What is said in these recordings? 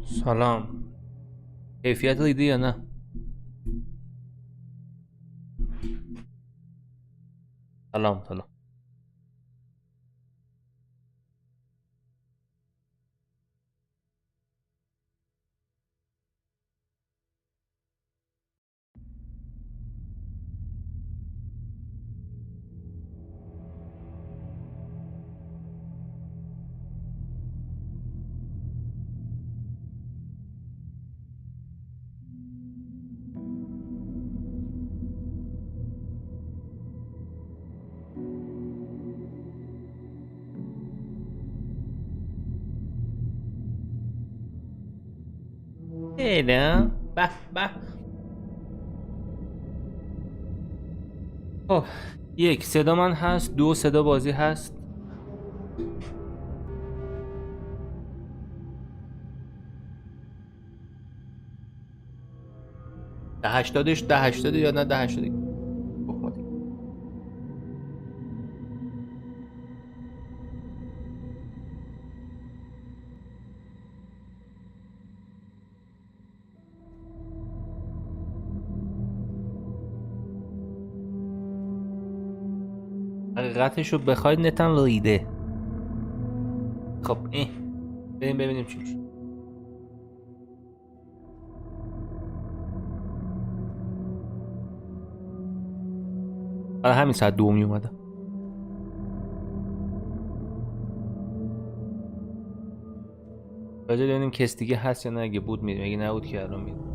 سلام. کیفیت دیدی یا نه؟ سلام سلام. نه به به. خب، یک صدا من هست، دو صدا بازی هست. ده هشتادش ده هشتادی یا نه ده هشتادی؟ بخمدی. حقیقتش رو بخواید نتم ریده. خب بریم ببینیم چی میشه. برای همین ساعت دومی اومدم. راجع ببینیم کس دیگه هست یا نه. اگه بود میریم، اگه نبود که الان میریم.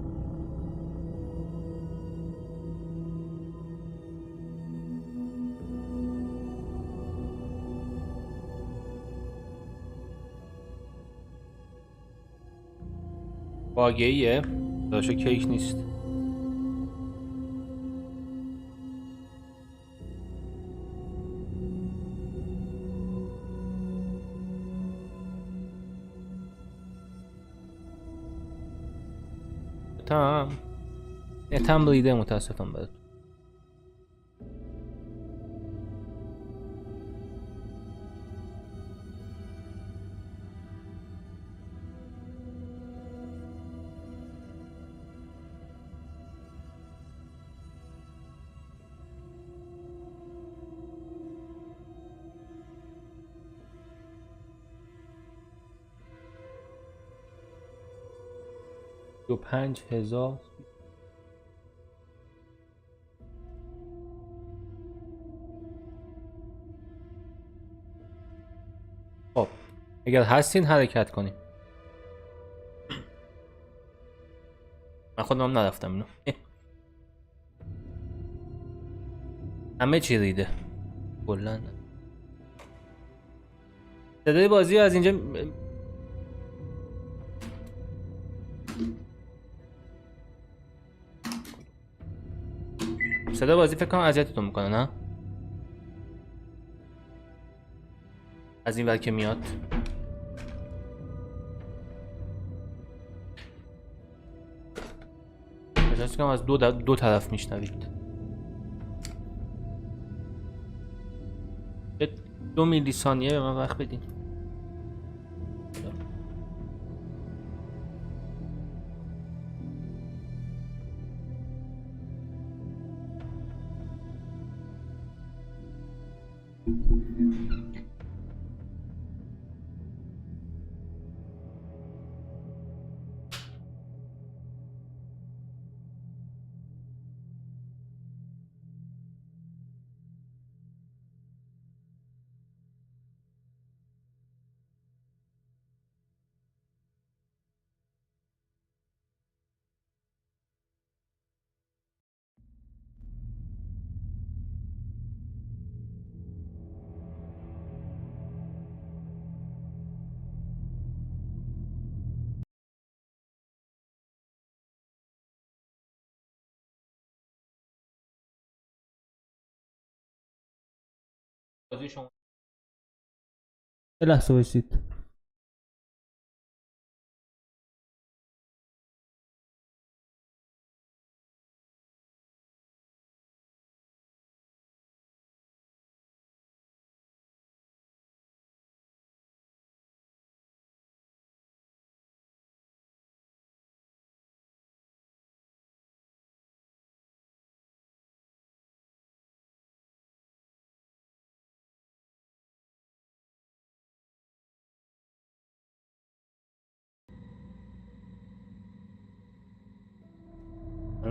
باگیه داشته کیک نیست. تمام. نتم ریده متاسفم برات. دو پنج هزار. خب، اگر هستین حرکت کنیم. من خودم هم نرفتم اینو. همه چی ریده کلا. صدای بازی از اینجا صدای بازی فکر کنم اذیتتون میکنه نه؟ از این ور که میاد. احساس کنم از دو طرف میشنوید. 2 میلی ثانیه به من وقت بدین. بازی شما یه لحظه بایستید.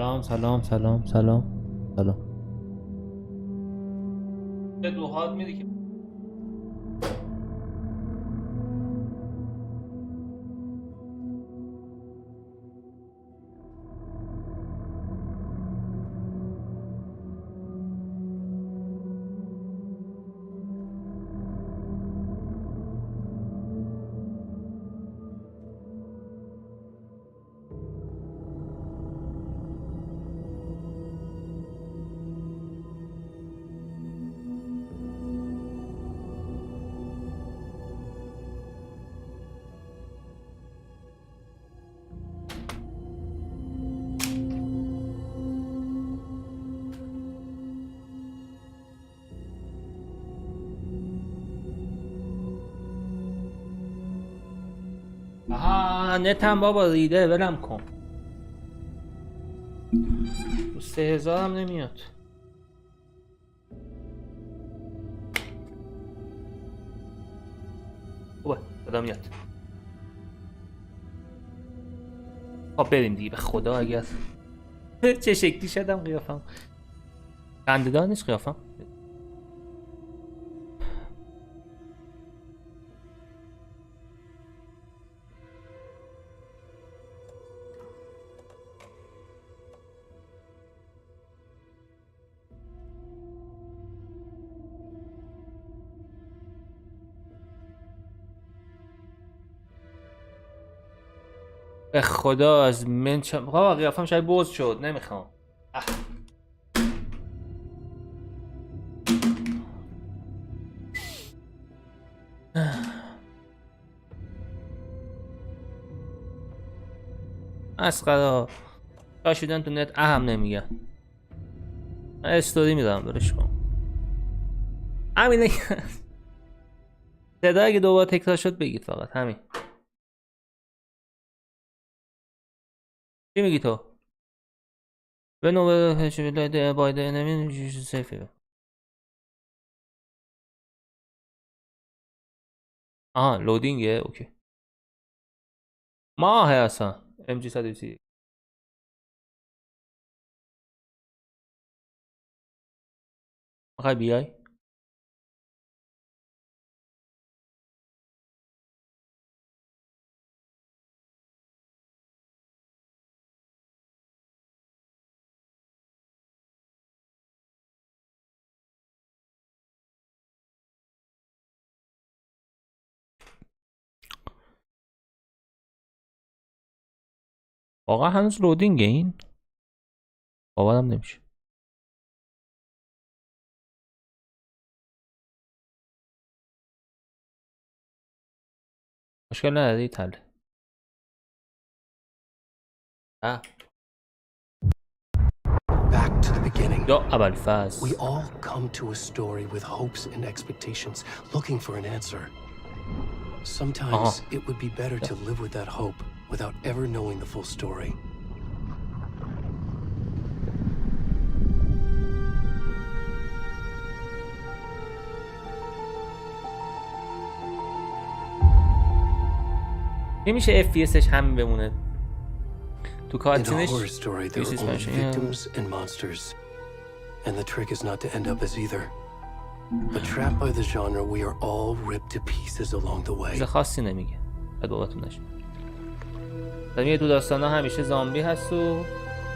سلام سلام سلام سلام سلام. چه دوهات میدی که آها نتم بابا ریده ولم کن. 3000 هم نمیاد. خوبه صدا میاد. خب بریم دیگه به خدا. اگر چه شکلی شدم قیافم خنده‌دار نیست قیافم. به خدا از من بابا قیافم شاید بوز شد نمیخوام. اسقدا کاشیدن تو نت اهم نمیگن. من استوری میدارم برش کن. همینه که صدا اگه دوباره تکرار شد بگید فقط همین. چی میگی تو؟ به نوبه بایده نمین سیفه. آها لودینگه اوکی. ماه اصلا ام جی 130 میخوای بیای؟ واقعا هنوز لودینگه این؟ باورم نمیشه. مشکل نداری تله. Back to the beginning. یا ابوالفضل. We all come to a story with hopes and expectations, looking for an answer. Sometimes it would be better to live with that hope without ever knowing the full story. نمیشه FPSش همین بمونه. تو In a کارتینش horror story, there are only victims and monsters, and the trick is not to end up as either. But trapped by the genre, we are all ripped to pieces along the way. چیز خاصی نمیگه. بعد باباتون نشه. یه تو داستانا همیشه زامبی هست و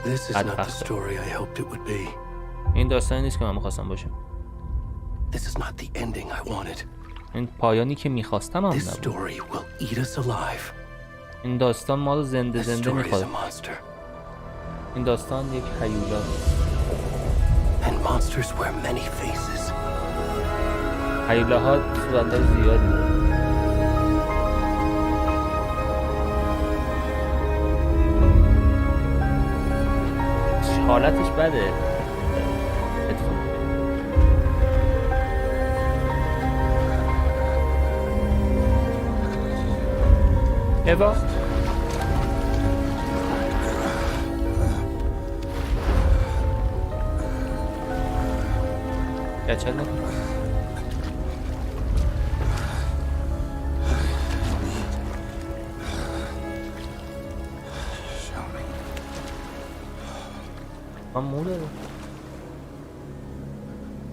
This is not the story I hoped it would be. این داستانی نیست که من می‌خواستم باشه. This is not the ending I wanted. این پایانی که می‌خواستم هم This نبود. story will eat us alive. این داستان ما رو زنده This زنده story is می‌خواد. a monster. این داستان یک هیولا. And monsters wear many faces. هیولاها صورت‌های زیادی دارن. حالتش بده. اوا گچل نکن. من مو داره.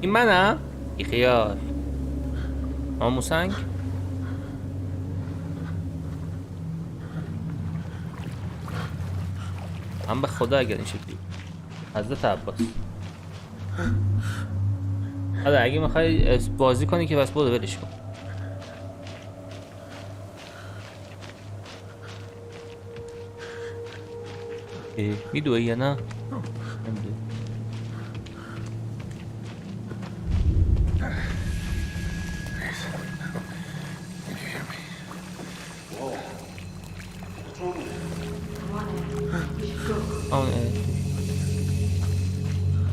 این منم؟ ای خیال آموسنگ. من به خدا اگر این شکلی حضرت عباس. آره اگه میخوای بازی کنی که بس برو ولش کن. میدوی یا نه؟ نمیدوی.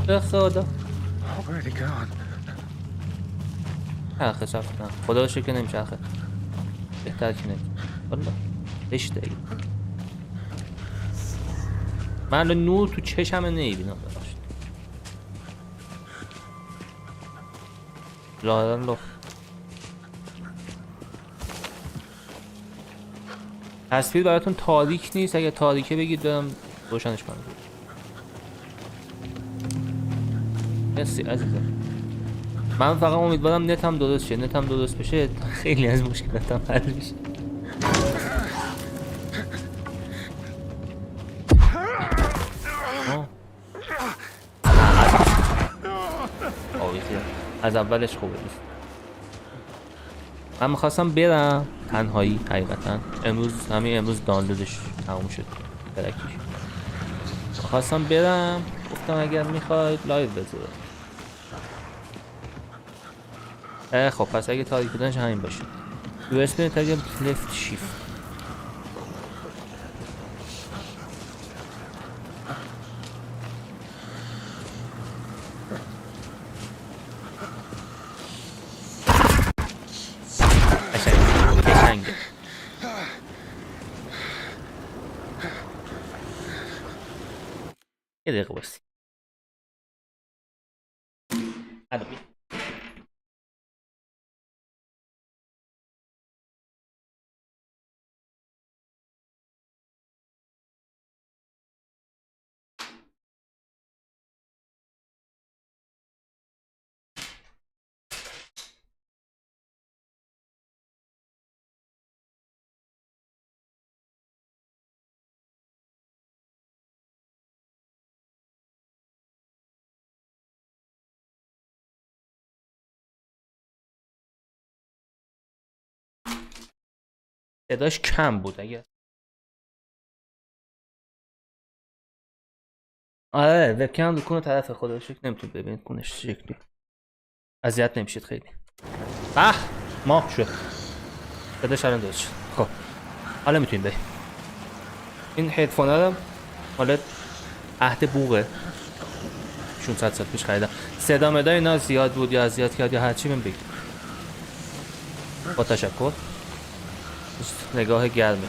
به خدا آخه صفت نه خدا رو شکر نمیشه آخه بهتر که نمیشه والا بشته اگه من الان نور تو چشم نمیبینم ببخشید لاهران لخ تصویر براتون تاریک نیست اگه تاریکه بگید برم روشنش کنم مرسی عزیزم من فقط امیدوارم نتم درست شه نتم درست بشه خیلی از مشکلاتم حل میشه از اولش خوبه نیست من میخواستم برم تنهایی حقیقتا امروز دانلودش تموم شد برکیش میخواستم برم گفتم اگر میخواید لایو بذارم خب پس اگه تاریک بودنش همین باشه یو اس بینید اگه لفت شیفت قشنگه یه دقیقه باستی صداش کم بود اگه آره وبکم رو طرف خدا شکر نمیتونید ببینید کنش شکلی اذیت نمیشید خیلی ماه شد صداش الان درست شد خب حالا میتونید برید این هدفون ها رو حالا عهد بوغه 600 سال پیش خریدم صدا مدای اینا زیاد بود یا اذیت کرد یا هرچی من بگید با تشکر نگاه گرمتون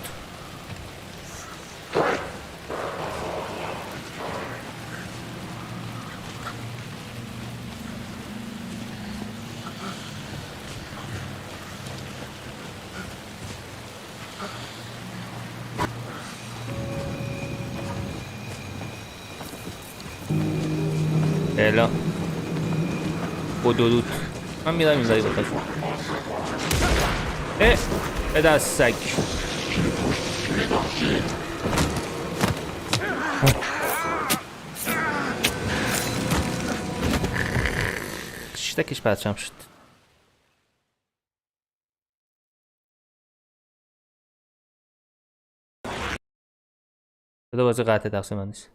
الا با درود من میرم این داری بخشم به دست سگ شتکش پرچم شد بده بازی قطع تقسیم من نیست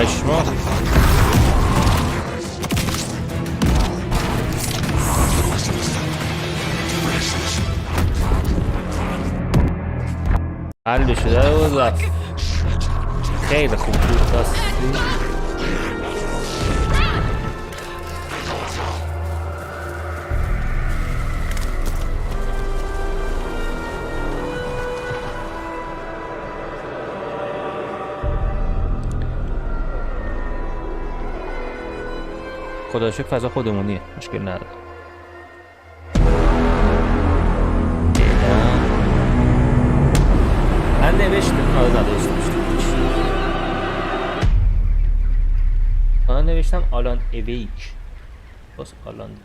پشما حل شده بود رفت خیلی خوب بود راستی. خدا شکر فضا خودمونیه، مشکل نداره. من نوشتم من نوشتم آلان اویک باز آلان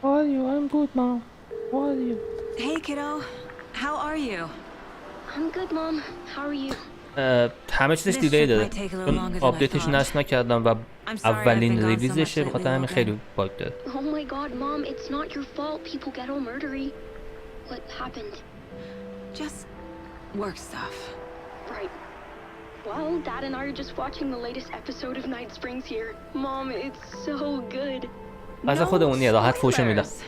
How are you? I'm good, Mom. How are you? Hey, kiddo. How are you? I'm good, Mom. How are you? همه چیزش This دیلی trip داره might take a little چون longer than I آپدیتش thought. نصب نکردم و I'm sorry I've been اولین gone so ریلیزشه much بخاطر lately, همین Logan. خیلی باگ داره. Oh my god, Mom, it's not your fault people get all murdery. What happened? Just work stuff. Right. Well, Dad and I are just watching the latest episode of Night Springs here. Mom, it's so good. غذا خودمونیه، راحت فوشو میدم. spoilers.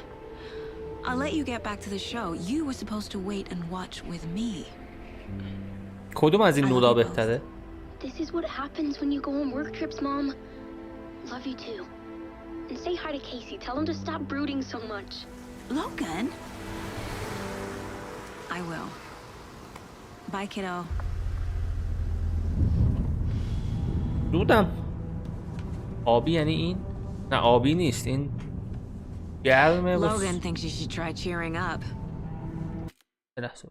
I'll let you get back to the show. You were supposed to wait and watch with me. کدوم از این I love نورا you both. بهتره؟ This is what happens when you go on work trips, Mom. Love you too. And say hi to Casey. Tell him to stop brooding so much. Logan? I will. Bye, kiddo. دودم آبی یعنی این؟ نه آبی نیست این گرمه و Logan thinks you should try cheering up. یه لحظه.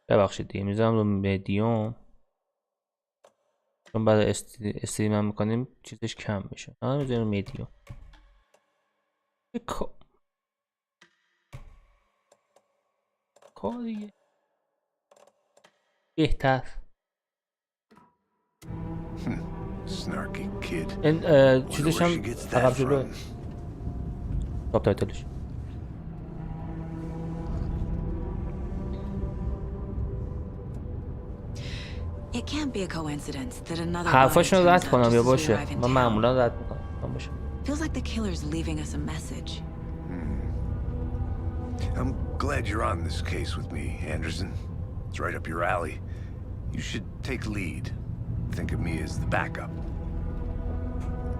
ببخشید دیگه میذارم رو مدیوم چون بعد استریم هم میکنیم چیزش کم میشه. الان میذارم رو مدیوم. کاریه بهتر. Snarky kid. این Wonder چیزش where هم she gets عقب that جلوه. from. تاپ تایتلش It can't be a coincidence that another body حرفاشون turns رد up کنم just یا as we باشه. arrive in من town. معمولا رد میکنم باشه. Feels like the killer's leaving us a message. I'm glad you're on this case with me, Anderson. It's right up your alley. You should take lead. Think of me as the backup.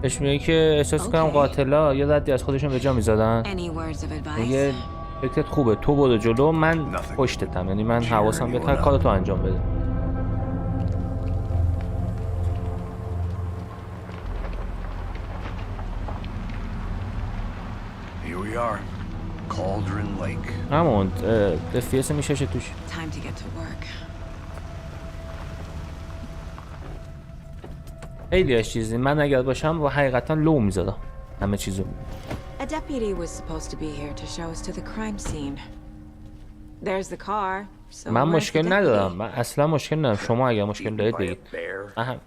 بهش میگه که احساس کنم اوکی. قاتلا یه ردی از خودشون به جا میزدن. Any words of میگه advice? فکرت خوبه تو برو جلو من پشتتم یعنی من حواسم به هر کار تو انجام بده. Here we are. Cauldron Lake. همون FPS میشه توش. Time to get to work. خیلی از چیزی من اگر باشم و حقیقتا لو میزدم همه چیزو. A deputy was supposed to be here to show us to the crime scene. There's the car. So من where's the مشکل deputy? ندارم. من اصلا مشکل ندارم. شما اگر مشکل Eaten دارید by a بگید. bear. من هم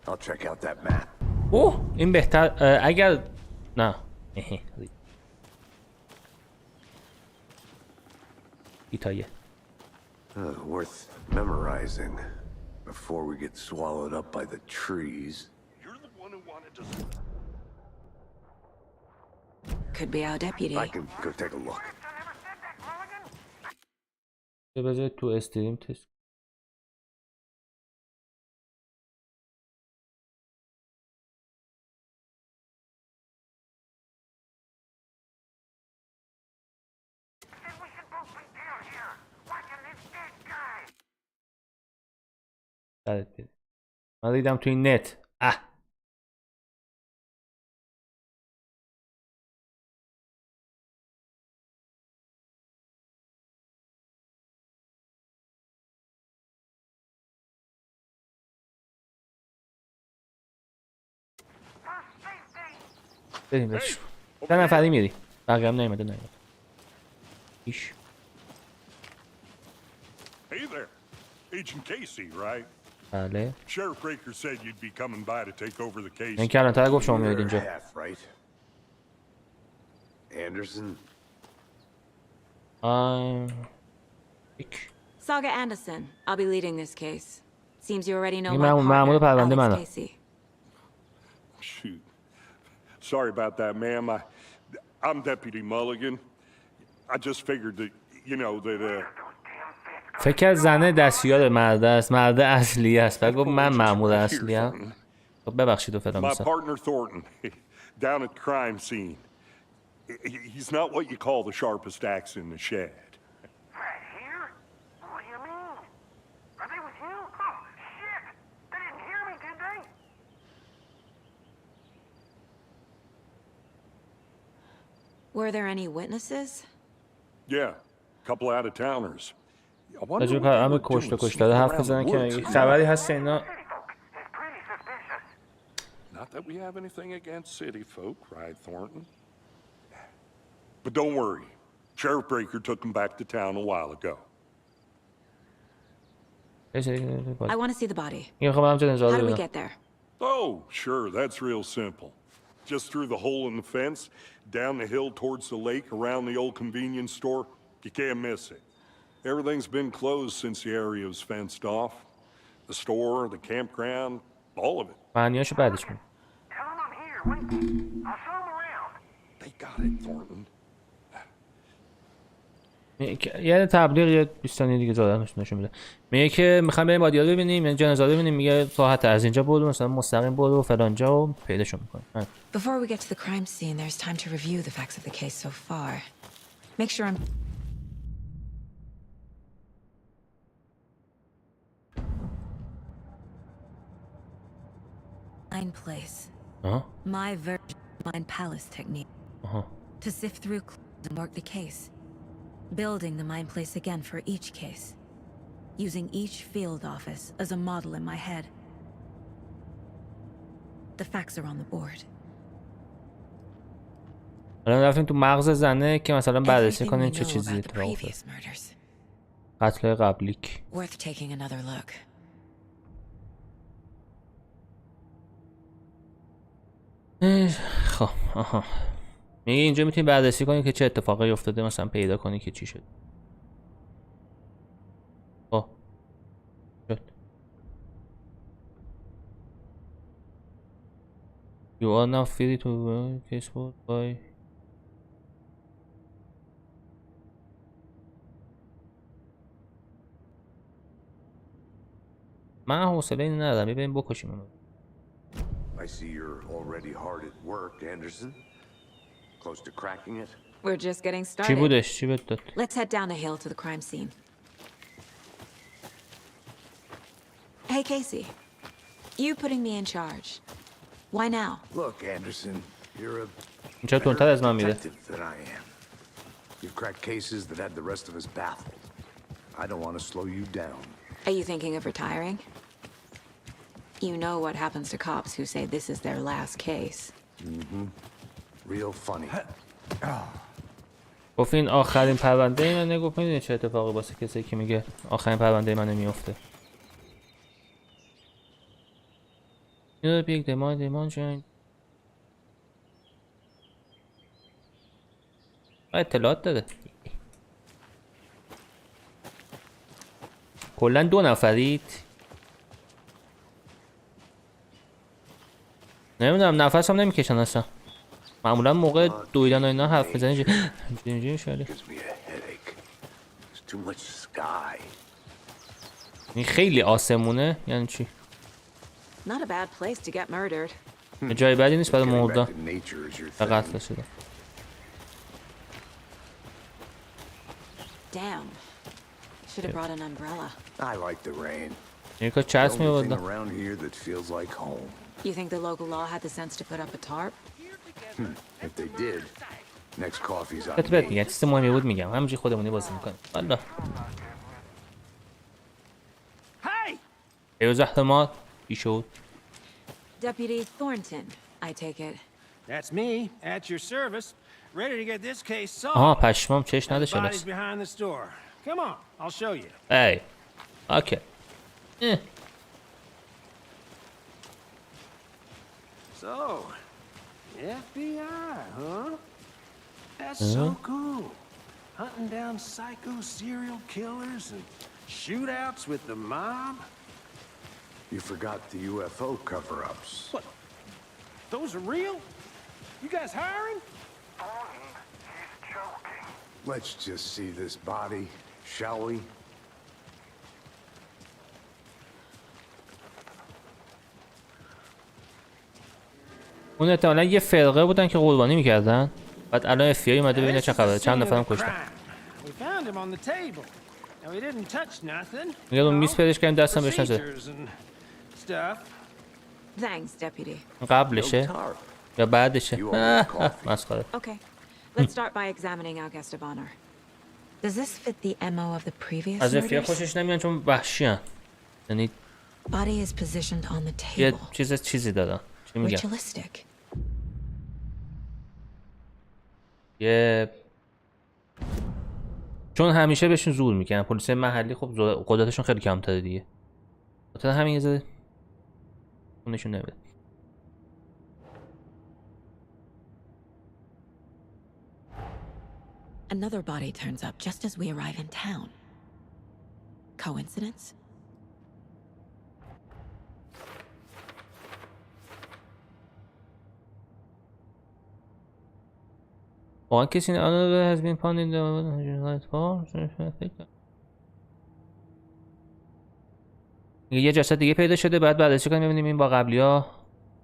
I'll check out that map. اوه این بهتر اگر نه ایتایه Worth memorizing before we get swallowed up by the trees. You're the one who wanted to. Could be our deputy. I can go take a look. بذار تو استریم تست. من دیدم توی نت. بریم برش. چند نفری میری؟ بقیه هم نیومده. ایش. Hey there. Agent Casey, right? بله. Sheriff Breaker said you'd be coming by to take over the case. این کلانتر گفت شما میاد اینجا. Half, right? Anderson? Saga Anderson. I'll be leading this case. Seems you already know این my مأمور partner, پرونده Alex منه. Casey. Shoot. Sorry about that, ma'am. I'm Deputy Mulligan. I just figured that, you know, that, فکر کرد زنه دستیار مرد است. مرد اصلی است. بعد گفت من مأمور اصلی ام. خب ببخشید و فلان my میسن. partner Thornton, down at crime scene. He's not what you call the sharpest axe in the shed. Right here? What do you mean? Are they with you? Oh, shit! They didn't hear me, did they? Were there any witnesses? Yeah, couple out-of-towners. I wonder راجب what they همه were doing کشته sneaking داره حرف around بزنن the که woods. خبری هست اینا. City folk is pretty suspicious. Not that we have anything against city folk, right, Thornton? But don't worry. Sheriff Breaker took them back to town a while ago. I want to see the body. این خب همچنین How do we ببینم. get there? Oh, sure, that's real simple. Just through the hole in the fence, down the hill towards the lake, around the old convenience store. You can't miss it. Everything's been closed since the area was fenced off. The store, the campground, all of it. معنیاشو بعدش میگم. Tell them I'm here. Wait. I'll show them around. They got it, Thornton. یه تبلیغ یه 20 ثانیه دیگه زدن نشون میده. میگه که میخوام بریم بادیار ببینیم، یعنی جنازه رو ببینیم. میگه راحت از اینجا برو مثلا مستقیم برو و فلان جا و پیداشو میکنیم. Before we get to the crime scene, there's time to review the facts of the case so far. Make sure I'm... Mine place. آها. My version of Mine Palace technique. آها. To sift through clues and work the case. Building the Mine Place again for each case. Using each field office as a model in my head. The facts are on the board. الان رفتیم تو مغز زنه که مثلا بررسی Everything we کنیم چه know چیزی about the اتفاق افتاد. previous murders. قتل قبلیک. Worth taking another look. خب آها. میگه اینجا میتونی بررسی کنی که چه اتفاقی افتاده، مثلا پیدا کنی که چی شد. خب شد. You are now free to Facebook by من حوصله این ندارم. ببین بکشیم اونو. I see you're already hard at work, Anderson. Close to cracking it? We're just getting چی started. بودش؟ چی بهت داد؟ Let's head down the hill to the crime scene. Hey, Casey. You putting me in charge. Why now? Look, Anderson, you're a اینجا تندتر از من میره. detective than I am. You've cracked cases that had the rest of us baffled. I don't want to slow you down. Are you thinking of retiring? You know what happens to cops who say this is their last case. Real funny. گفت این آخرین پرونده منه. گفت میدونی چه اتفاقی واسه کسی که میگه آخرین پرونده منه میفته. یه بیگ دیمان جنگ. اطلاعات داده. کلا 2 نفرید. نمیدونم نفسم نمیکشن اصلا. معمولا موقع دویدن و اینا حرف میزنی اینجوری شده. Gives me a headache. There's too much sky. این خیلی آسمونه یعنی چی؟ Not a bad place to get murdered. جای بدی نیست برای Getting مردن. back to nature is your و thing. قتل شده. Damn. Should have brought an umbrella. I like the rain. یکا The چسب می only thing آوردم. around here that feels like home. You think the local law had the sense to put up a tarp? If they did, next coffee's on بهت me. میگم چیز مهمی بود میگم همینجوری خودمونی بازی میکنیم. والا Hey! ایو زحمات چی شد؟ Deputy Thornton, I take it. That's me, at your service, ready to get this case solved. آها پشمام چش The نداشت body's الاس. behind the store. Come on, I'll show you. ای اوکی اه. So, FBI, huh? That's so cool. Hunting down psycho serial killers and shootouts with the mob. You forgot the UFO cover-ups. What? Those are real? You guys hiring? He's joking. Let's just see this body, shall we? اون احتمالا یه فرقه بودن که قربانی میکردن بعد الان اف بی آی اومده ببینه چه خبره چند نفرم کشتن. We found him on the table. Now he didn't touch nothing. میگه اون میز No. پیداش کردیم دستم بهش نزد. Procedures and stuff. Thanks, Deputy. قبلشه یا بعدشه؟ You owe me coffee. مسخره. Okay, let's start by examining our guest of honor. Does this fit the MO of the previous از اف بی آی murders? خوشش نمیان چون وحشی ان. یعنی Body is positioned on the یه table. چیزی دادن. چی میگم؟ Ritualistic. یه چون همیشه بهشون زور میکنن پلیس محلی خب قدرتشون خیلی کمتره دیگه. خاطر همین یه ذره نشون نمیده. Another body turns up just as we arrive in town. Coincidence? واقعا کسی آنها has been found in the یه جسد دیگه پیدا شده بعد بررسی کنیم ببینیم این با قبلی ها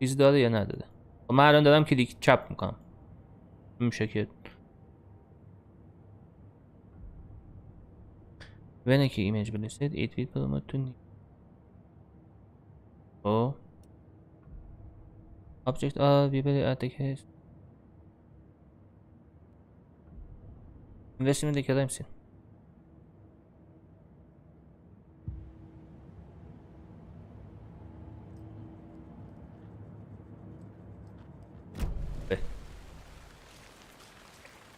چیز داره یا نداره. من الان دارم کلیک چپ میکنم میشه که when a key image will listed it will promote to new oh object are viewable at the case investment crime scene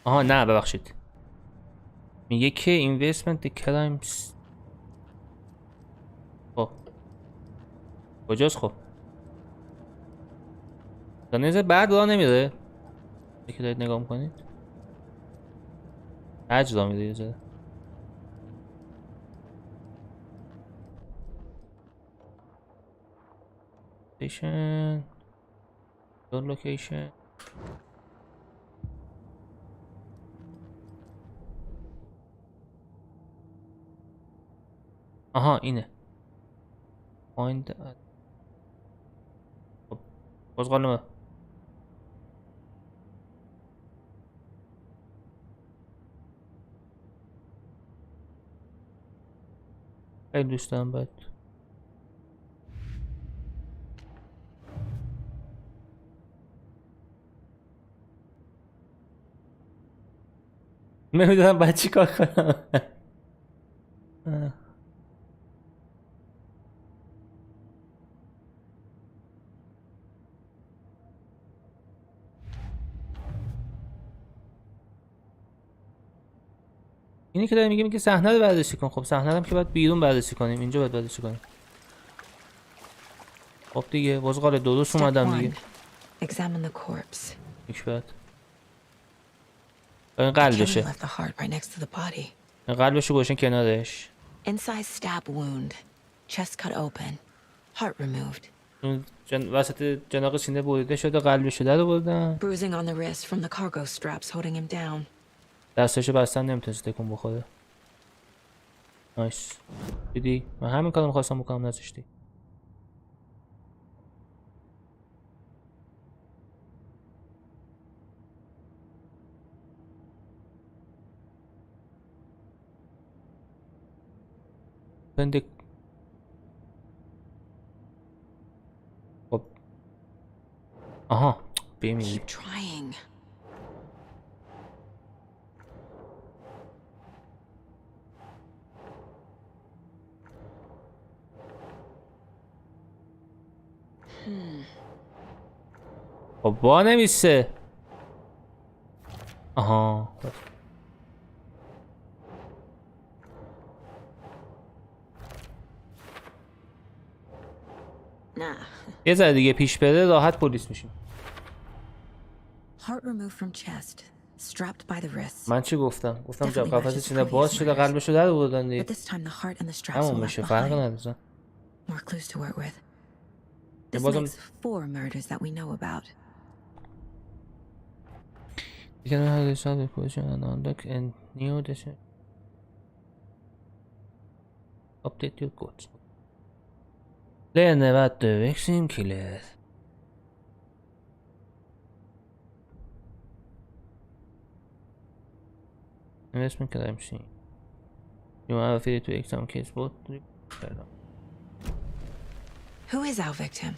آها نه ببخشید میگه که اینوستمنت کلایمز خب کجاست خب دانیزه بعد راه نمیره یکی دارید نگاه میکنید حج راه میره یه ذره لوکیشن دور لوکیشن آها اینه find خب بازغانمه خیلی دوست دارم باید نمیدونم باید چی کار کنم اینی که داره میگه صحنه رو بررسی کن. خب صحنه هم که باید بیرون بررسی کنیم اینجا باید بررسی کنیم. خب دیگه بازغال درست Step اومدم 1. دیگه Examine the corpse. یک بعد این Killer قلبشه left the heart right next to the body. این قلبشو گوشن کنارش Inside stab wound. Chest cut open. Heart removed. اون وسط جناق سینه بریده شده قلبشو در بردن Bruising on the wrist from the cargo straps holding him down. دستشو بستن نمیتونست تکون بخوره. نایس دیدی من همین کارو میخواستم بکنم نذاشتی. آها بمیری. Keep trying. خب با نمیسه. آها Nah. یه ذره دیگه پیش بره راحت پلیس میشیم. Heart removed from chest, strapped by the wrists. من چی گفتم؟ گفتم جا Definitely قفس matches سینه previous باز شده murders. قلبشو در آوردن But دیگه. this time the heart and the straps were همون left میشه فرق behind. نداره. More clues to work with. This wasn't- makes 4 murders that we know about. You can have this other question and unlock and new decision. Update your codes. Learn about the vaccine killer. Investment crime scene. You are affiliated to exam case both. Who is our victim?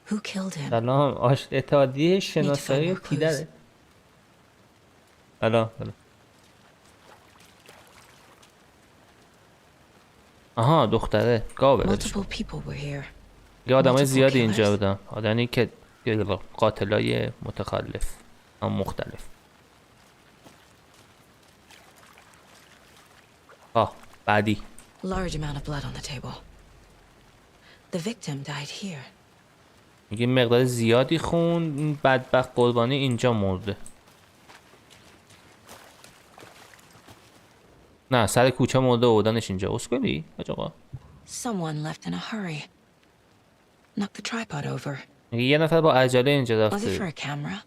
Who killed him? سلام اتحادیه شناسایی more clues. پیدره. سلام. آها دختره گاوه برش. Multiple people were here. یه آدمای multiple زیادی اینجا killers. بودن. آدمی که قاتلای متخلف هم مختلف. بعدی. Large amount of blood on the table. The victim died here. میگه مقدار زیادی خون این بدبخت قربانی اینجا مرده. نه سر کوچه مرده بودنش اینجا. اسکلی آقا. Someone left in a hurry. Knocked the tripod over. میگه یه نفر با عجله اینجا Was it for رفته. a camera?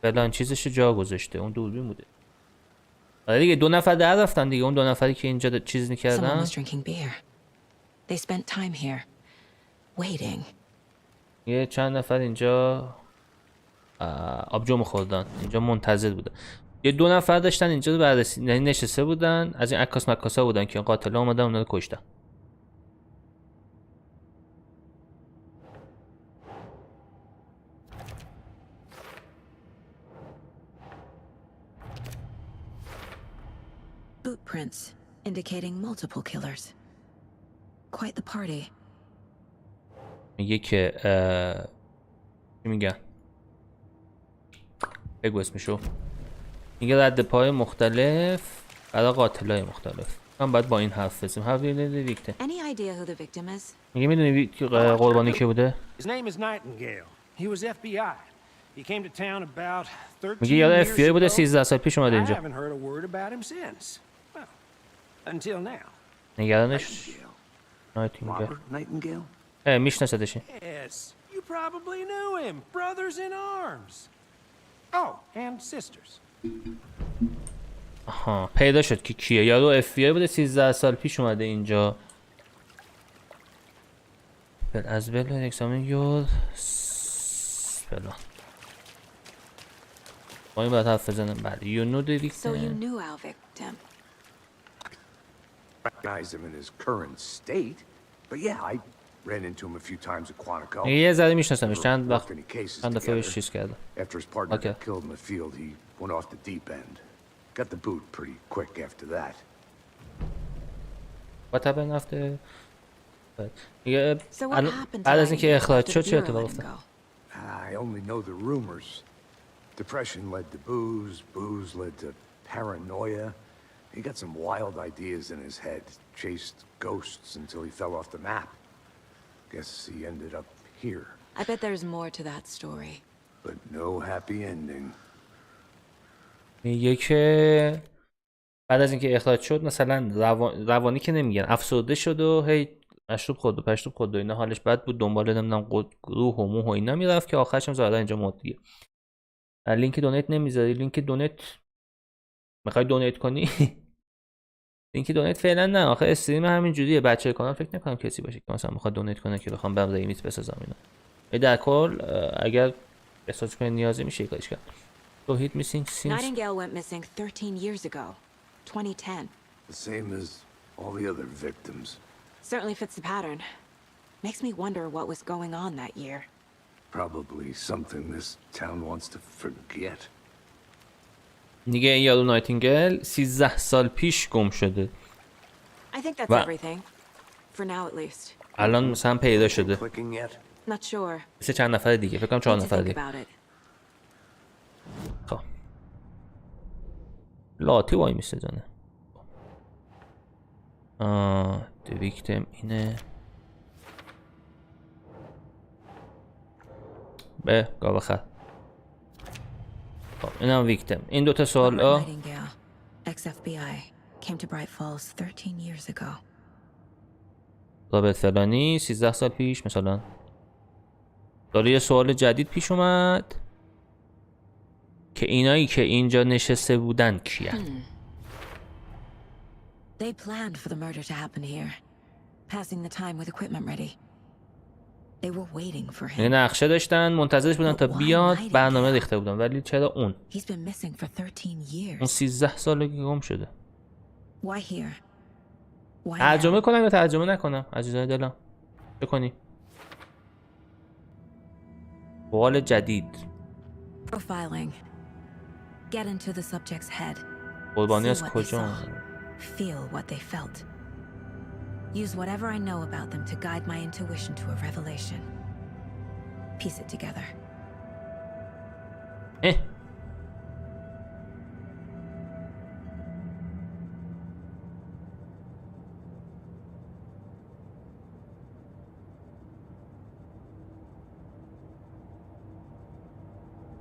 فلان چیزشو جا گذاشته. اون دوربین بوده. آره دیگه 2 نفر در رفتن دیگه. اون 2 نفری که اینجا چیز Someone میکردن. was drinking beer. They spent time here, waiting. یه چند نفر اینجا آبجو میخوردن. اینجا منتظر بودن. یه 2 نفر داشتن اینجا رو بررسی نشسته بودن. از این عکاس مکاسا بودن که قاتلا اومدن اونا رو کشتن. Boot prints indicating multiple killers. Quite the party. میگه که چی میگن؟ بگو اسمشو. میگه رد پای مختلف برای قاتلای مختلف. من باید با این حرف بزنیم. حرف ویکتیم. Any idea who the victim is? میگه میدونی قربانی که بوده؟ His name is Nightingale. He was FBI. He came to town about 13 میگه یاد years FBI بوده ago. 13 سال پیش اومده I اینجا. haven't heard a word about him since. Well, until now. نگرانش نایتینگل. Robert Nightingale? میشناستش. Yes, you probably knew him. Brothers in arms. Oh, and sisters. آها پیدا شد که کیه. یارو FBI بوده 13 سال پیش اومده اینجا. از بل اکزامین یور فلان. با این باید حرف بزنم. بله you know the So you victim. knew our victim. Recognize him in his current state, but yeah, I ran into him a few times at Quantico. یه ذره میشناسمش. Never چند worked وقت any cases چند دفعه بهش together. چیز کردم. After his partner Okay. got killed in the field, he went off the deep end. Got the boot pretty quick after that. What happened after? میگه So what الان- happened to بعد از اینکه Nightingale اخراج after شد the چه bureau اتفاق let him افتاد؟ go? I only know the rumors. Depression led to booze, booze led to paranoia. He got some wild ideas in his head, chased ghosts until he fell off the map. Guess he ended up here, I bet there's more to that story. but no happy ending. میگه که بعد از اینکه اخراج شد مثلا روانی که نمیگن افسرده شد و هی مشروب خورد و پشروب خورد و اینا حالش بد بود. دنبال نمیدونم روح و موح و اینا میرفت که آخرش هم ظاهرا اینجا مرد دیگه. لینک دونیت نمیذاری. لینک دونیت میخوای دونیت کنی؟ لینک دونیت فعلا نه. آخه استریم همین جوریه. بچه کانال فکر نکنم کسی باشه که مثلا میخواد دونیت کنه که بخوام برام ریمیت بسازم اینا. در کل اگر احساس کنی نیازی میشه کارش کرد. So hit missing since Nightingale went missing 13 years ago, 2010. The same as all the other victims. Certainly fits the pattern. Makes me wonder what was going on that year. Probably something this town wants to forget. دیگه این یارو نایتینگل 13 سال پیش گم شده. I think that's Wow. everything. For now, at least. الان مثلا پیدا شده. Clicking yet? Not sure. مثل چند نفر دیگه. فکر کنم 4 Need to نفر think دیگه. about it. خب. لاتی وای میسه the victim اینه. به گاوه خر. خب اینم ویکتیم. این دوتا سوال Robert Nightingale, ex-FBI, came to Bright Falls 13 years ago. رابرت فلانی 13 سال پیش مثلا. داره یه سوال جدید پیش اومد که اینایی که اینجا نشسته بودن کیان؟ They planned for the murder to happen here, passing the time with equipment ready. They were waiting for یعنی him. نقشه داشتن منتظرش بودن تا بیاد برنامه ریخته بودن ولی چرا اون؟ He's been missing for 13 اون years. 13 ساله که گم شده. Why here? Why ترجمه now? کنم یا ترجمه نکنم عزیزای دلم؟ چه کنی؟ سوال جدید. Profiling. Get into the subject's head. قربانی See از what they کجا؟ saw. Feel what they felt. Use whatever I know about them to guide my intuition to a revelation. Piece it together. اه.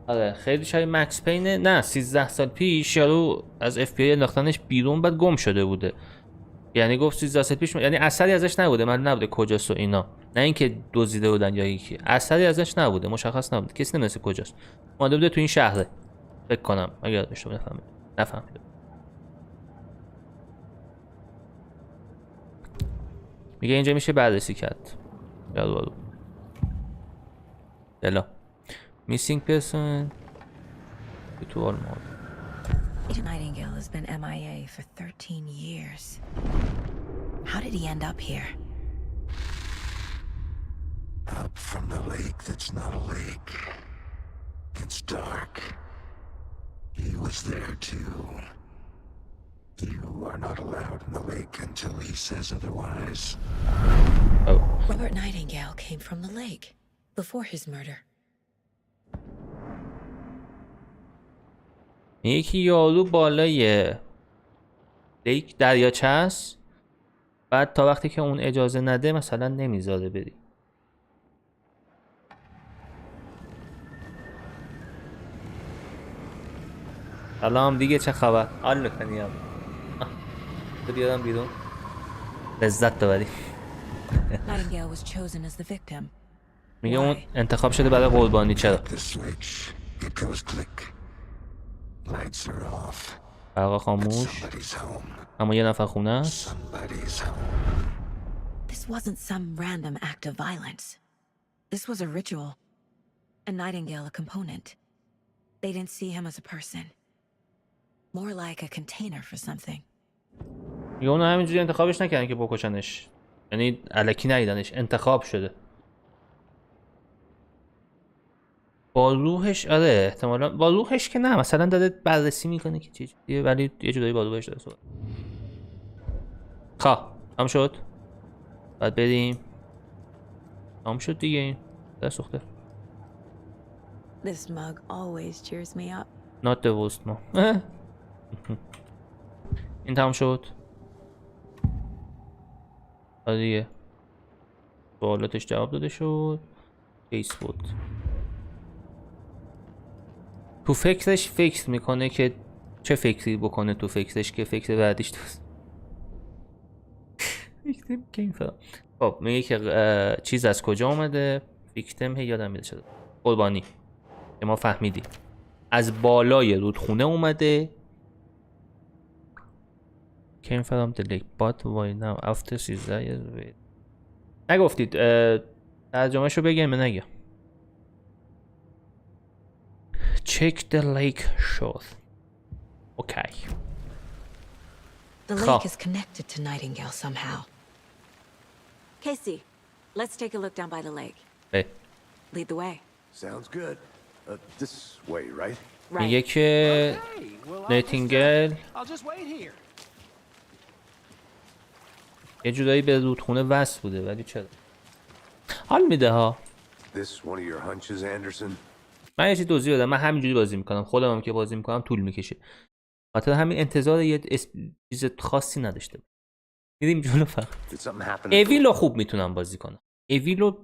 آره خیلی شبیه مکس پینه. نه 13 سال پیش یارو از اف بی آی انداختنش بیرون بعد گم شده بوده. یعنی گفت 13 سال پیش یعنی اثری ازش نبوده. من نبوده کجاست و اینا. نه اینکه دزدیده بودن یا یکی. اثری ازش نبوده. مشخص نبوده. کسی نمی‌دونه کجاست. اومده بوده تو این شهره. فکر کنم اگر اشتباه نفهمیدم. میگه اینجا میشه بررسی کرد. یارو دلا missing person to all mode. Agent Nightingale has been MIA for 13 years. How did he end up here? Up from the lake that's not a lake. It's dark. He was there too. You are not allowed in the lake until he says otherwise. Oh. Robert Nightingale came from the lake before his murder. یکی یارو بالای لیک دریاچه است. بعد تا وقتی که اون اجازه نده مثلا نمیذاره بری. سلام دیگه چه خبر؟ حال میکنی هم تو بیارم بیرون لذت ببری. Nightingale was chosen as the victim. میگه اون انتخاب شده برای قربانی. چرا؟ The switch. It goes click. Lights are off. برقا خاموش. Somebody's home. اما یه نفر خونه است. Somebody's home. This wasn't some random act of violence. This was a ritual. And Nightingale a component. They didn't see him as a person. More like a container for something. میگه اون همینجوری انتخابش نکردن که بکشنش. یعنی الکی ندیدنش. انتخاب شده. با روحش آره احتمالا با روحش که نه مثلا داره بررسی میکنه که چیه ولی یه جورایی با روحش داره صحبت. هم شد. بعد بریم. هم شد دیگه این. در سخته. This mug always cheers me up. Not the worst ما. این تمام شد. آره دیگه. سوالاتش جواب داده شد. کیس بود. تو فکرش فکر میکنه که چه فکری بکنه تو فکرش که فکر بعدیش دوست. ویکتیم که این فرام. خب میگه که چیز از کجا اومده؟ ویکتیم یادم میاد شده. قربانی. که ما فهمیدیم. از بالای رودخونه اومده. came from the lake but why now after 13 years. نگفتید ترجمه شو بگم نگه. Check the lake shore. Okay. The lake is connected to Nightingale somehow. Casey, let's take a look down by the lake. Hey. Lead the way. Sounds good. This way, right? میگه که Hey, well, نایتینگل I'll just wait here. یه جورایی به رودخونه وصل بوده ولی چرا حال میده ها. This one of your hunches, Anderson? من یه چیز توضیح بدم. من همینجوری بازی میکنم، خودم هم که بازی میکنم طول میکشه، خاطر همین انتظار یه چیز خاصی نداشته. میریم جلو. فقط Did something happen? اویلو خوب میتونم بازی کنم، اویلو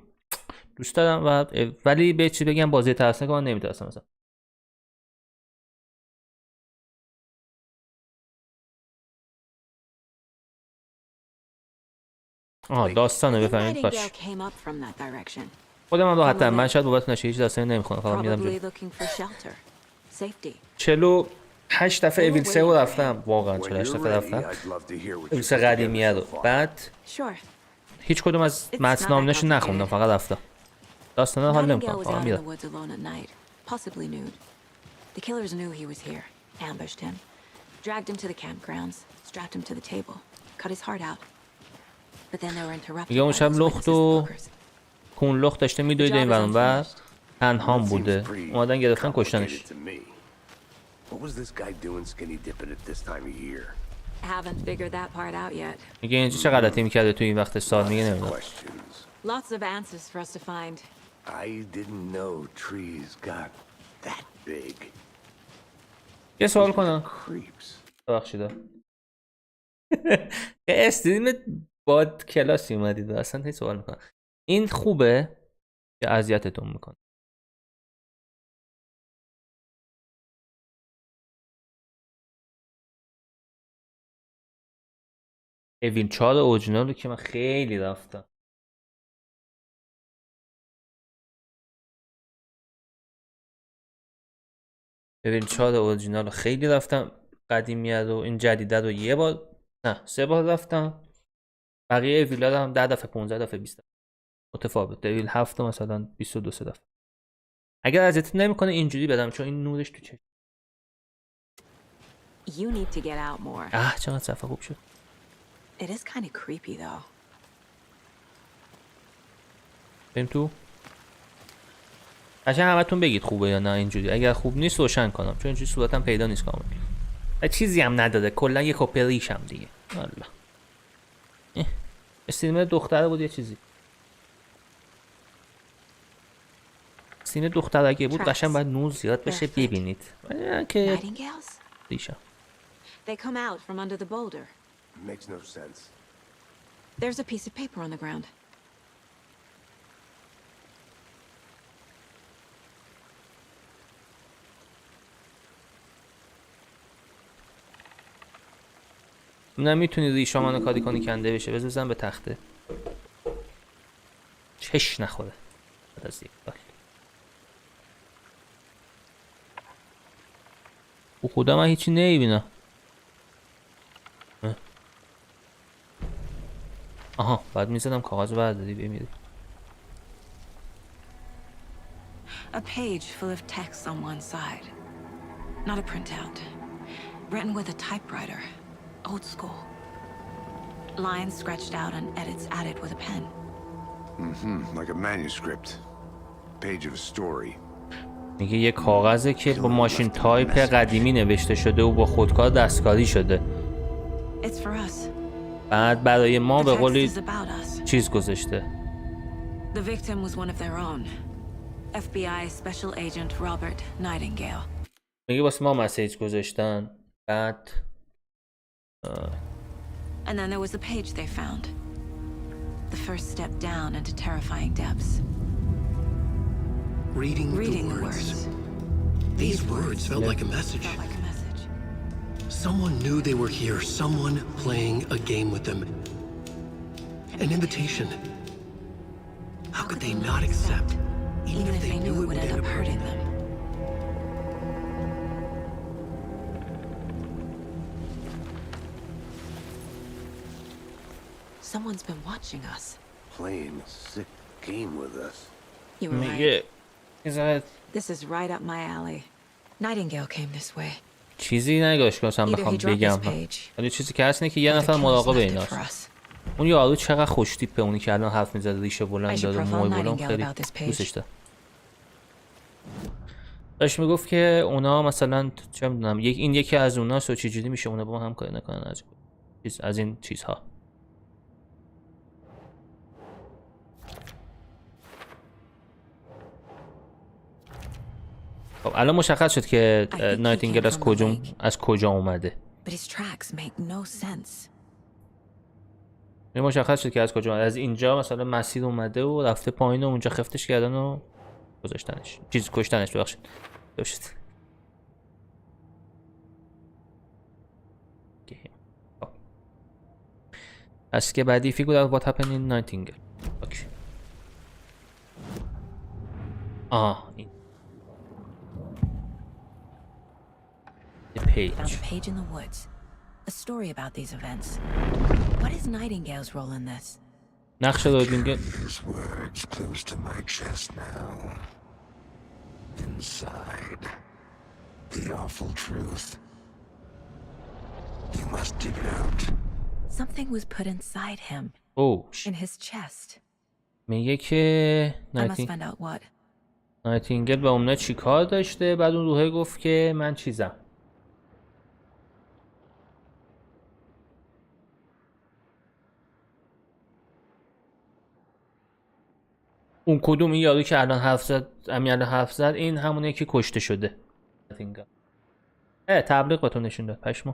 دوست دارم ولی به چی بگم بازی ترسناک من نمیترسم مثلا. داستانو بفهمید باش. Nightingale came up from that direction, خودم هم راحت‌ترم. من شاید بابت نشه هیچ داستانی نمیخونم، فقط میرم probably جلو. looking for shelter, safety. 48 دفعه اویل 3 رو رفتم، واقعا When 48 you're دفعه ready, رفتم I'd love to hear what اویل you 3 put قدیمیه together رو. so far. بعد Sure. هیچ کدوم از متنامنش نخوندم، فقط رفتم. داستانا حال Nightingale نمیکنم، was فقط out in the میرم. woods alone at night, possibly nude. The killers knew he was here, ambushed him, dragged him to the campgrounds, strapped him to the table, cut his heart out. But then they were interrupted میگه اون by شب those لخت witnesses و and lookers. کون لخت داشته میدویده این ورون ور، تنهام That seems بوده، pretty اومدن گرفتن کشتنش. complicated to me. What was this guy doing skinny dipping at this time of year? Haven't figured that part out yet. میگه اینجا چه غلطی میکرده تو این وقت سال، میگه نمیدونم. Questions. Lots of answers for us to find. I didn't know trees got that big. یه سوال کنم Creeps. ببخشید. استریم باد کلاسی اومدید اصلا هیچ سوال میکنم این خوبه یا اذیتتون میکنه؟ اویل 4 اورجینال رو که من خیلی رفتم. اویل 4 اورجینال رو خیلی رفتم، قدیمیه رو. این جدیده رو یه بار نه 3 بار رفتم. بقیه اویل ها هم 10 دفعه 15 دفعه 20 دفعه متفاوت. اویل 7 مثلا 22 دفعه. اگر اذیتت نمیکنه اینجوری بدم چون این نورش تو چشم. You need to get out more. چقدر صفحه خوب شد. It is kind of creepy though. بریم تو. قشنگ همتون بگید خوبه یا نه اینجوری. اگر خوب نیست روشن کنم چون اینجوری صورتم پیدا نیست کامل. چیزی هم نداره کلا یه کپی ریشم دیگه. والله. استریم دختره بود یه چیزی. استریم دختر اگه بود قشنگ باید نور زیاد بشه ببینید. که Nightingales? ریشم. They come out from under the boulder. Makes no sense. There's a piece of paper on the ground. نمیتونی ریشا منو کاری کنی کنده بشه. بزنم به تخته چش نخوره بعد از یک بار. او خدا من هیچی نمیبینم. آها بعد میزدم کاغذ برداری بمیری. A page full of text on one side. Not a printout. Written with a typewriter. Old school. Lines scratched out and edits added with a pen. Like a manuscript. Page of a story. میگه یه کاغذه که با ماشین تایپ قدیمی نوشته شده و با خودکار دستکاری شده. It's for us. بعد برای ما The به text قولی is about us. چیز گذاشته. The victim was one of their own. FBI Special Agent Robert Nightingale. میگه واسه ما مسیج گذاشتن. بعد And then there was the page they found. The first step down into terrifying depths. Reading Reading the the words. words. These words felt like a message. Felt like a message. Someone knew they were here. Someone playing a game with them. An invitation. How could they not accept? Even if they knew it would end up hurting them. Someone's been watching us. Playing a sick game with us. You were right. میگه This is right up my alley. Nightingale came this way. چیزی نگاش که مثلا Either بخوام he dropped بگم. this page, ولی چیزی که هست اینه که یه or the نفر killers مراقب left it ایناست. for us. اون یارو چقدر خوش تیپه اونی که الان حرف میزد ریشه I بلند should داره profile موی بلند Nightingale خیلی about this page. دوستش دارم. داشت میگفت که اونا مثلا چه میدونم این یکی از اوناست و چجوری میشه اونا با ما همکاری نکنن از این چیزها. خب الان مشخص شد که نایتینگل از کجا اومده. But his tracks make no sense. مشخص شد که از کجا اومده. از اینجا مثلا مسیر اومده و رفته پایین و اونجا خفتش کردن و گذاشتنش. کشتنش ببخشید. Ask که بعدی figure out what happened in Nightingale. اوکی. این. The page. Found a page in the woods. A story about these events. What is Nightingale's role in this? نقش رودینگل. His words close to my chest now. Inside, the awful truth. You must dig it out. Something was put inside him. In his chest. میگه که I must find out what. نایتینگل با اونا چی کار داشته. بعد اون روحه گفت که من چیزم. اون کدوم این یارو که الان حرف زد این همونه که کشته شده. تبلیغ با تو نشون داد پشمو.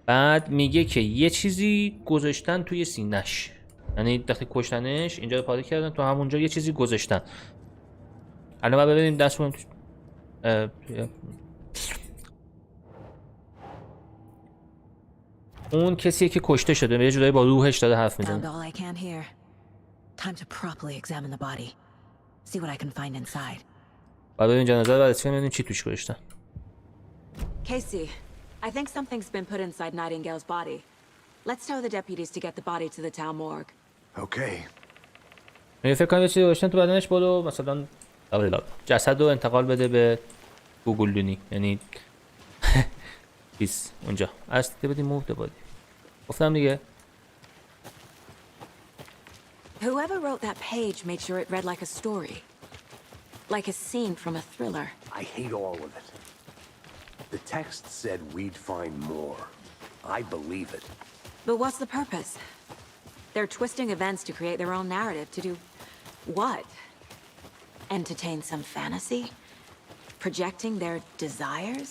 بعد میگه که یه چیزی گذاشتن توی سینه‌ش. یعنی وقتی کشتنش اینجا رو پاره کردن تو همونجا یه چیزی گذاشتن. الان ما ببینیم دستمون اون کسیه که کشته شده یه جورایی با روحش داره حرف میزنه. Time to properly examine the body. See what I can find inside. بعد ببین جنازه رو بررسی کنیم ببینیم چی توش گذاشتن. Casey, I think something's been put inside Nightingale's body. Let's tell the deputies to get the body to the town morgue. Okay. فکر کنم یه چیزی گذاشتن تو بدنش برو مثلا جسد رو انتقال بده به گوگلدونی یعنی چیز اونجا. اصلا بدیم موو بادی. گفتم دیگه. Whoever wrote that page made sure it read like a story. Like a scene from a thriller. I hate all of it. The text said we'd find more. I believe it. But what's the purpose? They're twisting events to create their own narrative to do what? Entertain some fantasy? Projecting their desires?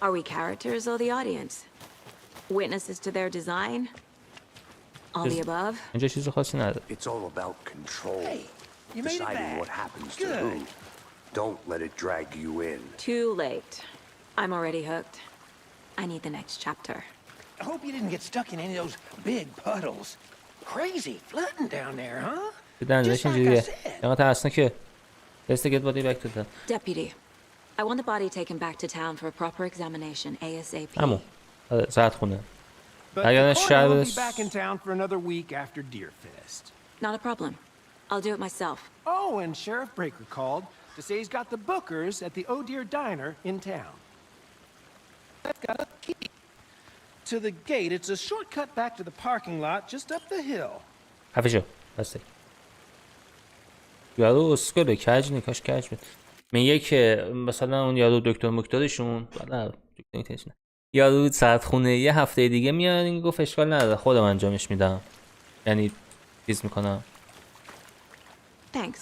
Are we characters or the audience? Witnesses to their design? All the above? اینجا چیز خاصی نداره. It's all about control. Hey, you made it Deciding back. what happens to Good. who. Don't let it drag you in. Too late. I'm already hooked. I need the next chapter. I hope you didn't get stuck in any of those big puddles. Crazy flooding down there, huh? دنجش Just like I اینجوریه. said. اینقدر ترسناکه. Let's get body back to the. Deputy, I want the body taken back to town for a proper examination ASAP. همون. زرد خونه. But I the gotta coroner share won't this. be back in town for another week after Deerfest. Not a problem. I'll do it myself. Oh, and Sheriff Breaker called to say he's got the bookers at the Oh Dear Diner in town. I've got a key to the gate. It's a shortcut back to the parking lot just up the hill. خفه شو. بسه. یارو اسکله کج نکاش کج بود. میگه که مثلا اون یارو دکترشون یارو سردخونه یه هفته دیگه میاد این گفت اشکال نداره خودم انجامش میدم. یعنی چیز میکنم. Thanks.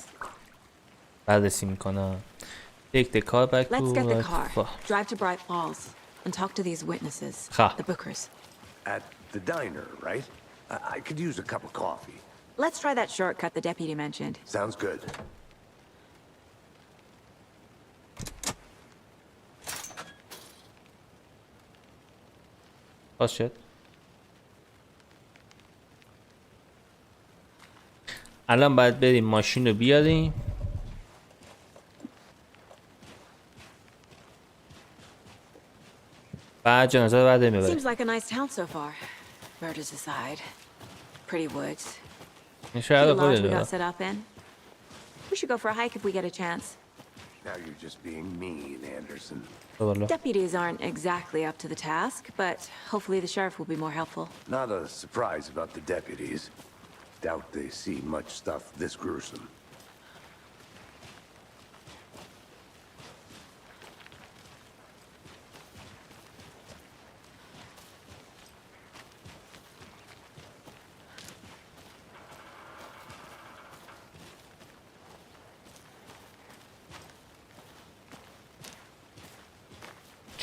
بررسی میکنم. Take the car back to Let's get the car. Drive to Bright Falls and talk to these witnesses. The bookers. At the diner, right? I could use a cup of coffee. Let's try that shortcut the deputy mentioned. Sounds good. باز شد. الان باید بریم ماشین رو بیاریم. بعد جنازه رو برداریم ببریم. Seems like a nice town so far. Murders aside. Pretty woods. این شهر Pretty lodge we خودت got set up in. We should go for a hike if we get a chance. Now you're just being mean, Anderson. رو. Deputies aren't exactly up to the task, but hopefully the sheriff will be more helpful. Not a surprise about the deputies. Doubt they see much stuff this gruesome.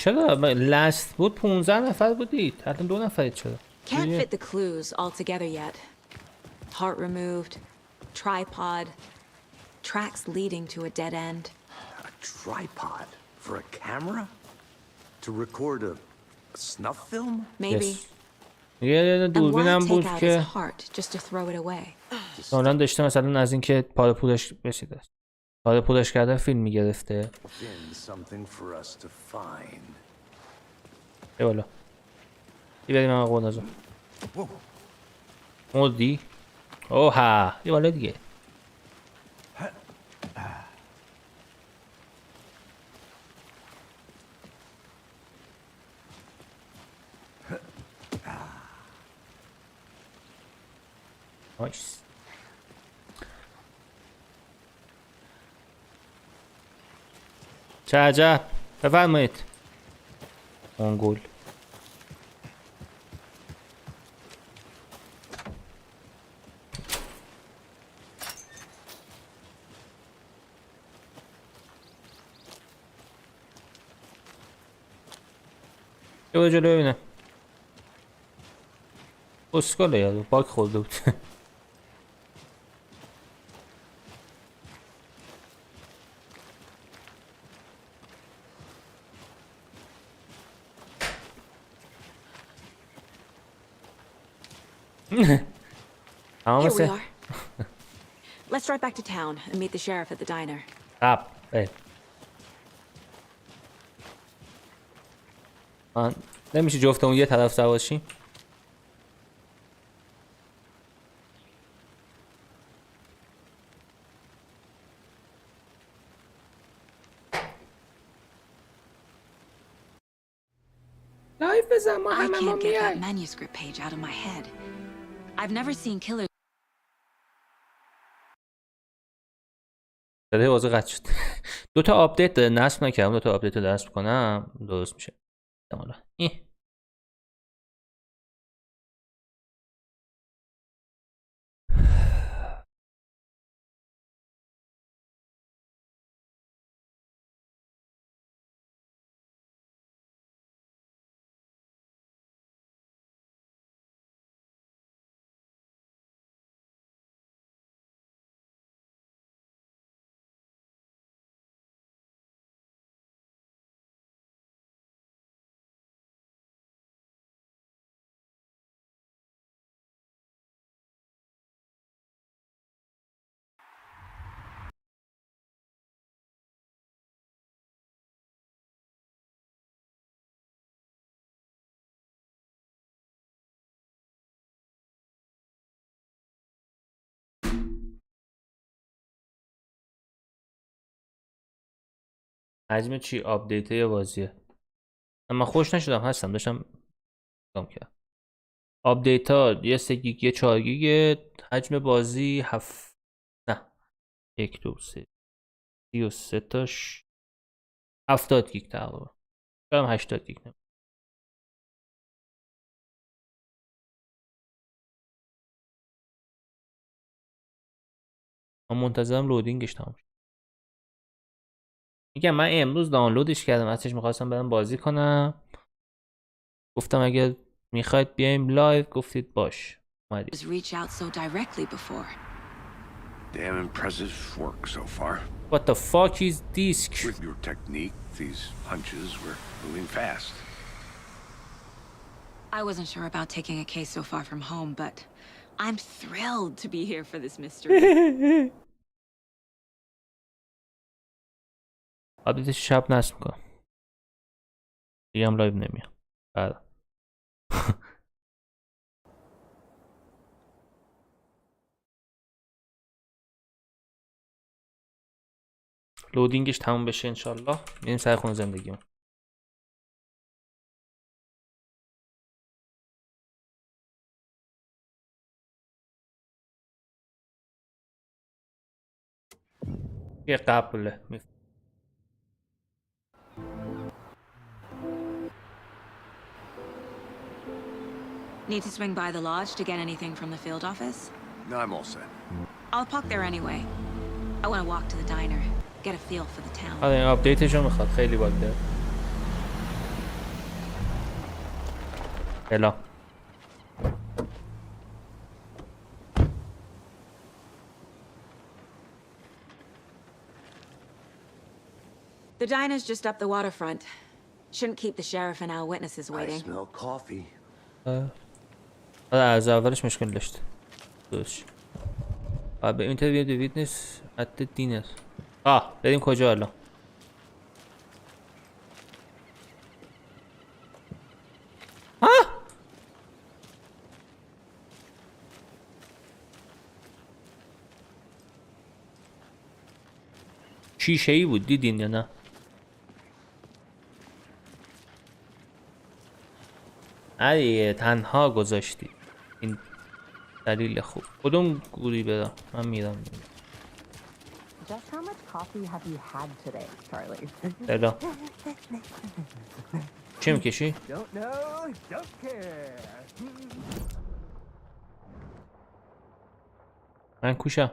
چرا لاست بود 15 نفر بودید الان 2 نفرید چرا Can't fit the clues all together yet. Heart removed, tripod, tracks leading to a dead end. A tripod for a camera? To record a snuff film? Maybe. یه And دوربینم why بود take out his که heart just to throw it away? اونم داشته مثلا از اینکه پاره پولش بسیده پاره پولش کرده فیلم میگرفته Again, something for us to find. یه بالا یه بریم هم قول نزم مردی؟ اوها یه بالا دیگه نایس چه عجب بفرمایید منگول یه باید جلو ببینم اسکاله یادو باک خورده بود Here we are. Let's drive back to town and meet the sheriff at the diner. قب نمیشه جفتمون یه طرف سوار شیم لایف بزن ما I همه ما can't get that میای manuscript page out of my head. I've never seen killers. صدای بازی قطع شد دو تا آپدیت داره نصب نکردم دو تا آپدیت رو نصب کنم درست میشه حالا حجم چی آپدیت یا بازیه اما خوش نشدم هستم داشتم کام کردم آپدیت ها یه 3 گیگ یه 4 گیگ حجم بازی 7 نه 1 2 3 33 تاش 70 گیگ تقریبا شاید 80 گیگ نه من منتظرم لودینگش تمام شه میگم من امروز دانلودش کردم ازش میخواستم برم بازی کنم گفتم اگر میخواید بیایم لایو گفتید باش اومدید Reach out so directly before. Damn impressive work so far. What the fuck is this? With your technique, these punches were moving fast. I wasn't sure about taking a case so far from home, but I'm thrilled to be here for this mystery. آپدیت شب نصب میکنم دیگه هم لایو نمیام بعد لودینگش تموم بشه انشالله میریم سر خون زندگیمون یه قبله Need to swing by the lodge to get anything from the field office? No, I'm all set. I'll park there anyway. I want to walk to the diner, get a feel for the town. آره این آپدیتش رو میخواد خیلی باگ داره بلا The diner's just up the waterfront. Shouldn't keep the sheriff and our witnesses I waiting. smell coffee. از اولش مشکل داشت درست به اینترویو دی ویتنس ات دینر بریم کجا الان شیشه ای بود دیدین یا نه دیگه تنها گذاشتی این دلیل خوب کدوم گوری برم من میرم Just how much coffee have you had today, Charlie? بلا چه میکشی؟ Don't know, don't care. من کوشم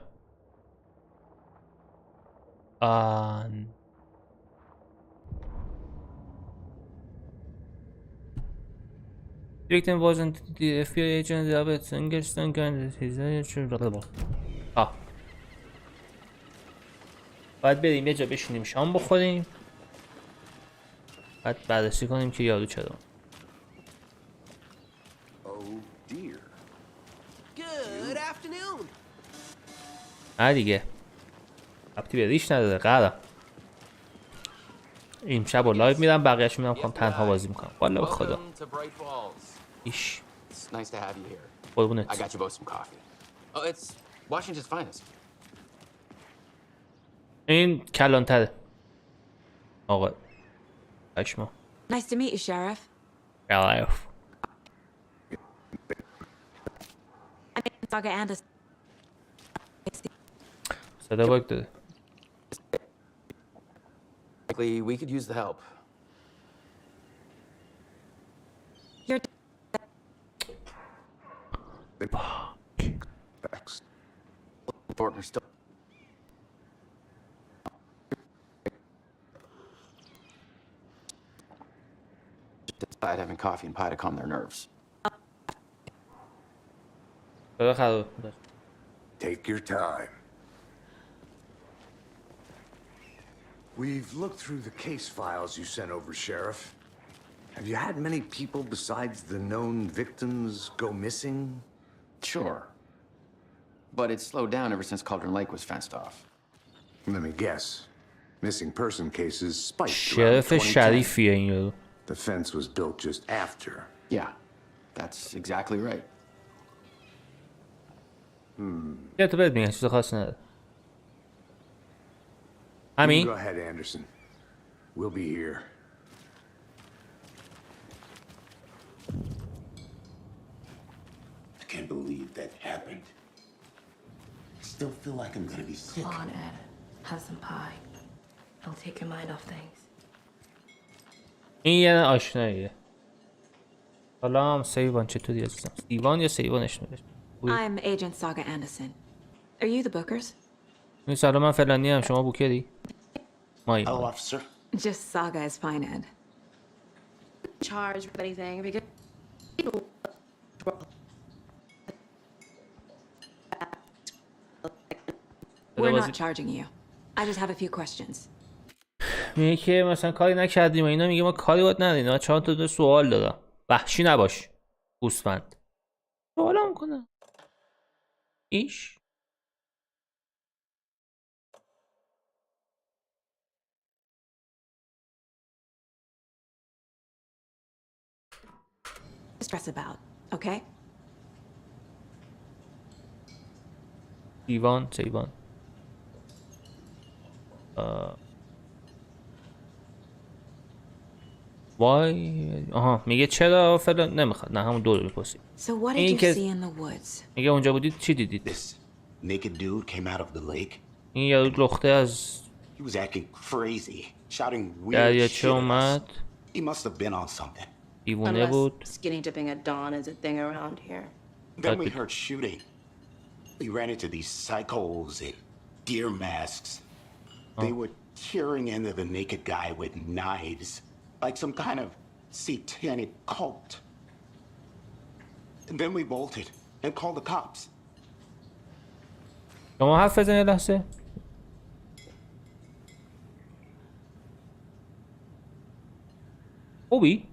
Victim wasn't the FBI agent Robert Singerson and his children. باید بریم یه جا بشینیم شام بخوریم بعد بررسی کنیم که یارو چرا Oh dear. Good afternoon. دیگه ربطی به ریش نداره قرارم این شب رو لایو میرم بقیه‌اش میرم خواهم تنها بازی میکنم والا به خدا ایش It's nice to have you here. I قربونت got you both some coffee. Oh, it's Washington's finest. این کلانتره آقا پشما Nice to meet you, Sheriff. Hello. I'm Saga Anderson. صدا باگ داره Likely, we could use the help. You're Facts. Partner still. Despite having coffee and pie to calm their nerves. صدا خراب Take your time. We've looked through the case files you sent over, Sheriff. Have you had many people besides the known victims go missing? Sure. But it's slowed down ever since Cauldron Lake was fenced off. Let me guess. Missing person cases spiked around شرف 2010. شریفیه این یارو The fence was built just after. Yeah, that's exactly right. بیا تو بهت میگن چیز خاصی نداره You همین go ahead, Anderson. We'll be here. I can't believe that happened. I still feel like I'm gonna be sick. Come on, Ed. Have some pie. It'll take your mind off things. این یه آشناییه حالا هم سیوان چطوری عزیزم سیوان یا سیوانش نوشت I'm Agent Saga Anderson. Are you the Bookers? این سلام من فلانی هم شما بوکری مایی Hello, officer. Just Saga is fine, Ed. Charged with anything because We're not charging you. I just have a few questions. میگه که مثلا کاری نکردیم و اینا میگه ما کاری باید نداریم من 4 تا سوال دارم وحشی نباش گوسفند سوالا میکنم ایش Stress about, okay? سیوان وای میگه چرا فلان نمیخواد نه همون دو رو بپرسی So what did این you که see in the woods? میگه اونجا بودید چی دیدید This naked dude came out of the lake. این یارو لخته از He was acting crazy, shouting weird دریاچه shit at us. اومد He must have been on something. دیوونه بود skinny dipping at dawn is a thing around here. Then we heard shooting. We ran into these psychos in deer masks. They were tearing into the naked guy with knives, like some kind of satanic cult. And then we bolted and called the cops. شما حرف بزنید لحظه. خوبی؟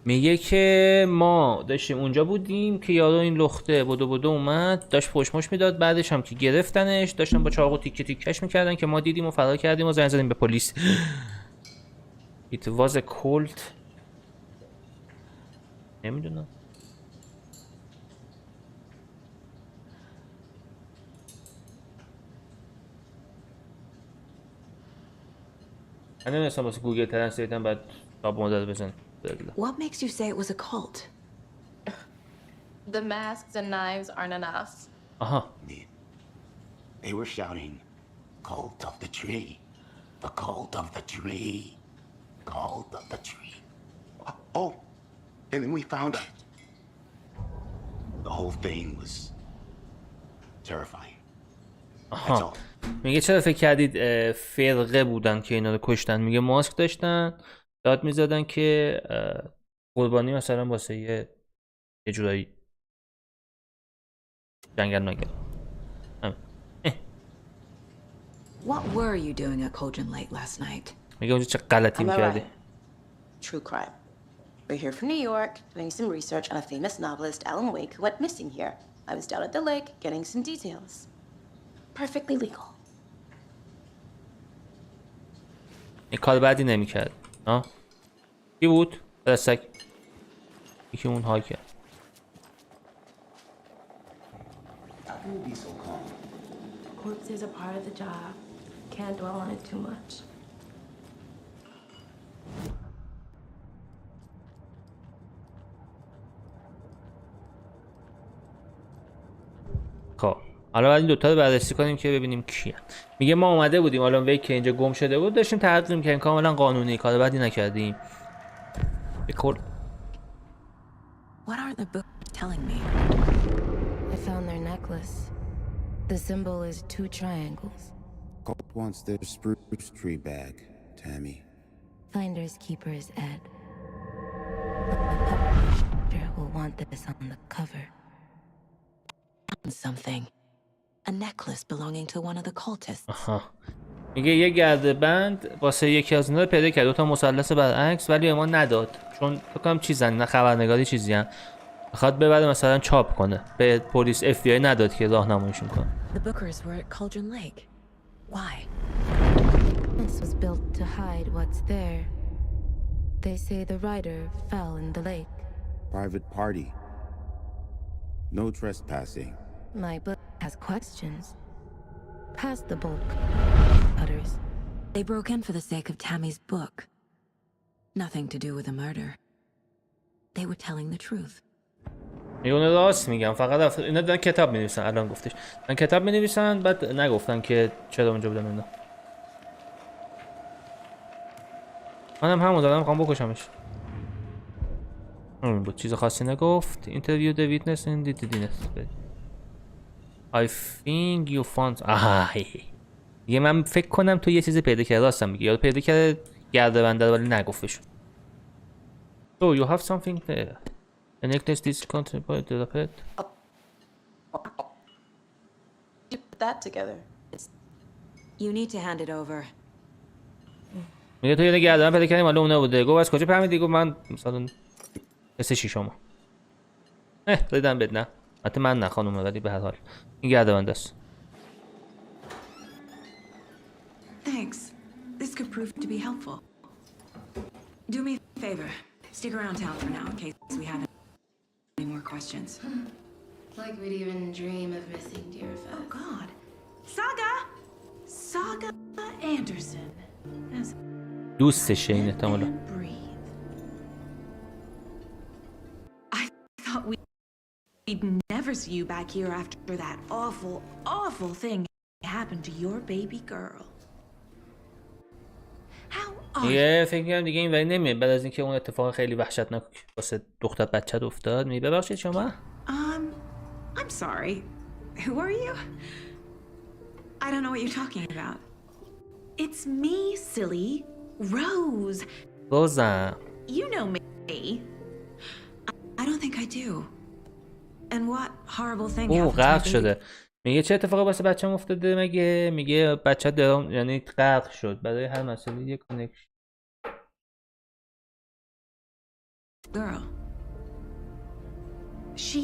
میگه که ما داشتیم اونجا بودیم که یارو این لخته بدو اومد داشت پشمش میداد، بعدش هم که گرفتنش داشتن با چاقو تیکه تیکش میکردن که ما دیدیم و فرار کردیم و زنگ زدیم به پلیس. It was a cult. نمیدونم. من نمیستم واسه گوگل ترنسلیت هم باید تاب مدل بزن. What makes you say it was a cult? The masks and knives aren't enough. Aha. They were shouting, "Cult of the tree, the cult of the tree, cult of the tree." Oh, and then we found out. The whole thing was terrifying. آها. میگه چرا فکر کردید فرقه بودن که اینا رو کشتن؟ میگه ماسک داشتن داد میزدن که قربانی مثلا واسه یه جورایی جنگل نگه. What were you doing at Cauldron Lake last night? میگه اونجا چه غلطی میکردی؟ True crime. We're here from New York, doing some research on a famous novelist, Alan Wake, who went missing here. I was down at the lake, getting some details. Perfectly legal. این کار بعدی نمیکرد. ها؟ کی بود؟ دستک. یکی اون هاکر. Corpse is a part of the job. Can't dwell on it too much. خب حالا باید این دوتا رو بررسی کنیم که ببینیم کیه. میگه ما اومده بودیم آلان ویک که اینجا گم شده بود داشتیم تحقیق می‌کردیم، کاملا قانونی، کار بعدی نکردیم. بکل. What are the books telling me? I found their necklace. The symbol is 2 triangles. Cult wants their spruce tree back, Tammy. Finders keepers Ed. The publisher will want this on the cover. Something. A necklace belonging to one of the cultists. آها. میگه یه گرده‌بند واسه یکی از اونها پیدا کرد، 2 تا مثلث برعکس، ولی به ما نداد چون فکر کنم چیزن، نه خبرنگاری چیزی ان. میخواد ببره مثلا چاپ کنه. به پلیس FBI نداد که راهنماییشون کنه. The Bookers were at Cauldron Lake. Why? This was built to hide what's there. They say the writer fell in the lake. Private party. No trespassing. My book has questions. Past the bolt cutters. They broke in for the sake of Tammy's book. Nothing to do with the murder. They were telling the truth. میگه اون راست میگم، فقط اینا دارن کتاب مینویسن. الان گفتش من کتاب مینویسن، بعد نگفتن که چرا اونجا بودن اینا. منم همون دارم میخوام بکشمش. اون بود، چیز خاصی نگفت. اینترویو the witness in the didn't. I think you found. یه من فکر کنم تو یه چیزی پیدا کردی. راستم میگه یاد پیدا کرده گرده‌بنده ولی نگفتش. So you have something there. The necklace this contribute to the pet. You put that together. You need to hand it over. میگه تو یه گرده‌بند پیدا کردی مال اون نبوده. گفت از کجا فهمیدی؟ گفت من مثلا قصه شیشم. دیدم بد نه. حتی من نه خانومه، ولی به هر حال این گرده‌بند است. Thanks. This could prove to be helpful. Do me a favor. Stick around town for now in case we have any more questions. Like we'd even dream of missing dear Fez. Oh God. Saga Anderson. دوستشه این احتمالا. I thought we'd never see you back here after that awful thing happened to your baby girl. یه فکر کنم دیگه این ولی نمیاد بعد از اینکه اون اتفاق خیلی وحشتناک واسه دختر بچه افتاد. می ببخشید شما؟ I'm sorry. Who are you? I don't know what you're talking about. It's me, silly. Rose. روزم. You know me. I don't think I do. And what horrible thing او happened to غرق my baby? شده. میگه چه اتفاقی واسه بچه‌م افتاده؟ میگه بچه درام یعنی غرق شد. برای هر مسئله یه کانکشن. Girl. She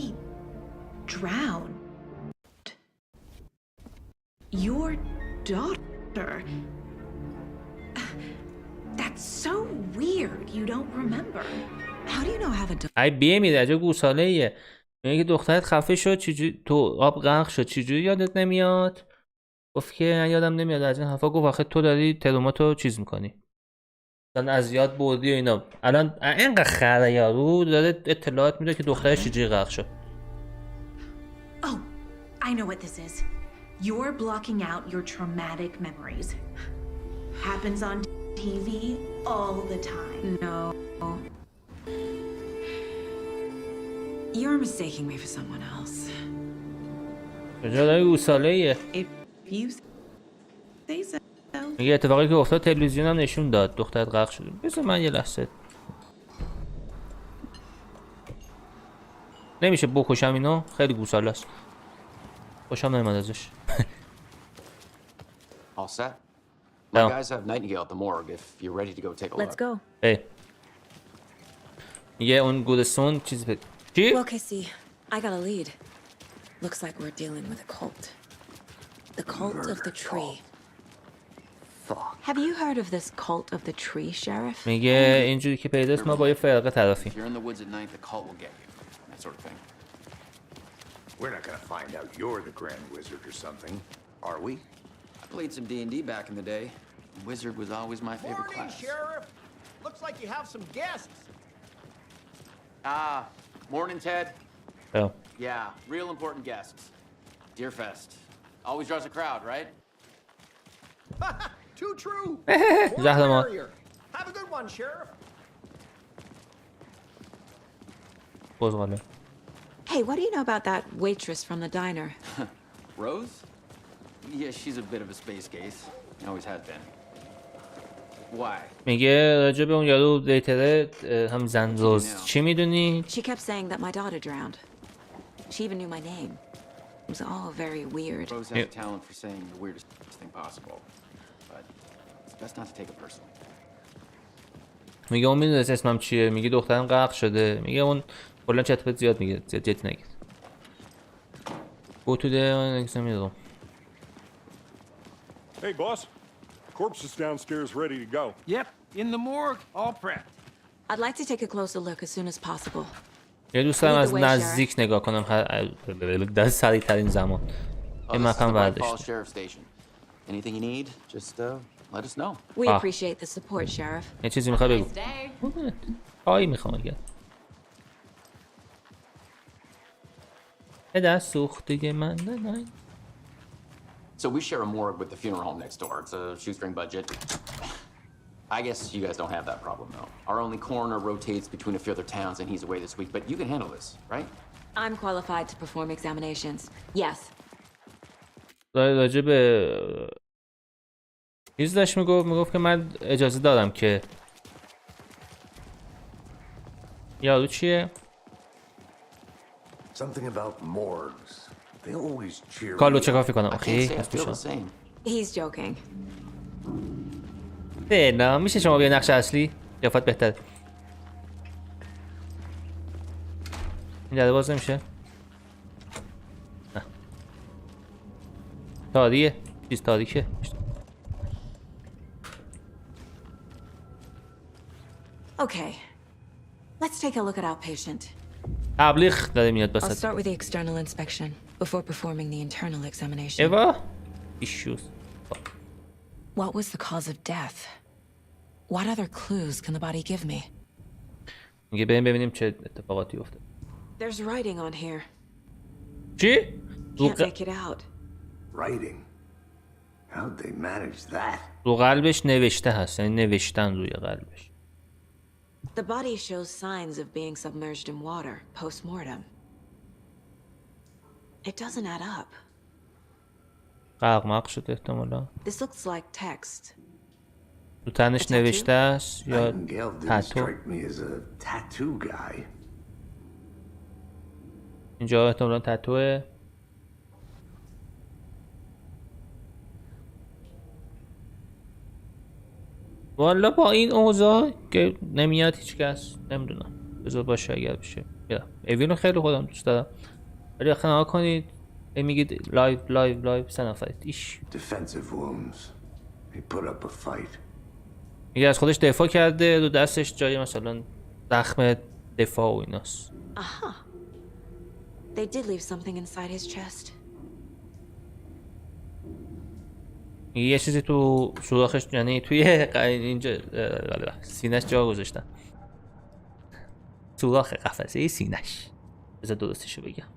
drowned. Your daughter. That's so weird. You don't remember. How do you know I have a daughter? ای بیه میره عجب گوساله‌ایه. میگه که دخترت خفه شد چجوری تو آب غرق شد چجوری یادت نمیاد؟ گفت که یادم نمیاد از این حرفا. گفت آخه تو داری تروماتو چیز میکنی. مثلا از یاد بردی و اینا. الان اینقدر خره یارو داره اطلاعات میده که دخترش چجوری غرق شد. Oh, I know what this is. You're blocking out your traumatic memories. Happens on TV all the time. No. You're mistaking me for someone else. کجا داری گوساله‌ایه؟ If you say so. میگه اتفاقی که افتاد تلویزیون هم نشون داد دخترت غرق شده. بذار من یه لحظه نمیشه بکشم اینو. خیلی گوساله است. خوشم نمیاد ازش. All set? My No. guys have Nightingale at the morgue if you're ready to go take a look. Let's go. میگه اون گورستون چیز چی؟ Well, Casey, I got a lead. Looks like we're dealing with a cult. The cult of the tree. Have you heard of this cult of the tree, Sheriff? میگه اینجوری که پیداست ما با یه فرقه طرفیم. If you're in the woods at night, the cult will get you. That sort of thing. We're not gonna find out you're the Grand Wizard or something, are we? I played some D&D back in the day. Wizard was always my favorite Morning, class. Sheriff. Looks like you have some guests. Ah, morning, Ted. Oh. Yeah, real important guests. Deerfest. Always draws a crowd, right? Too true. زهرمار. Have a good one, Sheriff. بزغاله. Hey, what do you know about that waitress from the diner? Rose? Yeah, she's a bit of a space case. Always has been. Why? میگه راجع به اون یارو ویتره هم زن روز چی میدونی؟ She kept saying that my daughter drowned. She even knew my name. It was all very weird. Rose has a talent for saying the weirdest thing possible. But it's best not to take it personally. میگه اون میدونست اسمم چیه. میگه دخترم غرق شده. میگه اون کلا چت پت زیاد میگه. زیاد جت نگیر. Go to the exam room. Hey, boss. Corpse is downstairs ready to go. Yep, in the morgue, all prepped. I'd like to take a closer look as soon as possible. یه دوست دارم از نزدیک نگاه کنم در سریع ترین زمان. این مپ هم برداشت. Anything you need, just let us know. We appreciate the support, Sheriff. یه چیزی میخوای بگو. آی میخوام اگر. دست سوخته من نه. So we share a morgue with the funeral home next door. It's a shoestring budget. I guess you guys don't have that problem, though. Our only coroner rotates between a few other towns, and he's away this week. But you can handle this, right? I'm qualified to perform examinations. Yes. راجع به چیز داشت میگفت که من اجازه دارم که یارو چیه؟ Something about morgues. They always cheer. کارلو چه کافی کنم. I اوکی. can't say I feel the same. He's joking. نه میشه شما بیا نقش اصلی؟ قیافت بهتره. این در باز نمیشه؟ نه. تاریه. چیز تاریکه. Okay. Let's take a look at our patient. تبلیغ داره میاد I'll بسد. start with the external inspection before performing the internal examination. ایوا. issues. What was the cause of death? What other clues can the body give me? میگه بریم ببینیم چه اتفاقاتی افتاد. There's writing on here. چی؟ Can't make it out. Writing. How'd they manage that? رو قلبش نوشته هست. یعنی نوشتن روی قلبش. The body shows signs of being submerged in water post-mortem. It doesn't add up. غرق شده احتمالا. This looks like text. تو تنش نوشته است یا Nightingale didn't تاتو. strike me as a tattoo guy. اینجا احتمالاً تتوه. والا با این اوضاع که نمیاد هیچ کس، نمیدونم. بذار باشه اگر بشه. اوین رو خیلی خودم دوست دارم. ولی آخه نها کنید میگید لایو سه نفرید ایش. Defensive wounds. He put up a fight. میگه از خودش دفاع کرده، دو دستش جای مثلا زخم دفاع و ایناست. Aha. They did leave something inside his chest. یه چیزی تو سوراخش، یعنی توی اینجا سینه‌اش جا گذاشتن. سوراخ قفسه سینه‌اش. بذار درستشو بگم.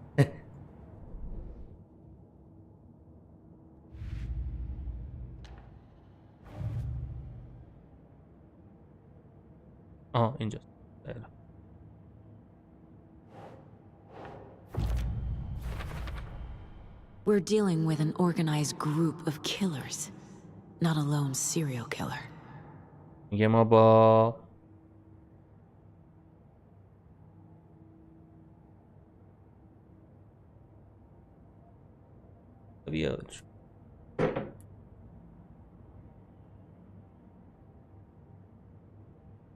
آها اینجا. We're dealing with an organized group of killers, not a lone serial killer. میگه ما با بیاد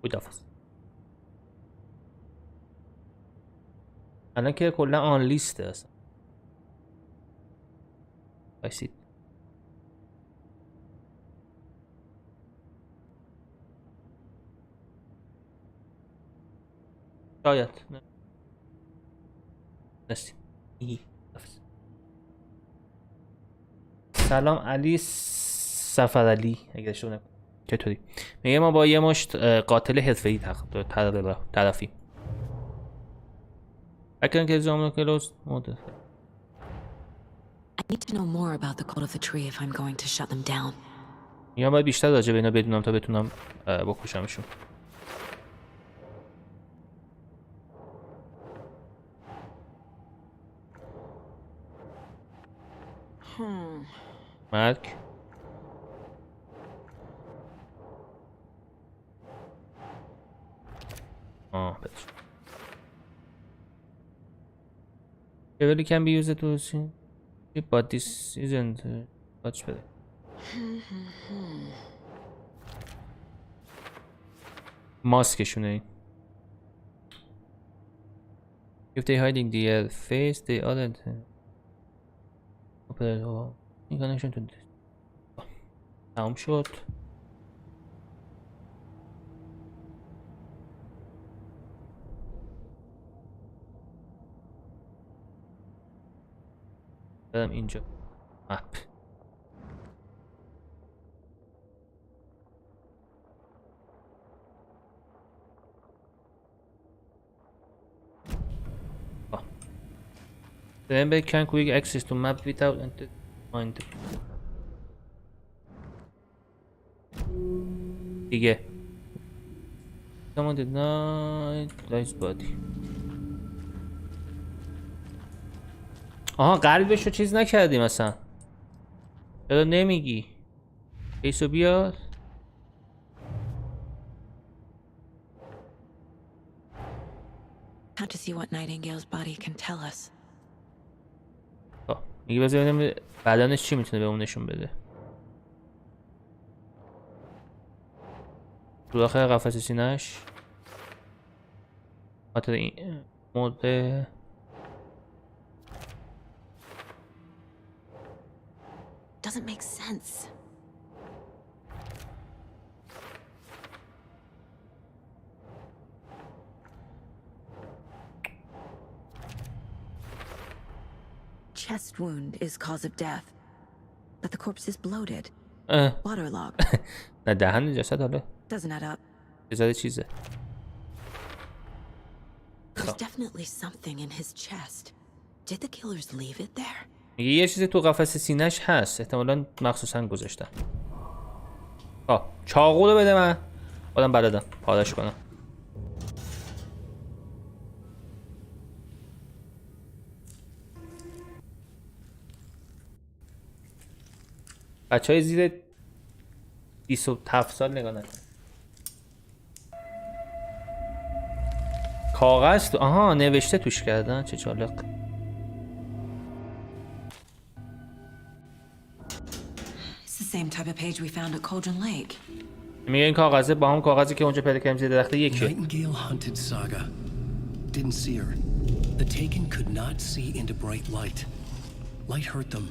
خداحافظ. الان که کلا آن لیسته اصلا. بایسید شاید نه نستیم. سلام علی سفرعلی اگه اشتباه نکنم. چطوری؟ میگه ما با یه مشت قاتل حرفه‌ای طرفیم. اگر که زمان کلاس مدت. I need to know more about the cult of the tree if I'm going to shut them down. یا باید بیشتر راجع به اینا بدونم تا بتونم بکشمشون. مرگ بچه Everybody can be used to see, but this isn't much better. ماسکشونه این. If they hiding their face, they aren't. In connection to this. تمام شد. برم اینجا. مپ. Remember can quick access to map without enter find دیگه someone did not nice body. آها قلبشو چیز نکردیم اصلا. چرا نمیگی؟ ایسو بیار. How to see what Nightingale's body can tell us. میگه بذار ببینم بدنش چی میتونه بهمون نشون بده. سوراخ قفسه سینه‌اش خاطر این مورد Doesn't make sense. Chest wound is cause of death, but the corpse is bloated. Waterlogged. نه دهن جسد حالا Doesn't add up. بذاره چیزه. There's definitely something in his chest. Did the killers leave it there? میگه یه چیزی تو قفس سینه‌اش هست، احتمالاً مخصوصاً گذاشتن. چاقو رو بده من. خودم بلدم پارش کنم. بچه‌های زیر 27 سال نگاه نکن. کاغذ تو نوشته توش کردن، چه جالب. type of page we found at Cauldron Lake. میگه این کاغذه با هم کاغذی که اونجا پیدا کردیم زیر درخت یکیه. Nightingale hunted Saga. Didn't see her. The Taken could not see into bright light. Light hurt them,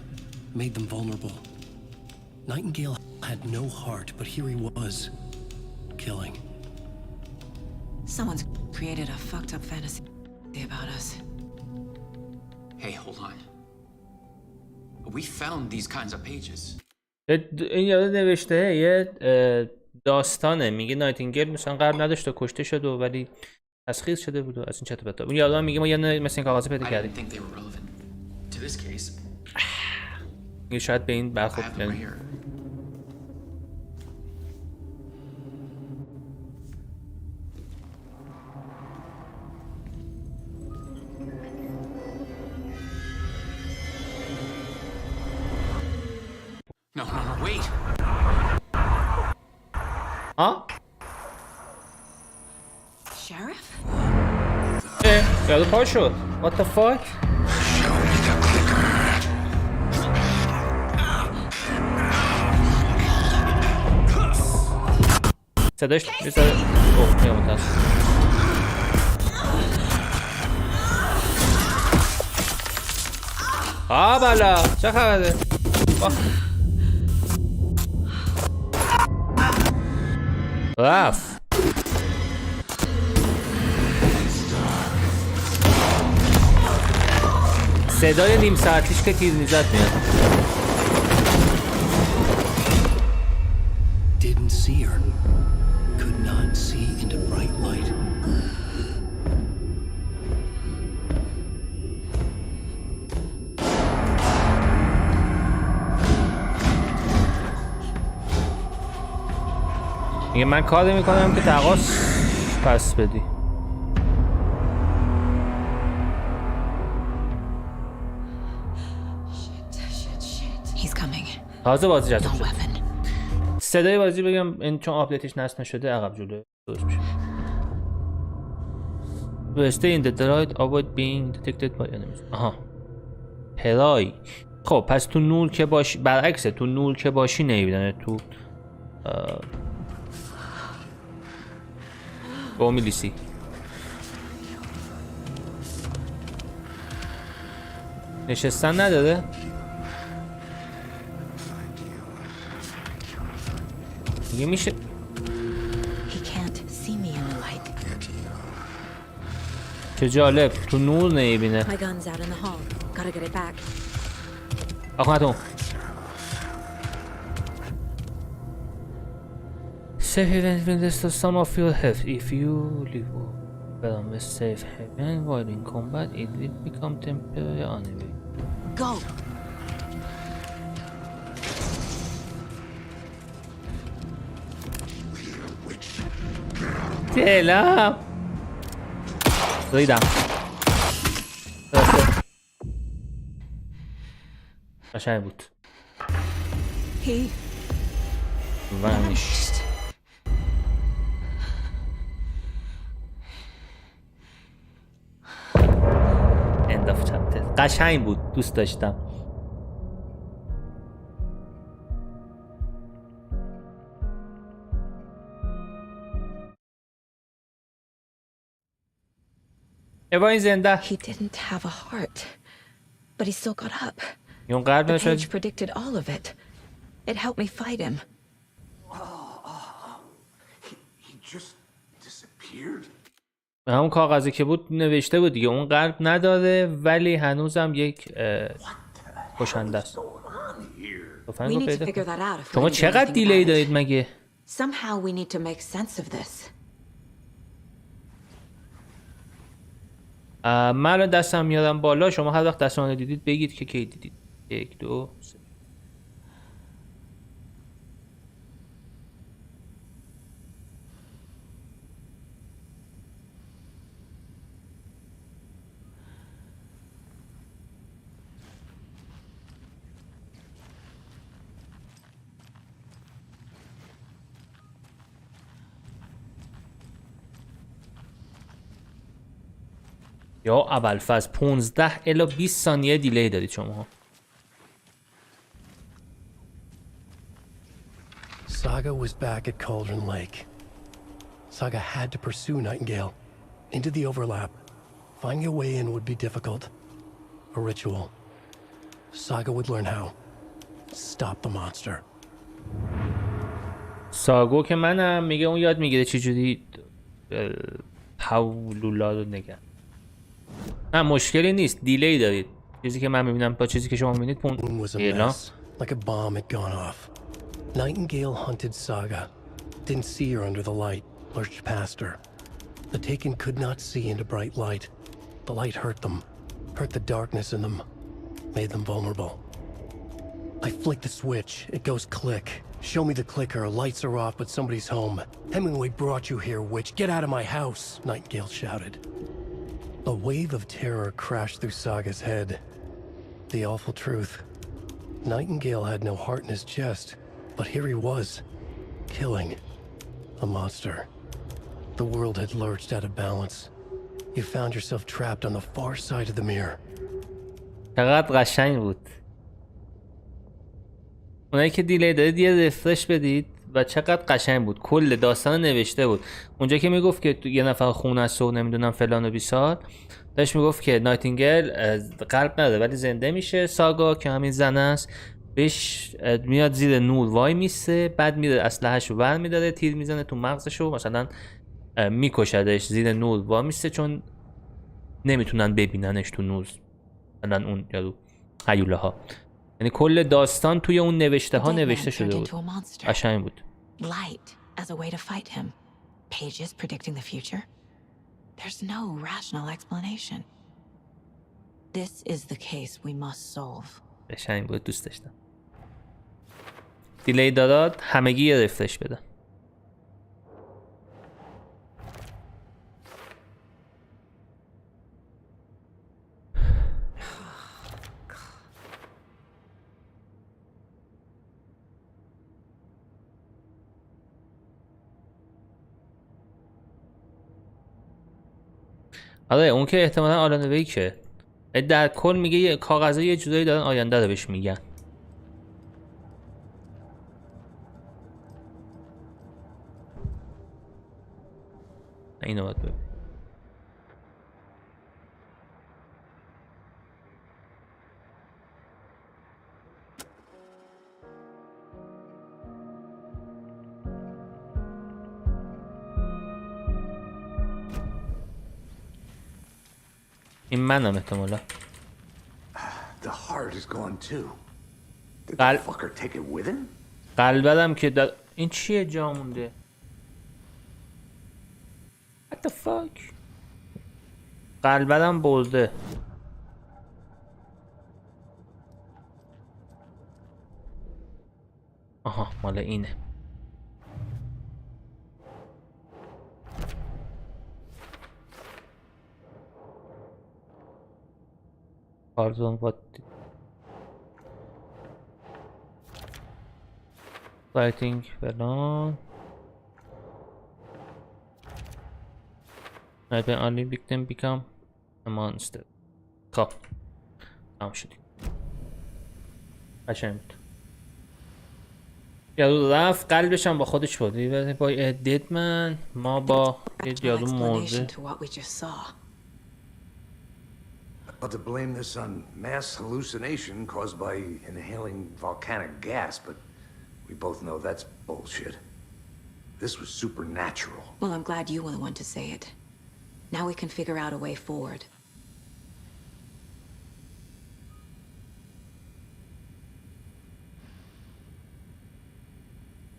made them vulnerable. Nightingale had no heart, but here he was, killing. Someone's created a fucked up fantasy about us. Hey, hold on. We found these kinds of pages. این یاد نوشته یه داستانه، میگه نایتینگل مثلا قرار نداشت و کشته شد و ولی تسخیر شده بود و از این چطور بتا. اون یادم میگه ما یه مثلا این کاغذ پیدا کردیم. میگه شاید به این برخورد کنیم. No, wait. Huh? Sheriff? یادو پا شد. What the fuck? صداش میزده. اوه میام متاسف. بلا چه خبره؟ رفت. صدای نیم ساعتیش که تیر میزد میاد. Didn't see her. Could not see into bright light. میگه من کار میکنم که تقاص پس بدی. تازه بازی جذاب شد. صدای بازی بگم این چون آپدیتش نصب نشده عقب جلو درست میشه. Stay in the light, avoid being detected by enemies. آها. پلای. خب پس تو نور که باشی برعکسه، تو نور که باشی نمیبینه. تو با میلیسی نشستن نداره. میگه میشه چه جالب تو نور نمیبینه. آخونتون Safe haven will restore some of your health if you live from a safe haven while in combat. It will become temporary anyway. Go. سلام. ریدم. قشنگ بود. He vanished. End of chapter. قشنگ بود، دوست داشتم. اوای زنده. He didn't have a heart, but he still got up. اون قلب The نشد. page predicted all of it. It helped me fight him. He just disappeared. همون کاغذی که بود نوشته بود دیگه اون قلب نداره ولی هنوزم یک کشنده است. We need to figure that out if we're شما gonna do چقدر anything دیلی about it. دارید مگه؟ Somehow we need to make sense of this. من الان دستم میارم بالا، شما هر وقت دستم رو دیدید بگید که کی دیدید. 1 2 3 یا ابوالفضل 15 الی 20 ثانیه دیلی دارید شما. Saga was back at Cauldron Lake. Saga had to pursue Nightingale into the overlap. Finding a way in would be difficult. A ritual. Saga would learn how. Stop the monster. ساگو که منم میگه اون یاد میگیره چجوری هاولولا رو نگن. نه مشکلی نیست، دیلی دارید. چیزی که من میبینم با چیزی که شما میبینید Like a bomb had gone off. Nightingale hunted Saga. Didn't see her under the light. Lurched past her. The Taken could not see into bright light. The light hurt them. Hurt the darkness in them. Made them vulnerable. I flick the switch. It goes click. Show me the clicker. Lights are off, but somebody's home. Hemingway brought you here, witch. Get out of my house, Nightingale shouted. A wave of terror crashed through Saga's head. The awful truth. Nightingale had no heart in his chest, but here he was, killing a monster. The world had lurched out of balance. You found yourself trapped on the far side of the mirror. چقدر قشنگ بود. اونایی که دیلی دارید یه رفرش بدید و چقدر قشنگ بود. کل داستان نوشته بود. اونجا که میگفت که یه نفر خون است و نمیدونم فلان و بیسار، داشت میگفت که نایتینگل قلب نداره ولی زنده میشه. ساگا که همین زن است بهش میاد زیر نور وای میسته، بعد میره اسلحه‌شو ور میداره، تیر میزنه تو مغزشو، مثلا میکشدش. زیر نور وای میسته چون نمیتونن ببیننش تو نور، مثلا اون یارو هیوله ها. یعنی کل داستان توی اون نوشته ها نوشته شده بود. قشنگ بود. Light as a way to fight him. Pages predicting the future. There's no rational explanation. This is the case we must solve. قشنگ بود، دوست داشتم. دیلی داراد همگی یه رفرش بده. آره اون که احتمالا آلان ویکه. در کل میگه یه کاغذه یه جورایی دارن آینده رو بهش میگن. اینو باید ببین. این منم احتمالا. The heart is gone too. Did the fucker take it with him? قلبم که در این چیه جا مونده؟ What the fuck؟ قلبم برده. آها مال اینه. Pardon, what? Fighting فلان. Maybe only victim become a monster. خب تمام شدیم. قشنگ بود. یارو رفت قلبش هم با خودش بود. با ددمن ما با یارو مرده. But to blame this on mass hallucination caused by inhaling volcanic gas, but we both know that's bullshit. This was supernatural. Well, I'm glad you were the one to say it. Now we can figure out a way forward.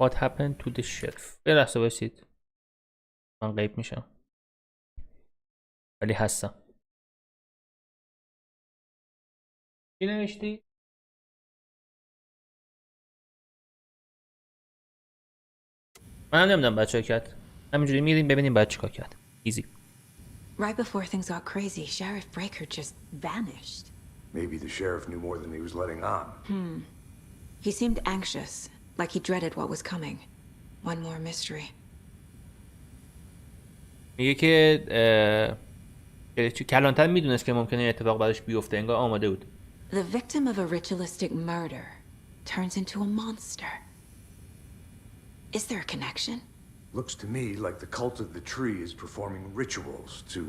What happened to the shelf? یه لحظه بایستید. من غیب میشم. ولی هستم. چی نوشتی؟ من نمیدونم بچه ها کرد. همینجوری میریم ببینیم بچه چیکار کرد. ایزی. Right before things got crazy, Sheriff Breaker just vanished. Maybe the sheriff knew more than he was letting on. He seemed anxious, like he dreaded what was coming. One more mystery. میگه که کلانتر میدونست که ممکنه اتفاق براش بیفته، انگار آماده بود. The victim of a ritualistic murder turns into a monster. Is there a connection? Looks to me like the cult of the tree is performing rituals to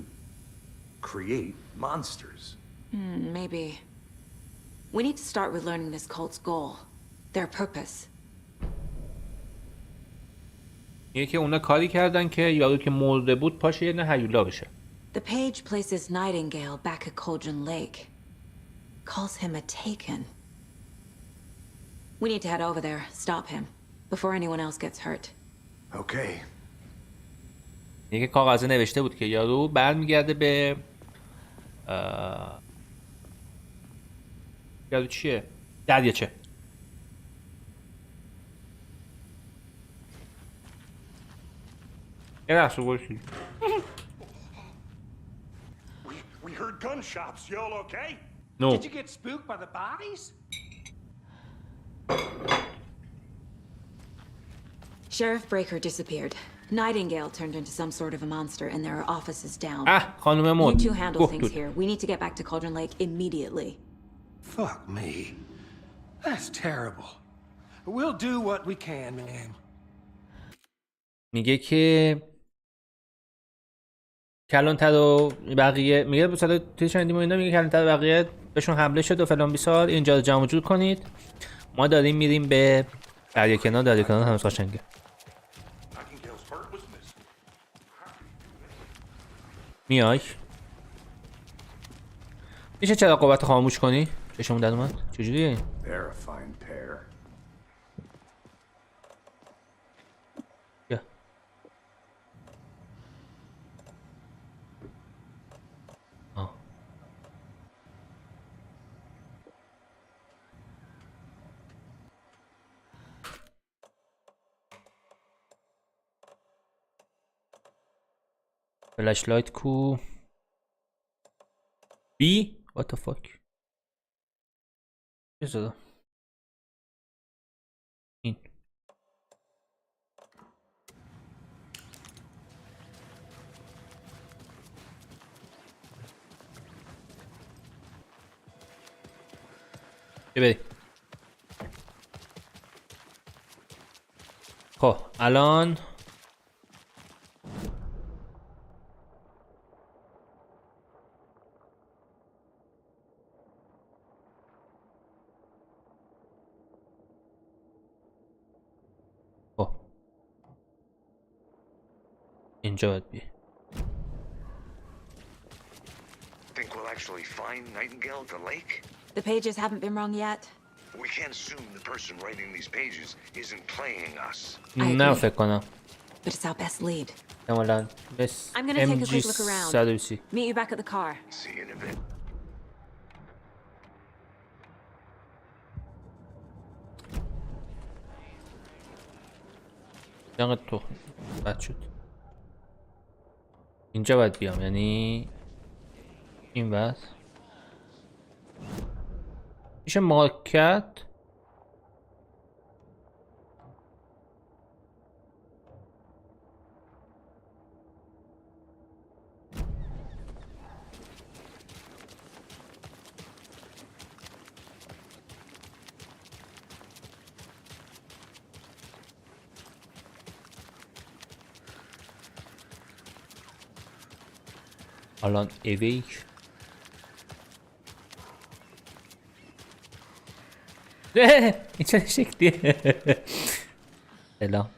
create monsters. Maybe. We need to start with learning this cult's goal. Their purpose. میگه که اونا کاری کردن که یارو که مرده بود پاشه یه هیولا بشه. The page places Nightingale back at Cauldron Lake. Calls him a Taken. We need to head over there, stop him, before anyone else gets hurt. Okay. میگه کاغذه نوشته بود که یارو برمیگرده به یارو چیه؟ دریاچه. یه لحظه باشید. We heard gunshots. Y'all okay? No. Did you get spooked by the bodies? Sheriff Breaker disappeared. Nightingale turned into some sort of a monster and there are offices down. خانم مود. You two handle things here. We need to get back to Cauldron Lake immediately. Fuck me. That's terrible. We'll do what we can, man. میگه که کلانتر و بقیه میگه مثلا توی چندی ما اینا میگه کلانتر و بقیه بهشون حمله شد و فلان بیسار اینجا رو جمع جور کنید. ما داریم میریم به دریا کنار هنوز قشنگه. میای میشه چرا قوت خاموش کنی؟ چشمون در اومد؟ چجوریه؟ They're a fine pair. بیا فلش لایت کو بی what the fuck چه زده این بری خب الان اینجا باید بیه. Think we'll actually find Nightingale at the lake? The pages haven't been wrong yet. We can't assume the person writing these pages isn't playing us. نه فکر کنم. But it's our best lead. کاملا بس I'm gonna take a quick look around. MG120 Meet you back at the car. See you in a bit. دقیقا تو بد شد اینجا باید بیام یعنی این وقت میشه مارکت الان اویک این چه شکلیه الان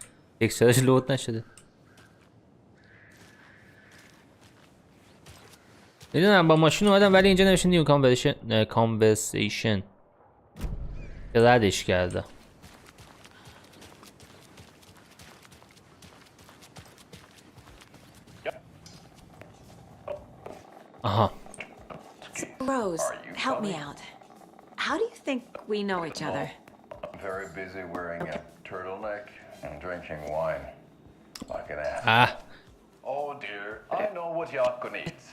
اکسرش لود نشده میدونم با ماشین اومدم ولی اینجا نوشته نیو کانورسیشن ردش کرده aha Rose, help me out. How do you think we know each other? I'm very busy wearing a turtleneck and drinking wine. Like an ass. Oh dear, I know what Yako needs.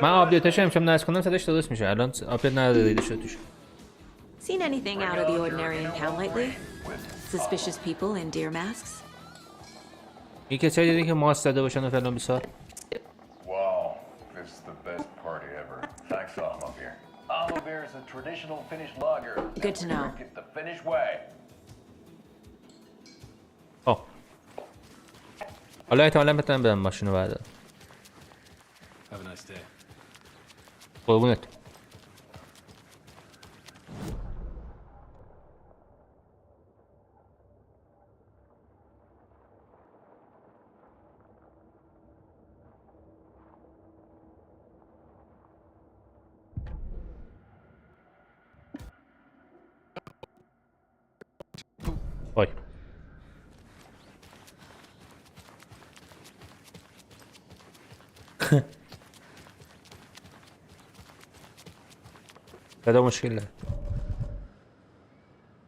من آپدیتش امشب نصب کنم صداش درست میشه الان آپدیت نداده شده توش Seen anything out of the ordinary in town lately? Suspicious people in deer masks? این کسایی دیدین که ماسک زده باشن و فلان بیسار Wow, this is the best party ever. Thanks, Almabeer. Almabeer is a traditional Finnish lager. Good to know. Drink it the Finnish way. Oh. حالا احتمالا بتونم برم ماشین رو بردارم. Have a nice day. قربونت. وای. صدا مشکل داره.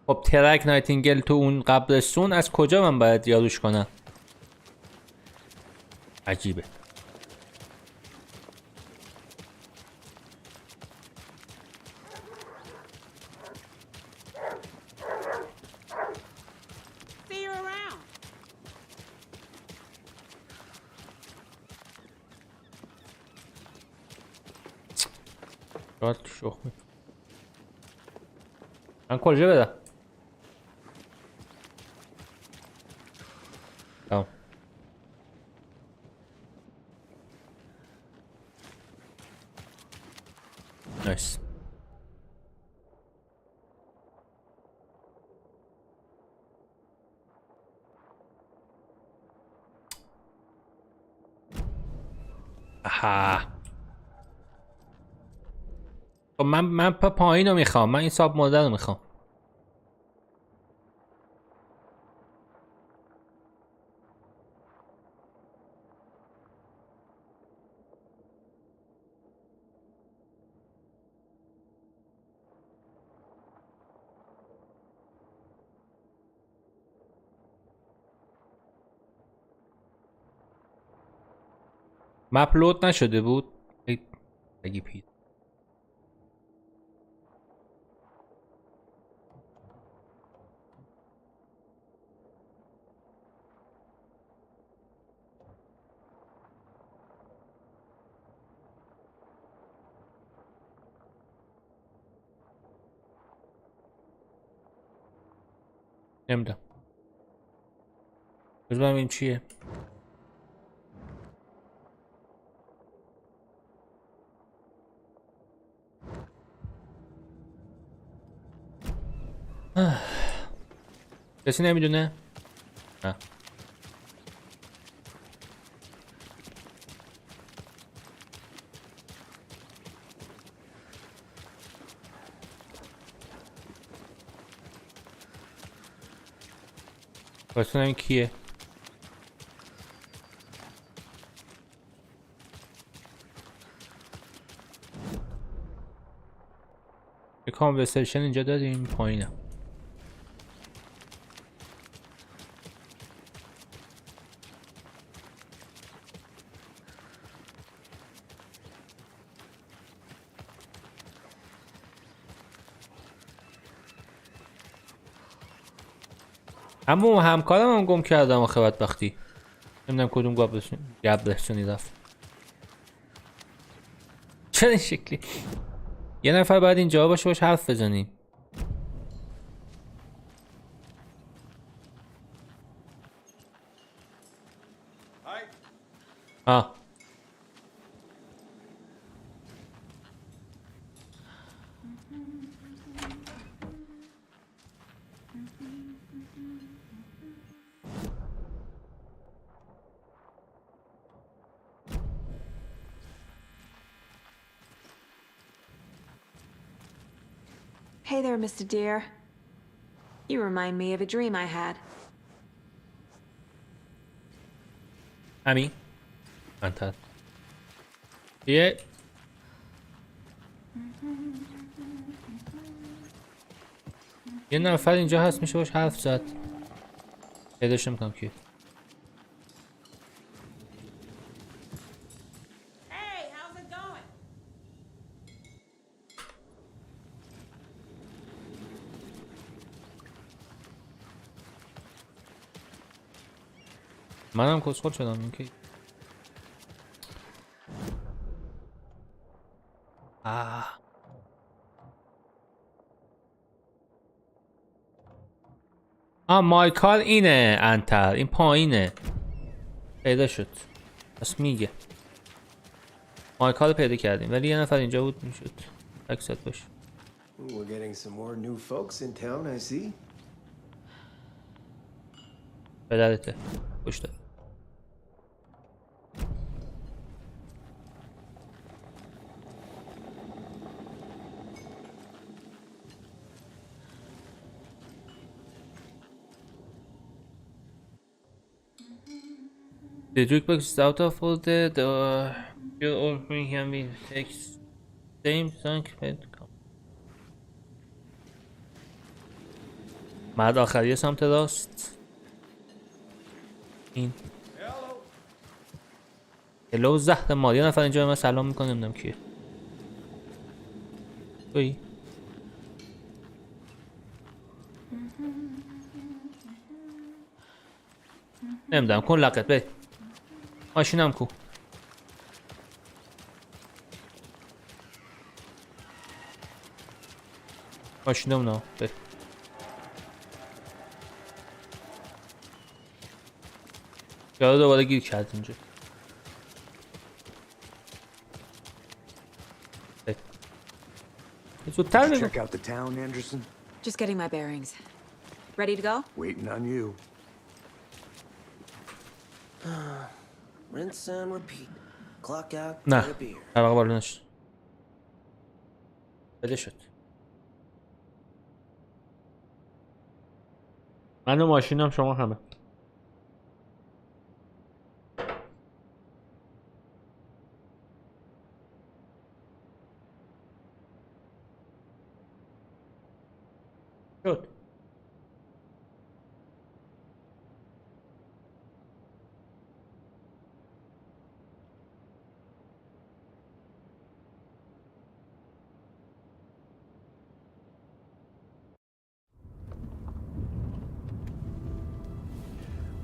خب ترک نایتینگل تو اون قبرستون از کجا من باید یاروش کنم؟ عجیبه. See you around. شاید شوخ می من کجا بدم؟ تمام. نایس. آها. خب من پایین رو میخوام. من این ساب مادر رو میخوام. مپ لود نشده بود. اگه پید نمیدونم. بذارم این چیه؟ کسی نمیدونه؟ نه. واسه این کیه؟ یه کانورسیشن اینجا داریم پایینه. اما همکارم هم گم کردم آخه بدبختی. نمیدونم کدوم گبرستونی رفت. چرا این شکلی؟ یه نفر باید اینجا باشه باش حرف بزنیم. آه Hey there, Mr. Deer. You remind me of a dream I had. همین انتر یه نفر اینجا هست میشه باش حرف زد. پیداش نمیکنم که منم کسخور شدم این که مایکال اینه انتر این پایینه. پیدا شد. پس میگه مایکل رو پیدا کردیم ولی یه نفر اینجا بود میشد عکست باشه. We're getting some more new folks in town, I see. پدرته پشت. The jukebox is out of order. You're offering him with text. Same song. مرد آخریه سمت راست. این هلو زهر مار. یه نفر اینجا به من سلام میکنه نمیدونم کیه. تویی؟ نمیدونم کن لقت بی ماشینم کو. ماشینم نه بی یادا دوباره گیر کرد اینجا. زودتر بگو. Check out the town, Anderson. Just getting my bearings. Ready to go? Waiting on you. Rinse and repeat. Clock out, نه get a beer. طبقه بالا نشد. بده شد. من و ماشینم شما همه. شد.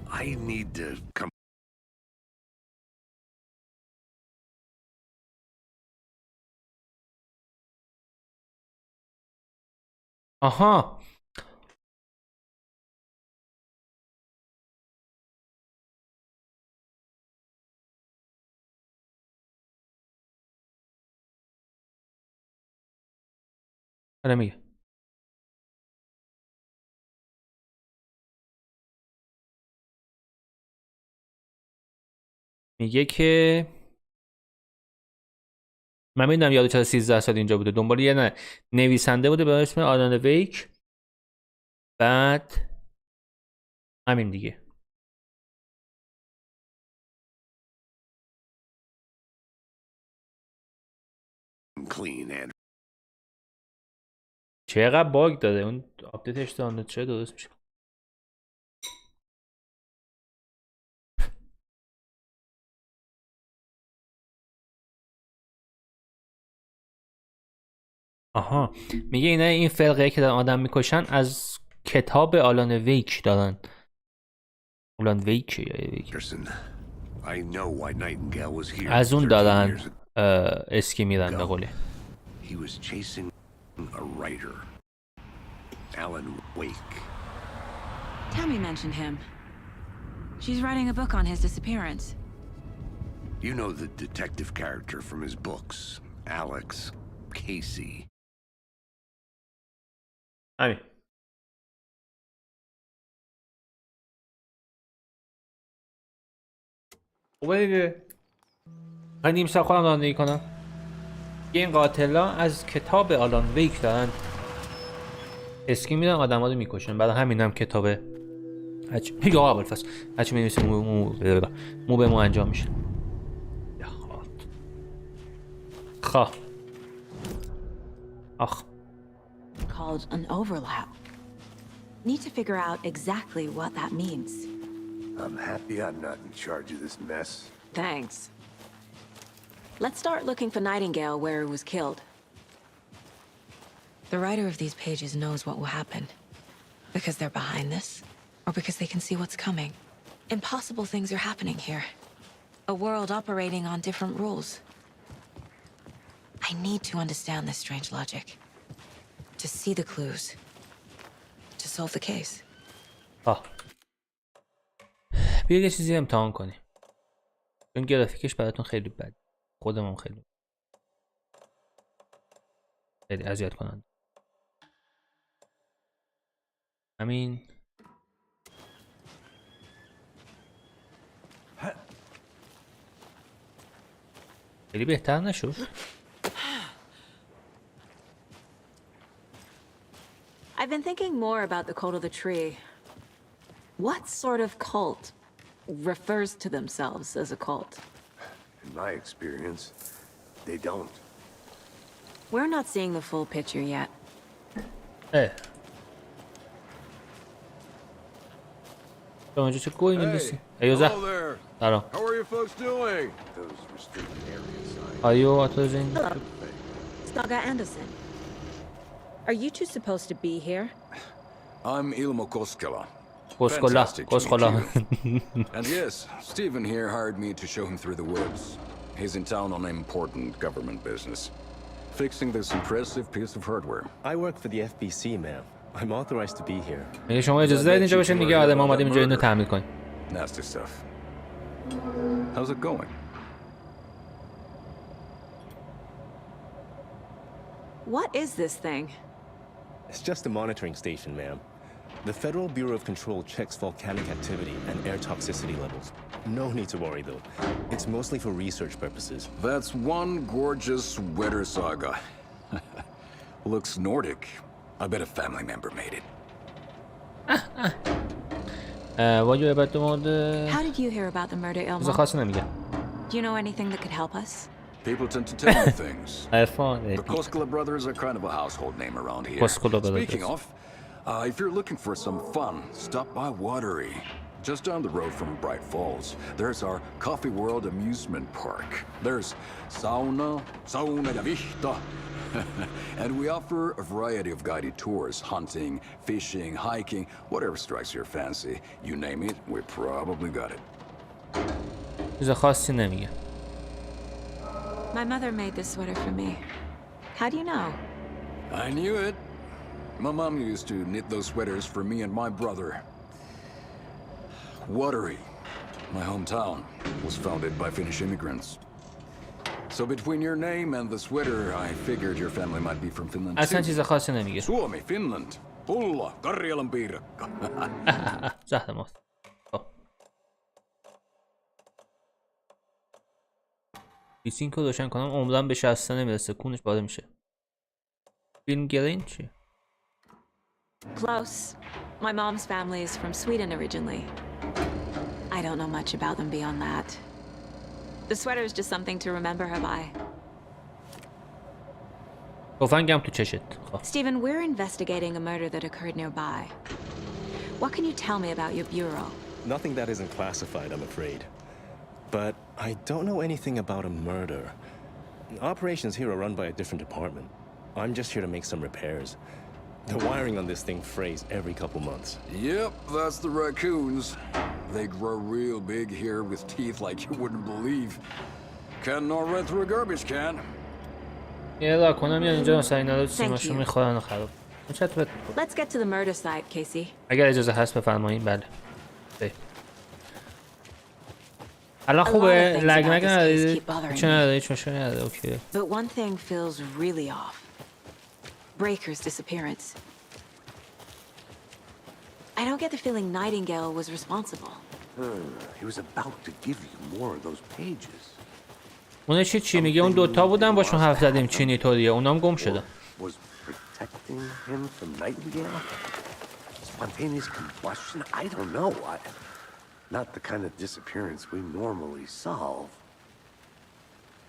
I need to come. آها آره میگه که من میدونم یادو چرا 13 سال اینجا بوده. دنبال یه نویسنده بوده به اسم آلان ویک. بعد همین دیگه. Clean and چقدر باگ داده اون آپدیتش دانلود چه درست میشه. آها میگه اینا این فرقه که دارن آدم میکشن از کتاب آلان ویک دارن. آلان ویک یا ویک I know why Nightingale was here. از اون 13 دارن years اسکی میرن به قوله. He was chasing a writer, Alan Wake. Tammy mentioned him. She's writing a book on his disappearance. You know the detective character from his books, Alex Casey. همین. خوبه دیگه. من نیم ساعت خودم رانندگی کنم. این قاتلا از کتاب آلان ویک دارن اسکی میدن آدم ها رو میکشن. برای همین هم کتاب یا اول فصل هرچی می‌نویسه مو به مو انجام میشه. خواه آخ Called an overlap. Need to figure out exactly what that means. I'm happy I'm not in charge of this mess. Thanks. Let's start looking for Nightingale where he was killed. The writer of these pages knows what will happen. Because they're behind this, or because they can see what's coming. Impossible things are happening here. A world operating on different rules. I need to understand this strange logic. To see the clues. To solve the case. بیا یه چیزی امتحان کنیم. این گرافیکش براتون خیلی بد. خودم هم خیلی اذیت کنند. همین خیلی بهتر نشد. I've been thinking more about the cult of the tree. What sort of cult refers to themselves as a cult? In my experience, they don't. We're not seeing the full picture yet. اونجا چه گویی می‌لیسی؟ ایوزا. سلام. How are you folks doing? Those restricted areas. آیو آتوزین. Saga Anderson. Are you two supposed to be here? I'm Ilmo Koskela. Koskola. Koskola. And yes, Stephen here hired me to show him through the woods. He's in town on important government business, fixing this impressive piece of hardware. I work for the FBC, ma'am. I'm authorized to be here. میگه شما اجازه دارید اینجا باشین؟ میگه آره ما اومدیم اینجا اینو تعمیر کنیم. Nasty stuff. How's it going? What is this thing? It's just a monitoring station, ma'am. The Federal Bureau of Control checks volcanic activity and air toxicity levels. No need to worry, though. It's mostly for research purposes. That's one gorgeous weather saga. Looks Nordic. I bet a family member made it. What you about the mod? How did you hear about the murder, Ilmo? خاصی نمیگه. Do you know anything that could help us? People tend to tell me things. The Koskela brothers are kind of a household name around here. Koskela brothers. Speaking of, if you're looking for some fun, stop by Watery. Just down the road from Bright Falls, there's our Coffee World amusement park. There's sauna da vista. And we offer a variety of guided tours, hunting, fishing, hiking, whatever strikes your fancy. You name it, we probably got it. چیز خاصی نمیگه. My mother made this sweater for me. How do you know? I knew it. My mom used to knit those sweaters for me and my brother. Watery, my hometown, was founded by Finnish immigrants. So between your name and the sweater, I figured your family might be from Finland اصلا too. چیز خاصی نمیگه. Suomi, Finland, Pulla, Karjalan piirakka. زهر ماست. بیسینک رو روشن کنم عمرم به 60 نمیرسه کونش بالا میشه. فیلم گرین چیه؟ Close. My mom's family is from Sweden originally. I don't know much about them beyond that. The sweater is just something to remember her by. تفنگم تو چشت. Stephen, we're investigating a murder that occurred nearby. What can you tell me about your bureau? Nothing that isn't classified, I'm afraid. But I don't know anything about a murder. Operations here are run by a different department. I'm just here to make some repairs. The wiring on this thing frays every couple months. Yep, that's the raccoons. They grow real big here with teeth like you wouldn't believe. Can't know right through a garbage can. یه راکنم یا اینجا مثلا اینا رو سیماشو میخورن و خراب. Let's get to the murder site, Casey. اگر اجازه هست بفرمایید بله. الان خوبه لگ مگ نداری؟ چه نداری؟ هیچ مشکلی نداره اوکی. But one thing feels really off. Breaker's disappearance. I don't get the feeling Nightingale was responsible. He was about to give you more of those pages. اون چی میگه؟ اون دوتا بودن باشون حرف زدیم چینی طوریه اونام گم شده. Was protecting him from Nightingale? Spontaneous combustion? I don't know. Not the kind of disappearance we normally solve.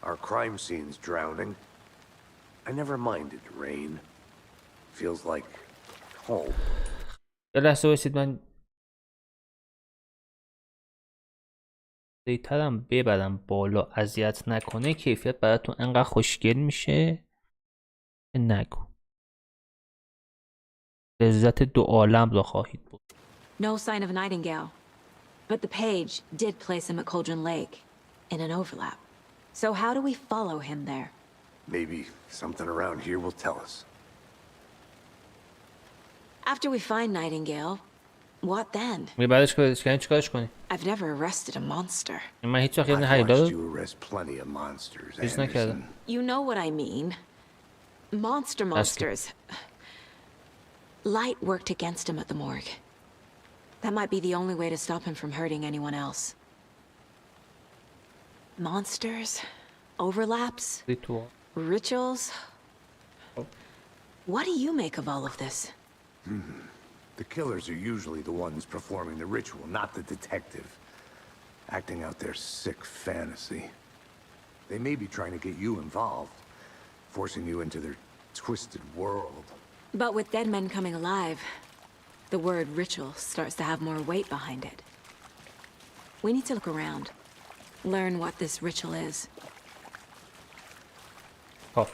Our crime scene's drowning. I never minded rain. Feels like home. یه لحظه بایستید من دیترم ببرم بالا اذیت نکنه کیفیت براتون انقدر خوشگل میشه نگو لذت دو عالم را خواهید بود. No sign of Nightingale. But the page did place him at Cauldron Lake in an overlap. So how do we follow him there? Maybe something around here will tell us. After we find Nightingale, What then? میگه بعدش چیکارش کنی؟ I've never arrested a monster. من هیچ وقت یه I've حیدار watched you arrest plenty of monsters, چیز نکردم. Anderson. You know what I mean. Monsters. Light worked against him at the morgue. That might be the only way to stop him from hurting anyone else. Monsters, overlaps, rituals. What do you make of all of this? The killers are usually the ones performing the ritual, not the detective. Acting out their sick fantasy. They may be trying to get you involved, forcing you into their twisted world. But with dead men coming alive, the word ritual starts to have more weight behind it. We need to look around. Learn what this ritual is. خب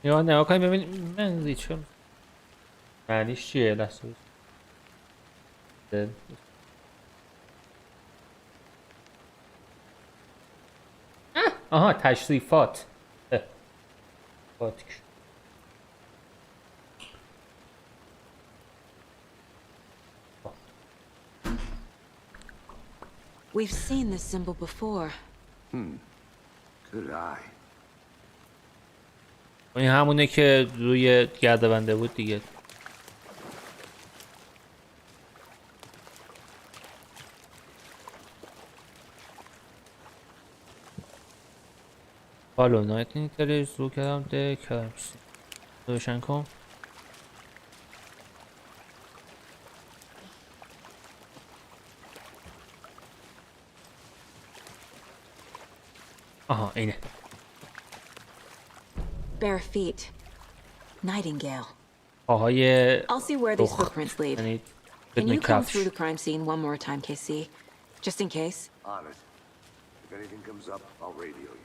یا نگاه کنیم ببین من ریچل معنیش چیه لحظه آها تشریفات We've seen this symbol before. Good eye. این همونه که روی گردبنده بود دیگه. حالا نایت اینترش رو کردم ده کردم روشن کن. آها اینه. Bare feet. Nightingale. پاهای I'll see where these footprints lead. یعنی Can بدون you come کفش. through the crime scene one more time, KC? Just in case. On it. If anything comes up, I'll radio you.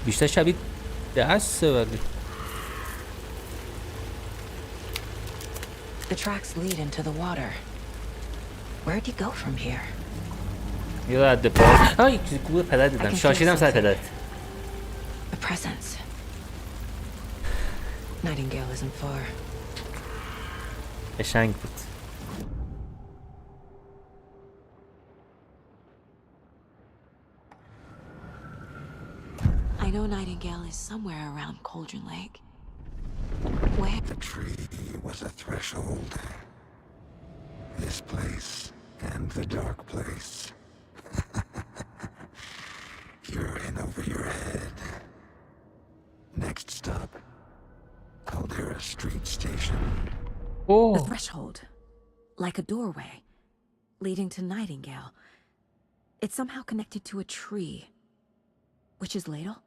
بیشتر شبیه دسته ولی The tracks lead into the water. Where'd you go from here? یه رد پا آی گوه پدر دیدم شاشیدم سر پدرت. A presence. Nightingale isn't far. قشنگ بود. I know Nightingale is somewhere around Cauldron Lake. Where? The tree was a threshold. This place and the dark place. You're in over your head. Next stop, Caldera Street Station. Oh. The threshold. Like a doorway. Leading to Nightingale. It's somehow connected to a tree. Which is ladle?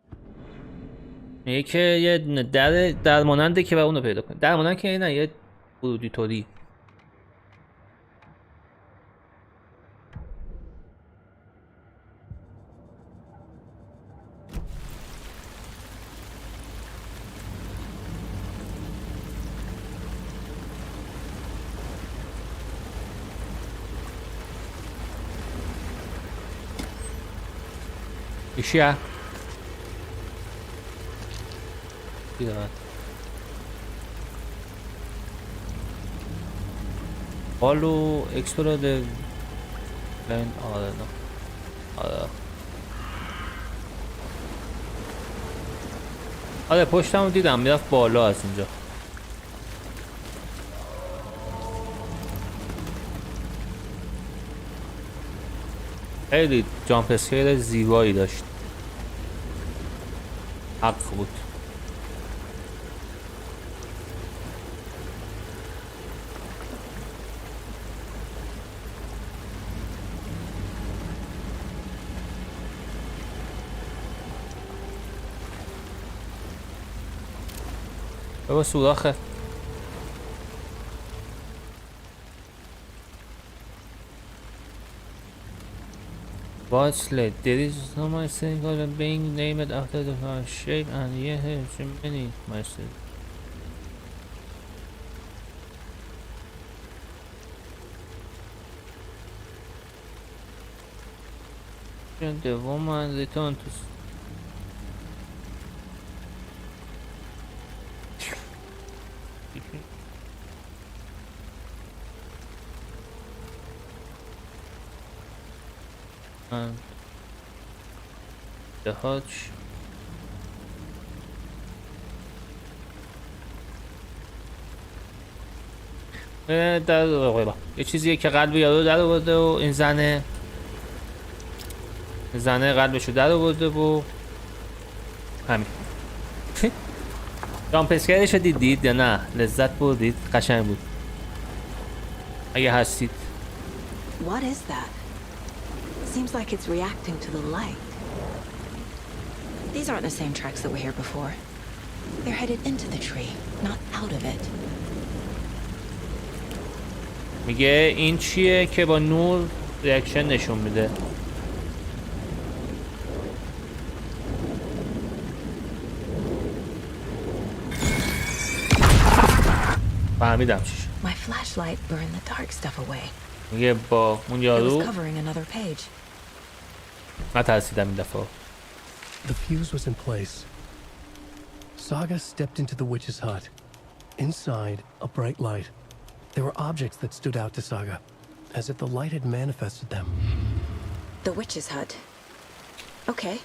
میگه که یه در ماننده که و اونو پیدا کنی. در مانند که نه یه ورودی طوری. ایشیا بیدارد بالو اکسپلور ده لین آره نه آره پشتمو دیدم میرفت بالا از اینجا. خیلی جامپ اسکیل زیبایی داشت. حق بود. بابا سوراخه. What's late? There is so much thing being named after the shape and yet so many myself. The woman returned to and the hutch. یه چیزیه که قلب یارو در آورده و این زنه قلبشو در آورده و همین. جامپسکرش دیدید یا نه؟ لذت بردید؟ قشنگ بود اگه هستید. What is that? Seems like it's reacting to the light. These aren't the same tracks that were here before. They're headed into the tree, not out of it. میگه این چیه که با نور ریاکشن نشون میده. فهمیدم چیش. My flashlight burned the dark stuff away. میگه با اون It یارو was covering another page. نترسیدم این دفعه. The fuse was in place. Saga stepped into the witch's hut. Inside, a bright light. There were objects that stood out to Saga, as if the light had manifested them. The witch's hut. Okay.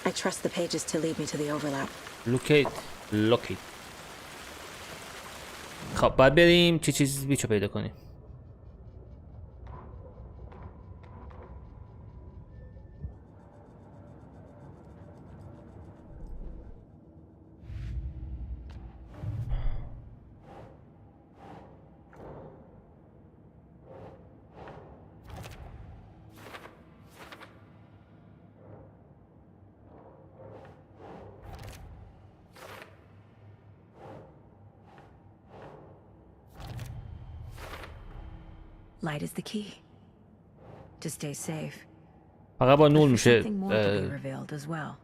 I trust the pages to lead me to the overlap. Locate. خب باید بریم چه چیزی بیچو پیدا کنیم. Light is the key. To stay safe. فقط با نور میشه Something more to be revealed as well.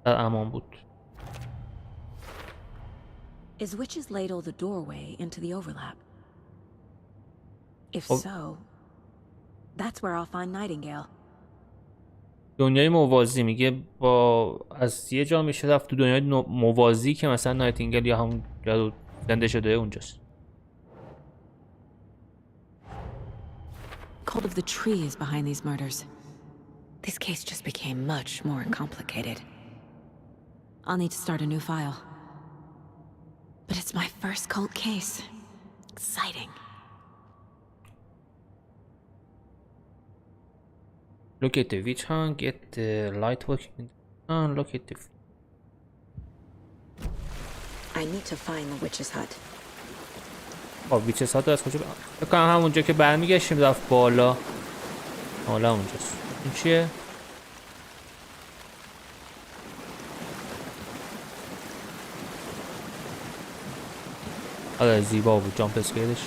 امان بود. Is Witch's Ladle the doorway into the overlap? If so, that's where I'll find Nightingale. دنیای موازی میگه با از یه جا میشه رفت تو دنیای موازی که مثلا نایتینگل یا همون یارو زنده شده اونجاست. Cult of the Tree is behind these murders. This case just became much more complicated. I'll need to start a new file. But it's my first cult case. Exciting. Look at the witch hunt, get the light working. Look at the... I need to find the witch's hut. خب ویچس هات از کجا بکنم همونجا که برمیگشتیم رفت بالا. حالا اونجاست. این چیه؟ آره زیبا بود جامپ اسکیلش.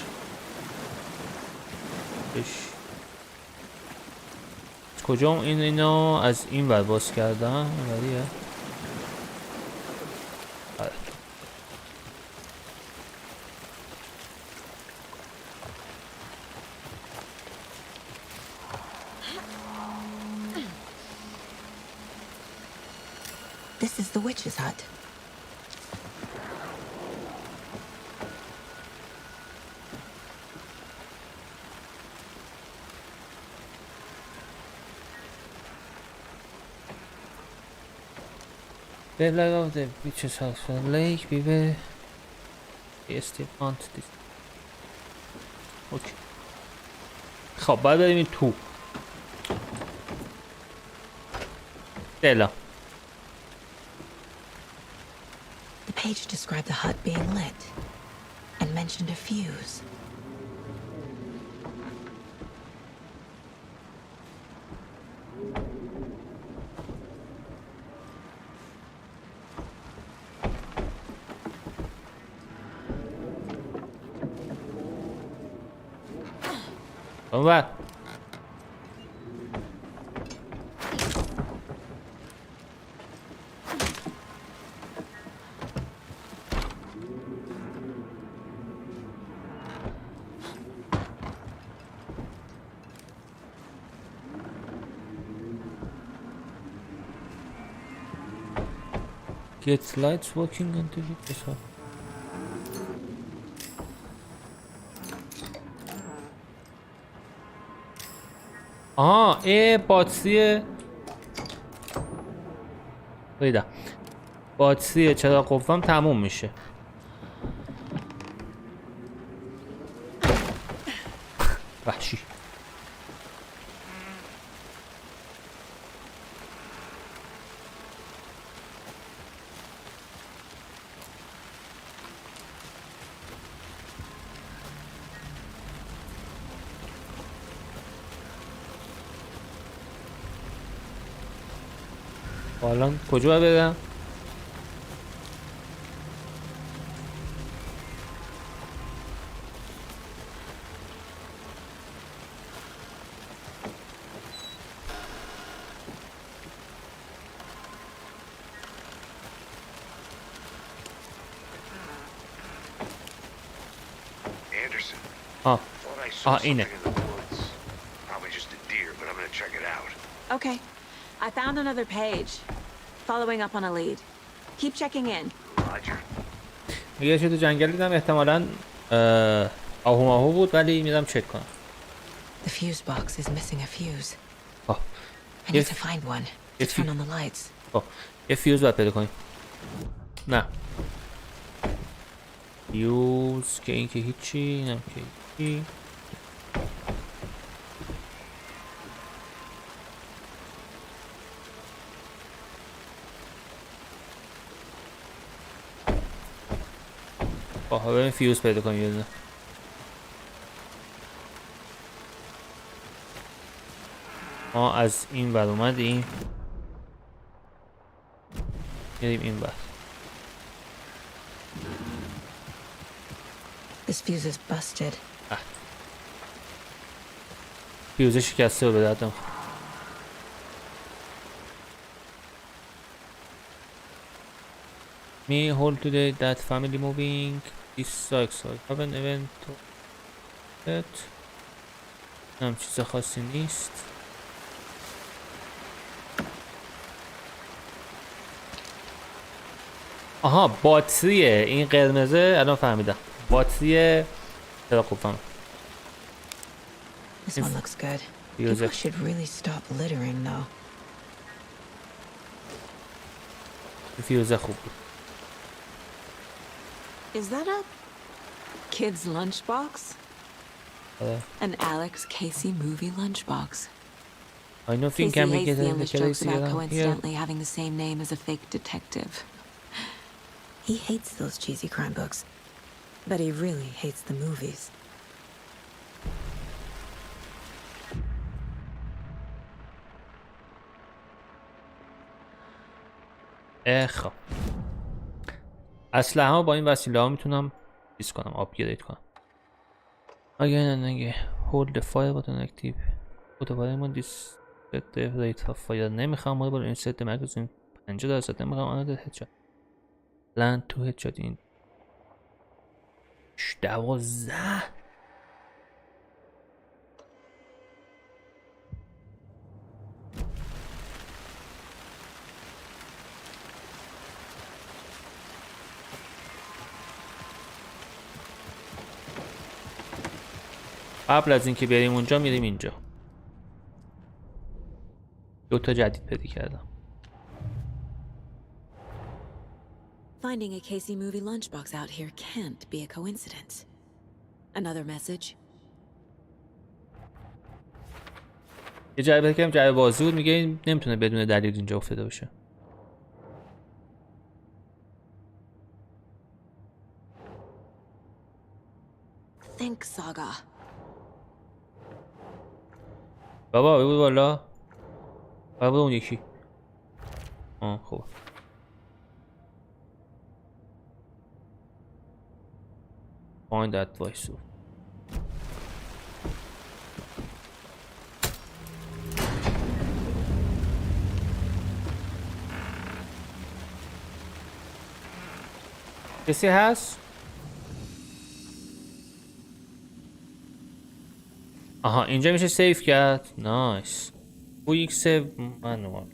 کجا اینا از این ور باز کردن؟ ولیه This is the witch's hut. The leg of the witch's house on lake, we will still hunt this. اوکی. خب باید بریم این تو. دلا. The page described the hut being lit and mentioned a fuse. اونور. Get lights working into this one. باتری بیدا باتری چراغ قوام تموم میشه. وحشی. الان کجا باید برم؟ Anderson. آه Thought I saw اینه. something in the woods. Probably just a deer, but I'm gonna check it out. Okay. I found another page. Following up on a lead. Keep checking in. Roger. یه چیز تو جنگل دیدم احتمالاً آهو ماهو بود ولی میرم چک کنم. The fuse box is missing a fuse. آه. I need to find one to turn on the lights. یه فیوز باید پیدا کنیم. نه. فیوز که این که هیچی، اینم که هیچی. بریم فیوز پیدا کنیم یه دونه. ما از این ور اومدیم میریم این ور. This fuse is busted. فیوز شکسته رو به دردم. Me hold today that family moving this sucks. I have an event that هم چیز خاصی نیست. آها باتریه این قرمزه الان فهمیدم. باتری چرا خوبم. This one looks good. People should really stop littering though. فیوز خوب بود. Is that a kid's lunchbox? An Alex Casey movie lunchbox. I don't think Casey I'm hates the getting English the jokes about here. coincidentally having the same name as a fake detective. He hates those cheesy crime books, but he really hates the movies. خب اسلحه ها با این وسیله ها میتونم چیز کنم آپگرید کنم. اگه hold the fire button active دوباره ما دیس set the rate of fire نمیخوام ما این set magazine 50% نمیخوام آن ده headshot land to headshot این 12 قبل از اینکه بریم اونجا میریم اینجا. دوتا جدید پیدا کردم. Finding a Casey movie lunchbox out here can't be a coincidence. Another message. یه جعبه کردم جعبه بازی بود میگه نمیتونه بدون دلیل اینجا افتاده باشه. Think Saga. بابا بگو بالا. بابا اون یکی. خوب. Find that voice. کسی هست؟ آها اینجا میشه سیف کرد. نایس. کویک سیو منوال.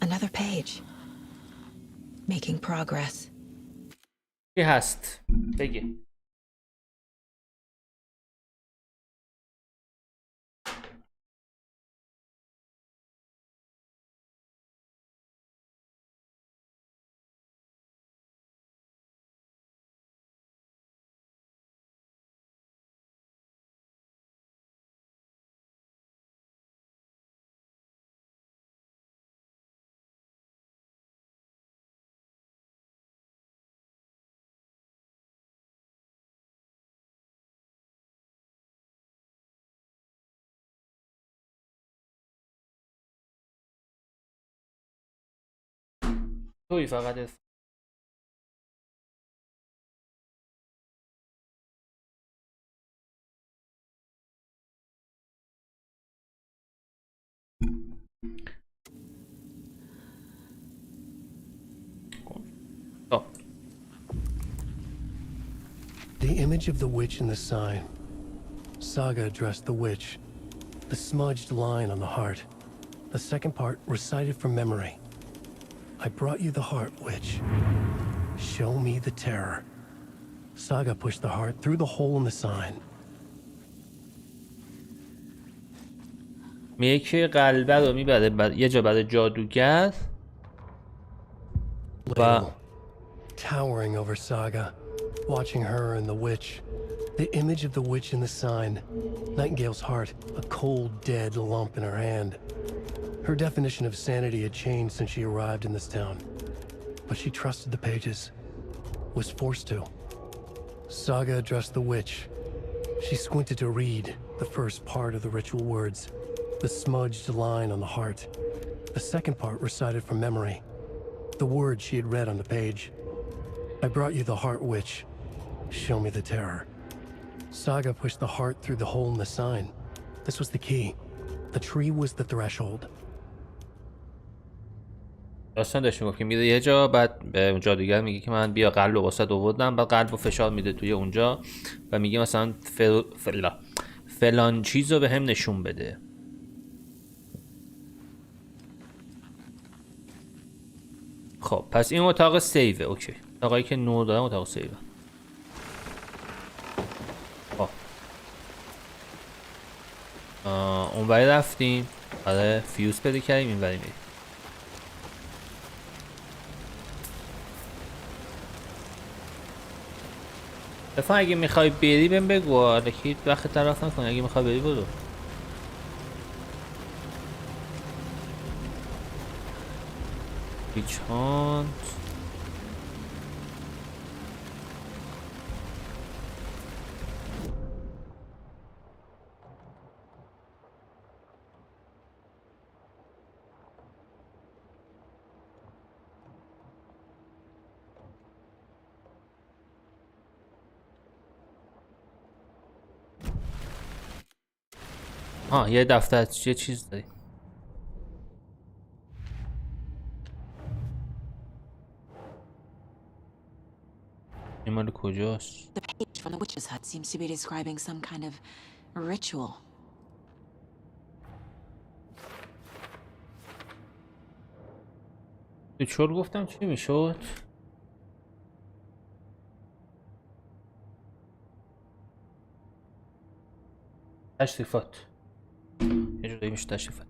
Another page. Making progress. چی هست؟ بگی. توی فقط The image of the witch in the sign. Saga addressed the witch. The smudged line on the heart. The second part recited from memory. I brought you the heart, witch. Show me the terror. Saga pushed the heart through the hole in the sign. میگه که قلبه رو میبره یه جا برای جادوگر و Towering over Saga, watching her and the witch. The image of the witch in the sign. Nightingale's heart, a cold, dead lump in her hand. Her definition of sanity had changed since she arrived in this town. But she trusted the pages. Was forced to. Saga addressed the witch. She squinted to read the first part of the ritual words. The smudged line on the heart. The second part recited from memory. The words she had read on the page. I brought you the heart, witch. Show me the terror. Saga pushed the heart through the hole in the sign. This was the key. The tree was the threshold. داستان داشت میگفت که میره یه جا، بعد به جادوگر میگه که من بیا قلب رو واسه آوردم، بعد قلب رو فشار میده توی اونجا و میگه مثلا فلان چیز رو به هم نشون بده. خب پس این اتاق سیوه. اوکی، اتاقایی که نور دارم اتاق سیوه. خب اونوری رفتیم، آره فیوز پیدا کردیم، اینوری میریم. دفعه اگه میخوای بری بهم بگو، الکی وقت طرف نکن. اگه میخوای بری برو. هیچ هانت یه دفتر یه چیز داری. این مال کجاست؟ The page from the witch's hut seems to be describing some kind of ritual. چور گفتم چی میشد؟ تشریفات. یه جوری میشه تشریفات.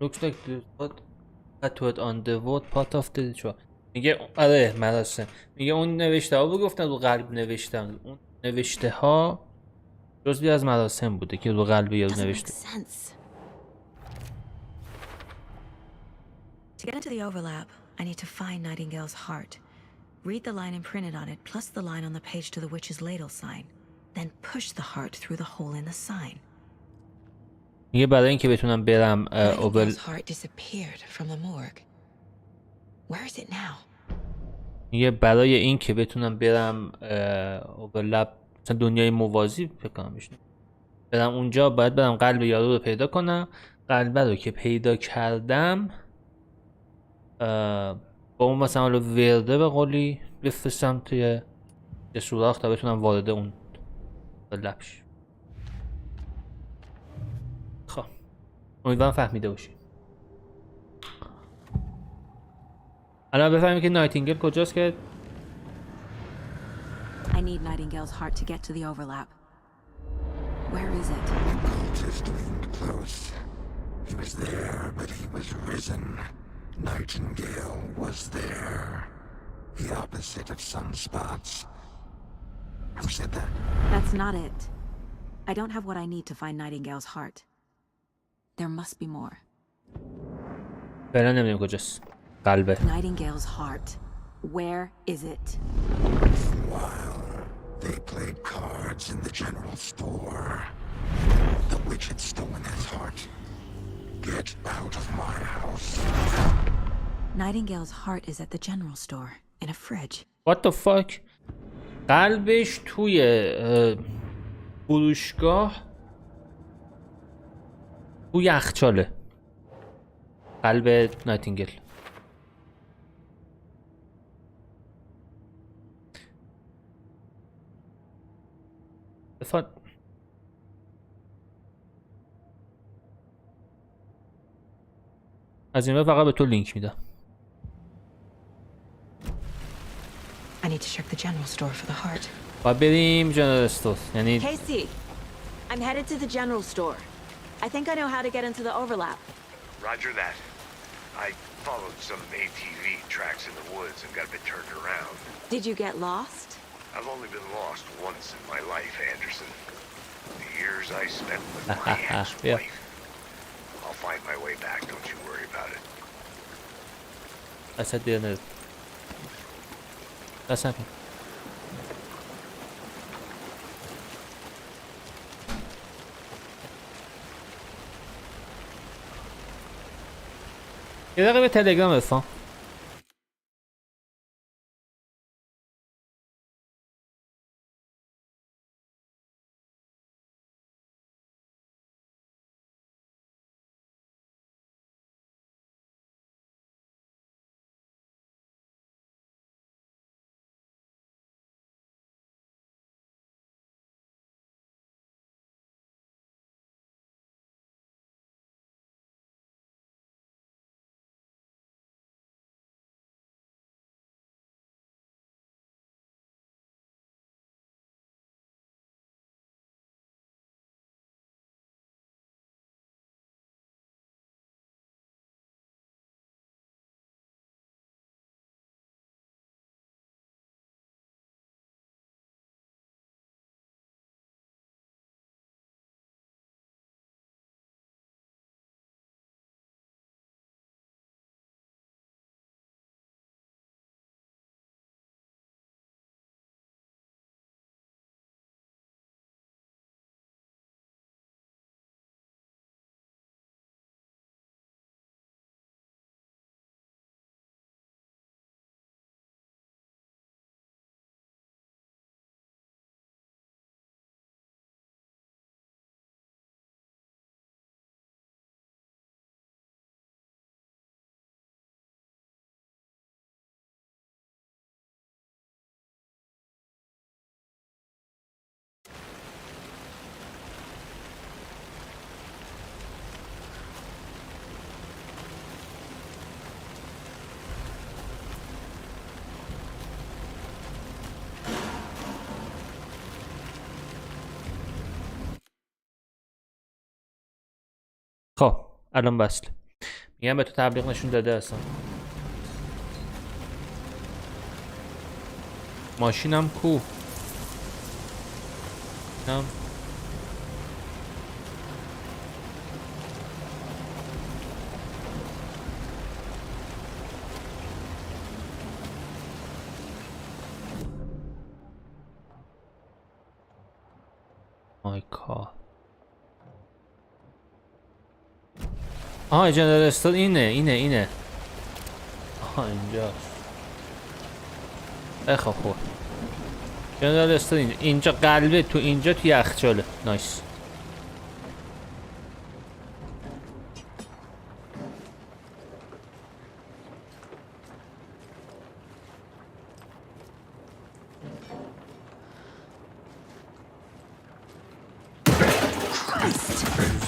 Looks like the tattooed on the wood part of the ritual. میگه آره مراسم. میگه اون نوشته ها گفتن رو قلب نوشتن. اون نوشته ها جزئی از مراسم بوده که رو قلب یارو نوشته. To get into the overlap, I need to find Nightingale's heart. Read the line imprinted on it, plus the line on the page to the witch's ladle sign. Then push the heart through the hole in the sign. میگه برای اینکه بتونم برم Nightingale's heart disappeared from the morgue. Where is it now? میگه برای این که بتونم برم اوورلپ مثلا دنیای موازی فکر کنم میشه برم اونجا، باید برم قلب یارو رو پیدا کنم. قلب رو که پیدا کردم با اون مثلا رو ورده به قولی بفرستم توی یه سوراخ تا بتونم وارد اون لپش. خب امیدوارم فهمیده باشی. الان بفهمیم که نایتینگل کجاست که I need Nightingale's heart to get to the overlap. Where is it? The cultist leaned close. He was there, but he was risen. Nightingale was there. The opposite of sunspots. Who said that? That's not it. I don't have what I need to find Nightingale's heart. There must be more. فعلا نمیدونم کجاست قلبه. Nightingale's heart. Where is it? While they played cards in the general store, the witch had stolen his heart. Get out of my house. Nightingale's heart is at the general store, in a fridge. What the fuck? قلبش توی فروشگاه توی یخچاله. قلب نایتینگل. از این فقط به تو لینک میدم. I need to check the general store for the heart. باید بریم جنرال استور. یعنی Casey, I'm headed to the general store. I think I know how to get into the overlap. Roger that. I followed some ATV tracks in the woods and got a bit turned around. Did you get lost? I've only been lost once in my life, Anderson. The years I spent with my ex-wife. I'll find my way back, don't you worry about it. I said the other. That's nothing. یه دقیقه به تلگرام افام. خب الان بسل میگم به تو تبلیغ نشون داده اصلا. ماشینم کو نم مای کار. جنرال استور اینه. اینجا خب خوب. جنرال استرینج اینجا قلبه، تو اینجا تو یخچاله. نایس.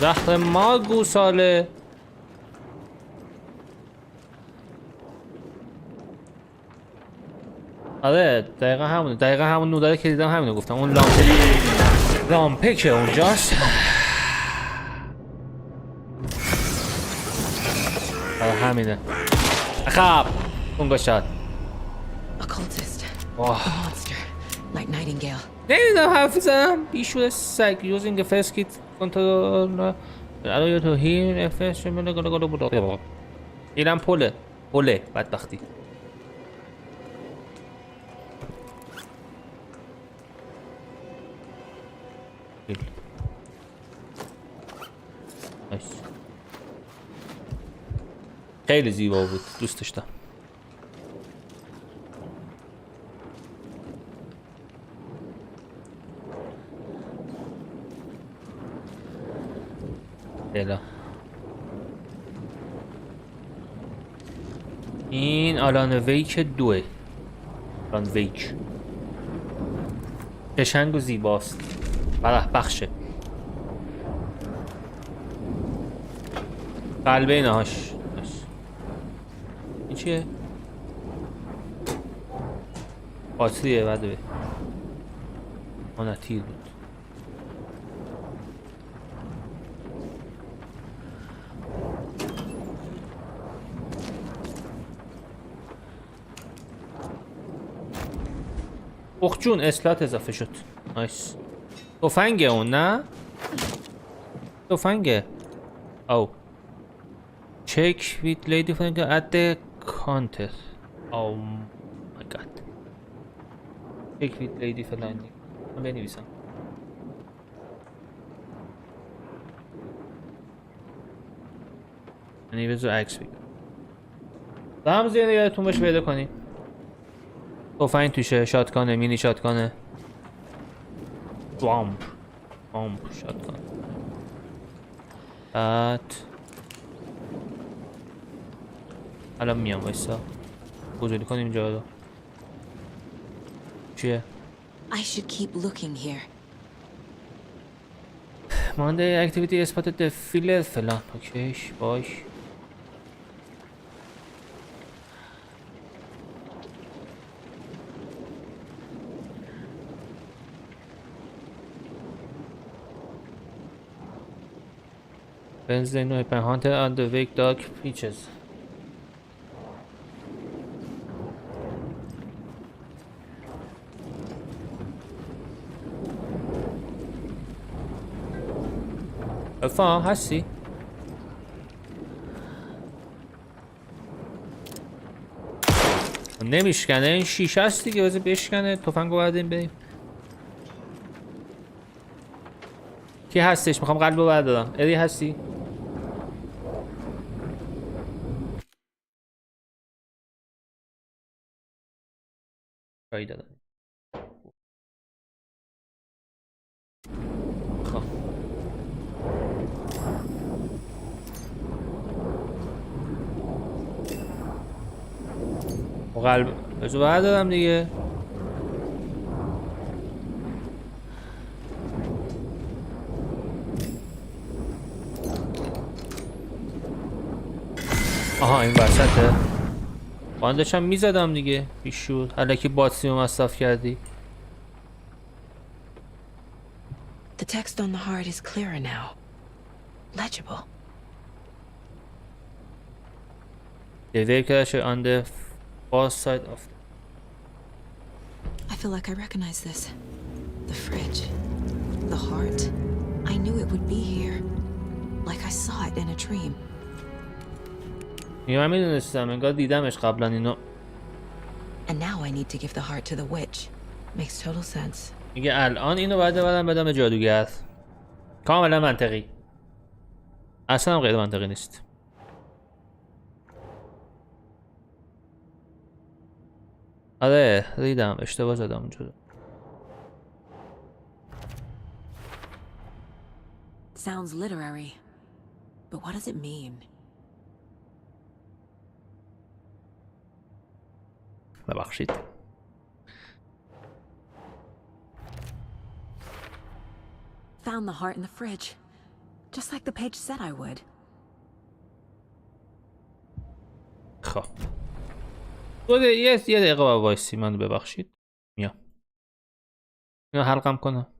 زخم ما گوساله. آره دقیقا همون نوداره که دیدم همینو گفتم. اون لامپه که اونجاست. آره همینه. خب اونگا شد. Occultist. A monster. Like Nightingale. نمیدونم حرف بزنم. بیشور سگ. Using the first kit control. allow you to heal effects. اینم پله بدبختی. خیلی زیبا بود، دوست داشتم. بلا این آلان ویک 2. آلان ویک قشنگ و زیباست، فرح بخشه. قلبه اینهاش. این چیه؟ قاطریه بده. آنه تیر بود. جون اسلات اضافه شد. نایس. تفنگه اون نه؟ تفنگه. او check with lady friend at the counter. Oh my god. check with lady friend. من بنویسم. بنویسو عکس بگیر. دام زیاده یادتون باشه پیدا کنی. تفنگ توشه، شاتگانه، مینی شاتگانه. بامب شاتگان. بعد الان میام وایسا. بزرگی کنیم اینجا رو. چیه؟ I should keep looking here. مانده اکتیویتی spotted the filler فلان. اوکی باش. Wednesday night by hunter on the wake dark beaches. الفا هستی؟ نمیشکنه این شیشه است دیگه. بذار بشکنه. تفنگو بردیم بریم. کی هستش؟ میخوام قلبو بردارم. اری هستی؟ جایی دادم. خب قلب بذار بردارم دیگه. آها این وسطه. من داشتم میزدم دیگه. بیشور الکی باتریو مصرف کردی. The text on the heart is clearer now. Legible. The vehicle on the far side of I feel like I recognize this. The fridge. The heart. I knew it would be here. Like I saw it in a dream. من میدونستم. انگار دیدمش قبلا اینو. And now I need to give the heart to the witch. Makes total sense. میگه الان اینو باید بدم به جادوگر. کاملا منطقی. اصلا غیر منطقی نیست. آره ریدم اشتباه زدم اونجا. Sounds literary. But what does it mean? ببخشید. Found the heart in the fridge. Just like the page said I would. خب یه دقیقه با وایسی من ببخشید. میام اینو حلقم کنم.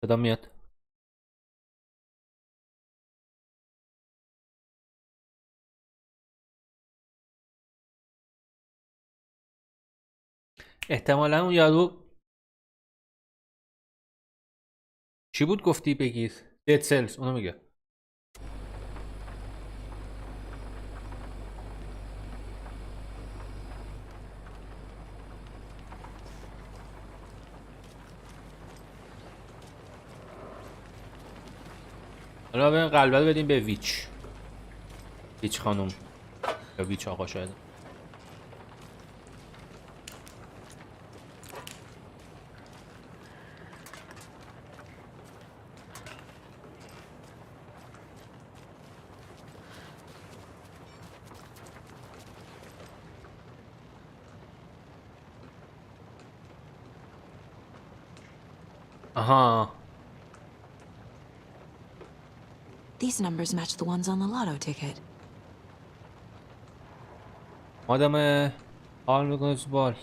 صدا میاد. احتمالا اون یارو چی بود گفتی بگیر؟ دد سلز اونو میگه. حالا بریم قلبه رو بدیم به ویچ خانم یا ویچ آقا شاید. آها These numbers match the ones on the lotto ticket. آدم حال میکنه تو بال.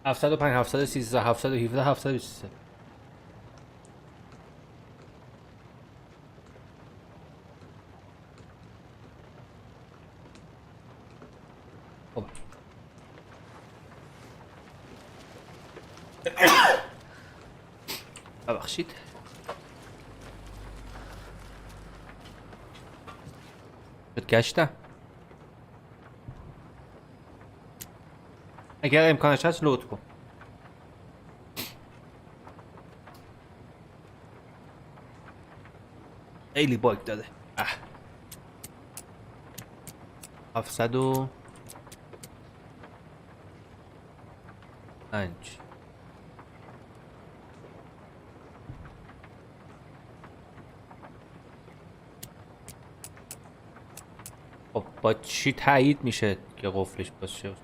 705 713 717 723. خب ببخشید. گشتم. اگر امکانش هست لود کن. خیلی باگ داده. 705 خب با چی تایید میشه که قفلش باشه؟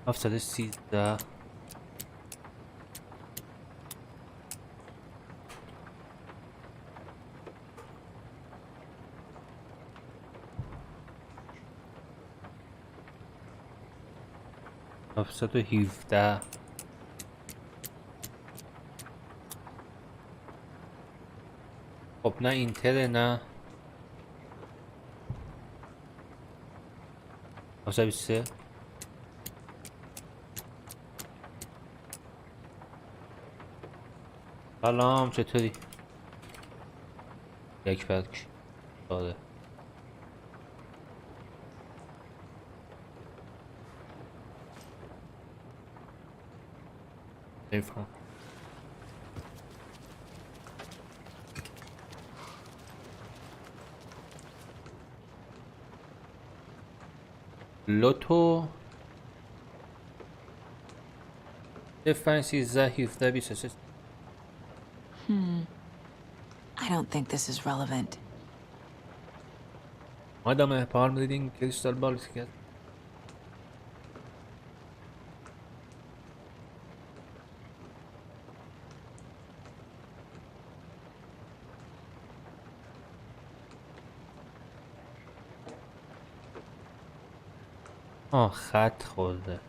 713 717 خب خب نه اینتل نه 923 سلام چطوری؟ یک فکر داده حیف کن لوتو 13 I don't think this is relevant. آدم پالم ریدینگ کریستال بال کرد خط خورده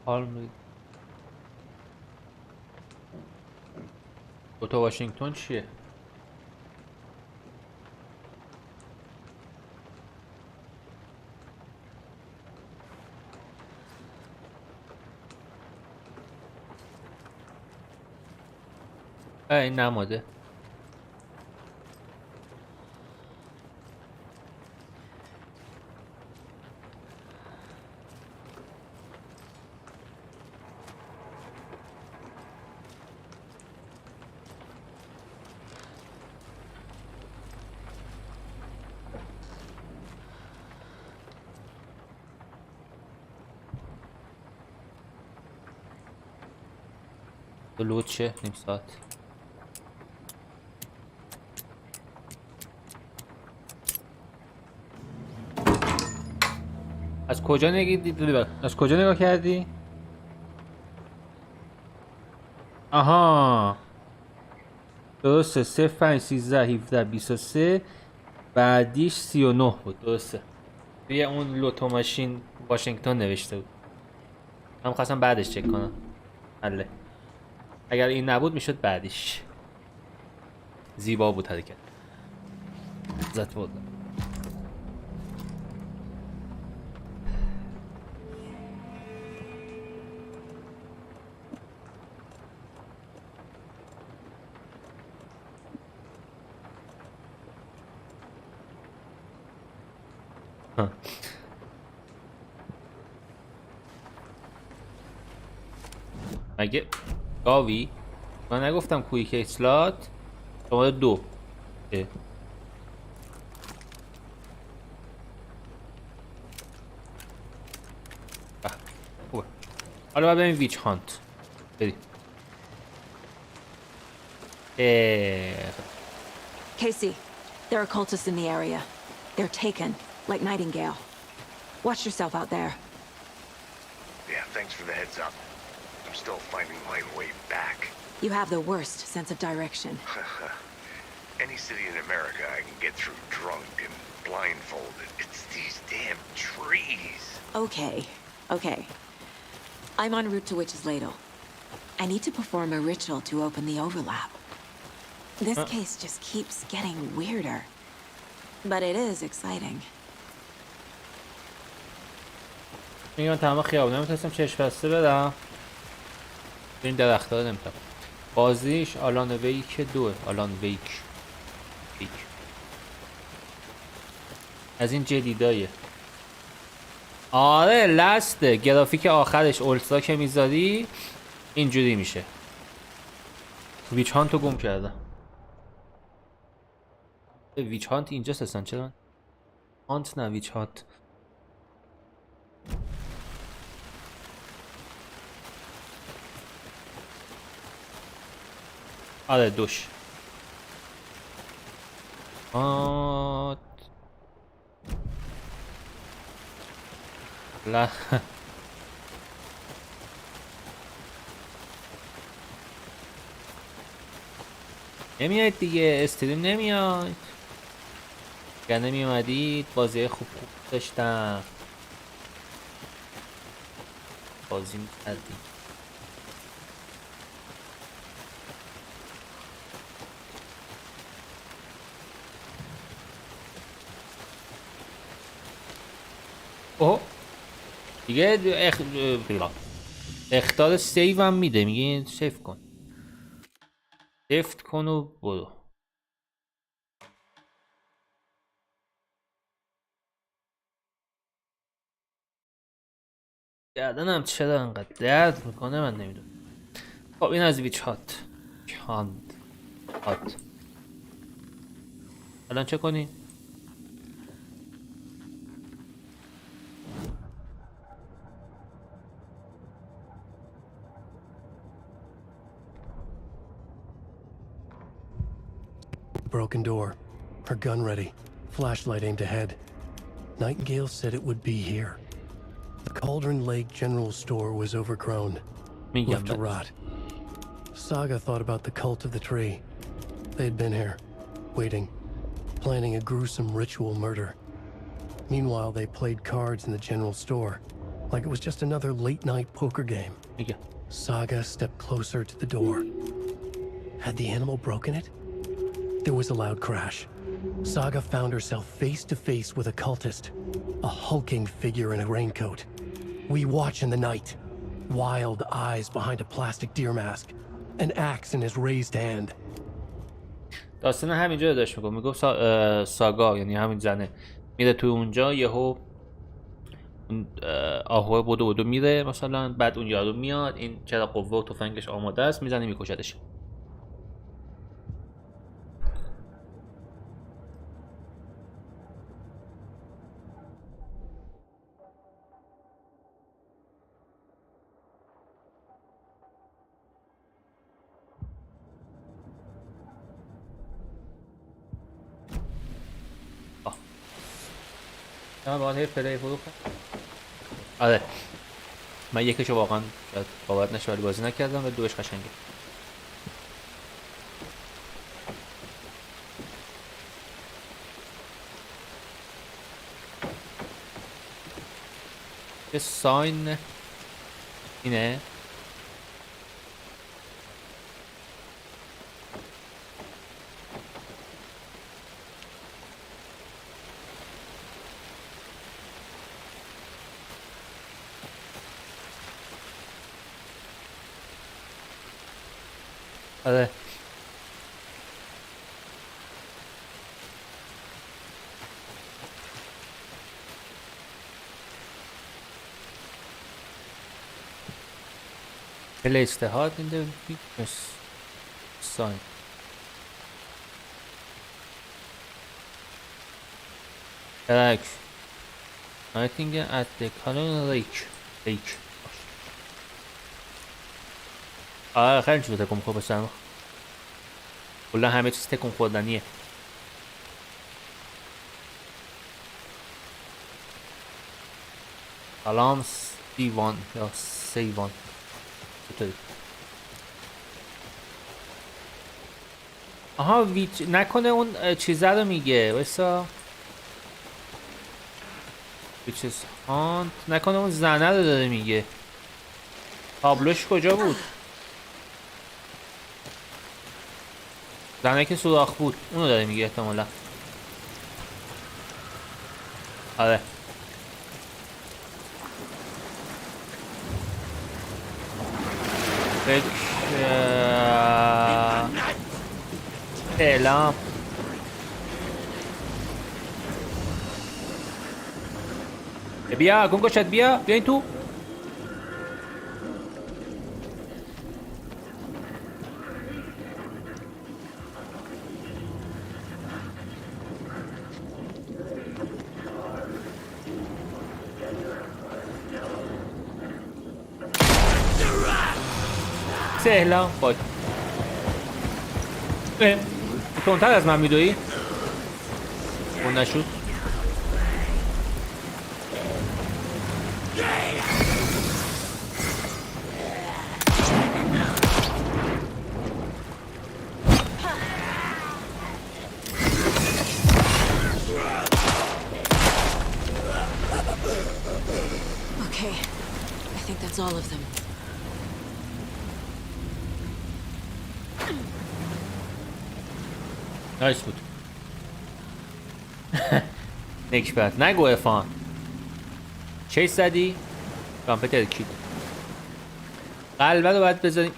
پالم دوتا واشنگتن چیه؟ این نماده لود شه نیم ساعت از کجا از کجا نگاه کردی؟ آها درسته 0 5 13 17 23 بعدیش 39 بود درسته توی اون لوتو ماشین واشنگتن نوشته بود من خواستم بعدش چک کنم حله اگر این نبود میشد بعدیش زیبا بود حرکت عزت بود مگه گاوی؟ من نگفتم کویک اسلات شماره 2 خوبه حالا باید بریم ویچ هانت بریم Casey, there are cultists in the area. They're taken, like Nightingale. Watch yourself out there. Yeah, thanks for the heads up. I'm still finding my way back. You have the worst sense of direction. Any city in America I can get through drunk and blindfolded. It's these damn trees. Okay. I'm en route to Witch's Ladle. I need to perform a ritual to open the overlap. This case just keeps getting weirder. But it is exciting. میگم تمام خیابون نمیتونستم چشم بسته بدم این درخت ها نمیتونم بازیش آلان ویک 2 آلان ویک از این جدیدایه آره لسته گرافیک آخرش اولسا که میذاری اینجوری میشه ویچ هانت رو گم کردم ویچ هانت اینجاست اصلا چرا هانت نه ویچ هانت آره دوش لا نمیاید دیگه، استریم نمیاید. اگر نمیومدید بازی خوب داشتم، بازی میکردیم. اوه دیگه اختار سیو هم میده، میگه سیو کن، سیفت کن و برو. گردنم چرا انقدر درد میکنه من نمیدونم. خب این از ویچ هات هات. الان چه کنیم؟ Broken door. Her gun ready. Flashlight aimed ahead. Nightingale said it would be here. The Cauldron Lake General Store was overgrown, left to rot. Saga thought about the cult of the tree. They had been here, waiting, planning a gruesome ritual murder. Meanwhile, they played cards in the general store, like it was just another late-night poker game. Saga stepped closer to the door. Had the animal broken it? There was a loud crash. Saga found herself face to face with a cultist, a hulking figure in a raincoat. We watch in the night, wild eyes behind a plastic deer mask, an axe in his raised hand. داستان همینجا رو داشت میگفت ساگا یعنی همین زنه میره توی اونجا، یهو آهوه بودو میره مثلا، بعد اون یارو میاد، این چرا قوه و تفنگش آماده است، میزنه میکشدش. من باید هی پلی فرو کنم. آره من یکیشو واقعا شاید باور نشه ولی بازی نکردم و دوش قشنگه. یه ساین اینه. آره Place the heart in the weakness sign. Correct. I think at the Colonel Lake. آره خیلی چیز تکون خورد بسرم. کلا همه چیز تکون خوردنیه. سلام سیوان یا سیوان. چطوری؟ آها ویچ نکنه اون چیزه رو میگه وایسا. ویچز هانت نکنه اون زنه رو داره میگه. تابلوش کجا بود؟ زنه که سوراخ بود اونو داره میگه احتمالا. آره سلام. بیا گنگو شد بیا این تو. سهلا باید تونتر از من میدوی؟ اون نشود Okay, I think that's all of them. نایس بود. نکبت نگو افان. چه زدی؟ کامپیوتر کید. قلبه رو باید بذاریم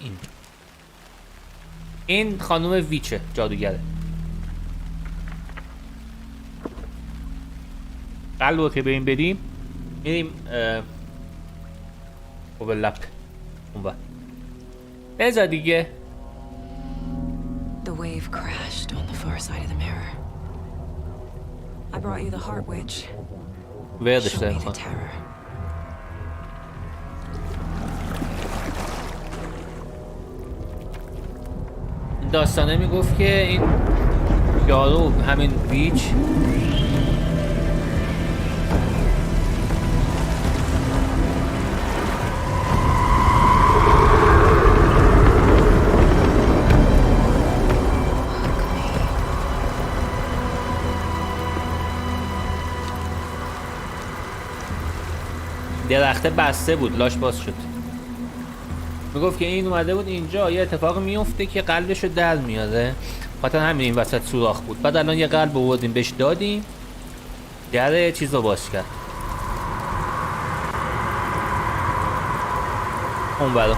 این خانوم ویچه جادوگره. قلب رو که به این بدیم میریم اوورلپ اون بر بذار دیگه. The wave crashed on the far side of the mirror. I brought you the Heart Witch. وردش Show me داریم the خان. terror. داستانه میگفت که این یارو همین ویچ درخته بسته بود، لاش باز شد. میگفت که این اومده بود اینجا یه اتفاق میفته که قلبشو در میاره، خاطر همین این وسط سوراخ بود. بعد الان یه قلب آوردیم بهش دادیم، در چیز رو باز کرد اون برا.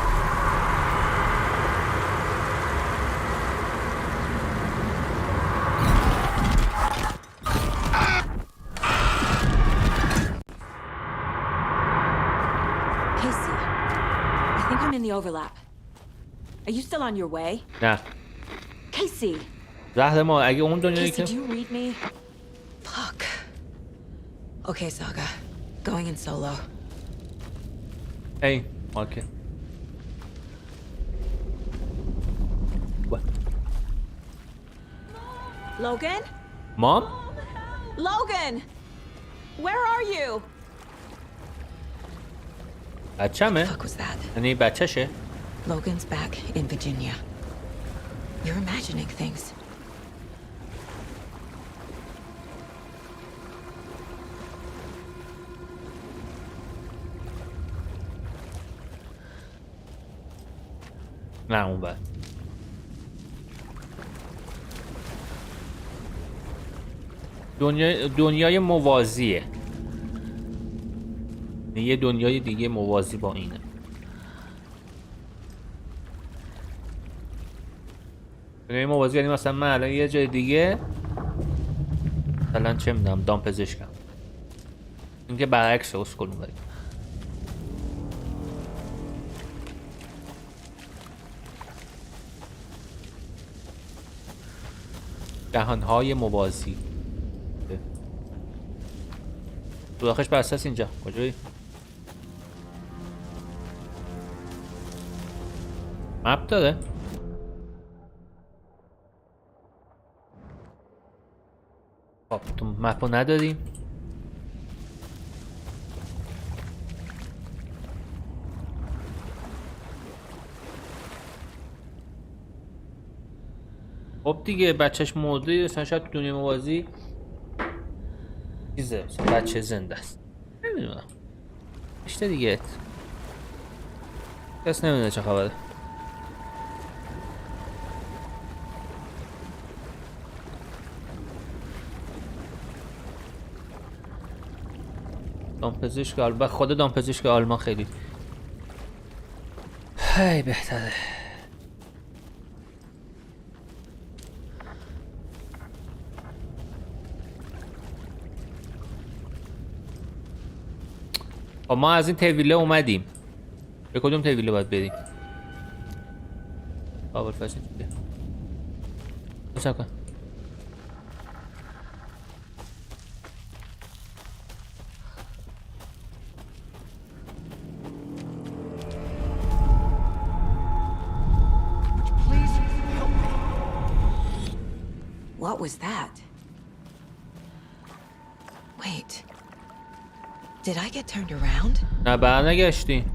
Overlap. Are you still on your way? نه. Casey. زهر ما اگه اون دنیایی Casey, که do you read me? Fuck. Okay, Saga. Going in solo. Hey, okay. What? Logan? Mom? Logan! Where are you? بچه‌مه؟ What was that? یعنی بچه‌شه؟ Logan's back in Virginia. You're imagining things. نه اون بر. دنیای موازیه. یه دنیای دیگه موازی با اینه. دنیای موازی یعنی مثلا من الان یه جای دیگه مثلا چه میدونم دامپزشکم، این که برعکس اسکل میبریم. جهانهای موازی. سوراخش بسته است اینجا. کجایی؟ مپ داره؟ خب تو مپ رو نداریم. خب دیگه بچهش مرده، مثلا شاید تو دنیا موازی چیزه، بچه زنده است. نمیدونم اشته دیگه، کس نمیدونه چه خبره. دامپزشک آلمان، خود دامپزشک آلمان خیلی هی بهتره. ما از این طویله اومدیم. به کدوم طویله باید بریم؟ کابل فصل دیگه بسن کن. What was that? Wait. Did I get turned around? نه برنگشتی.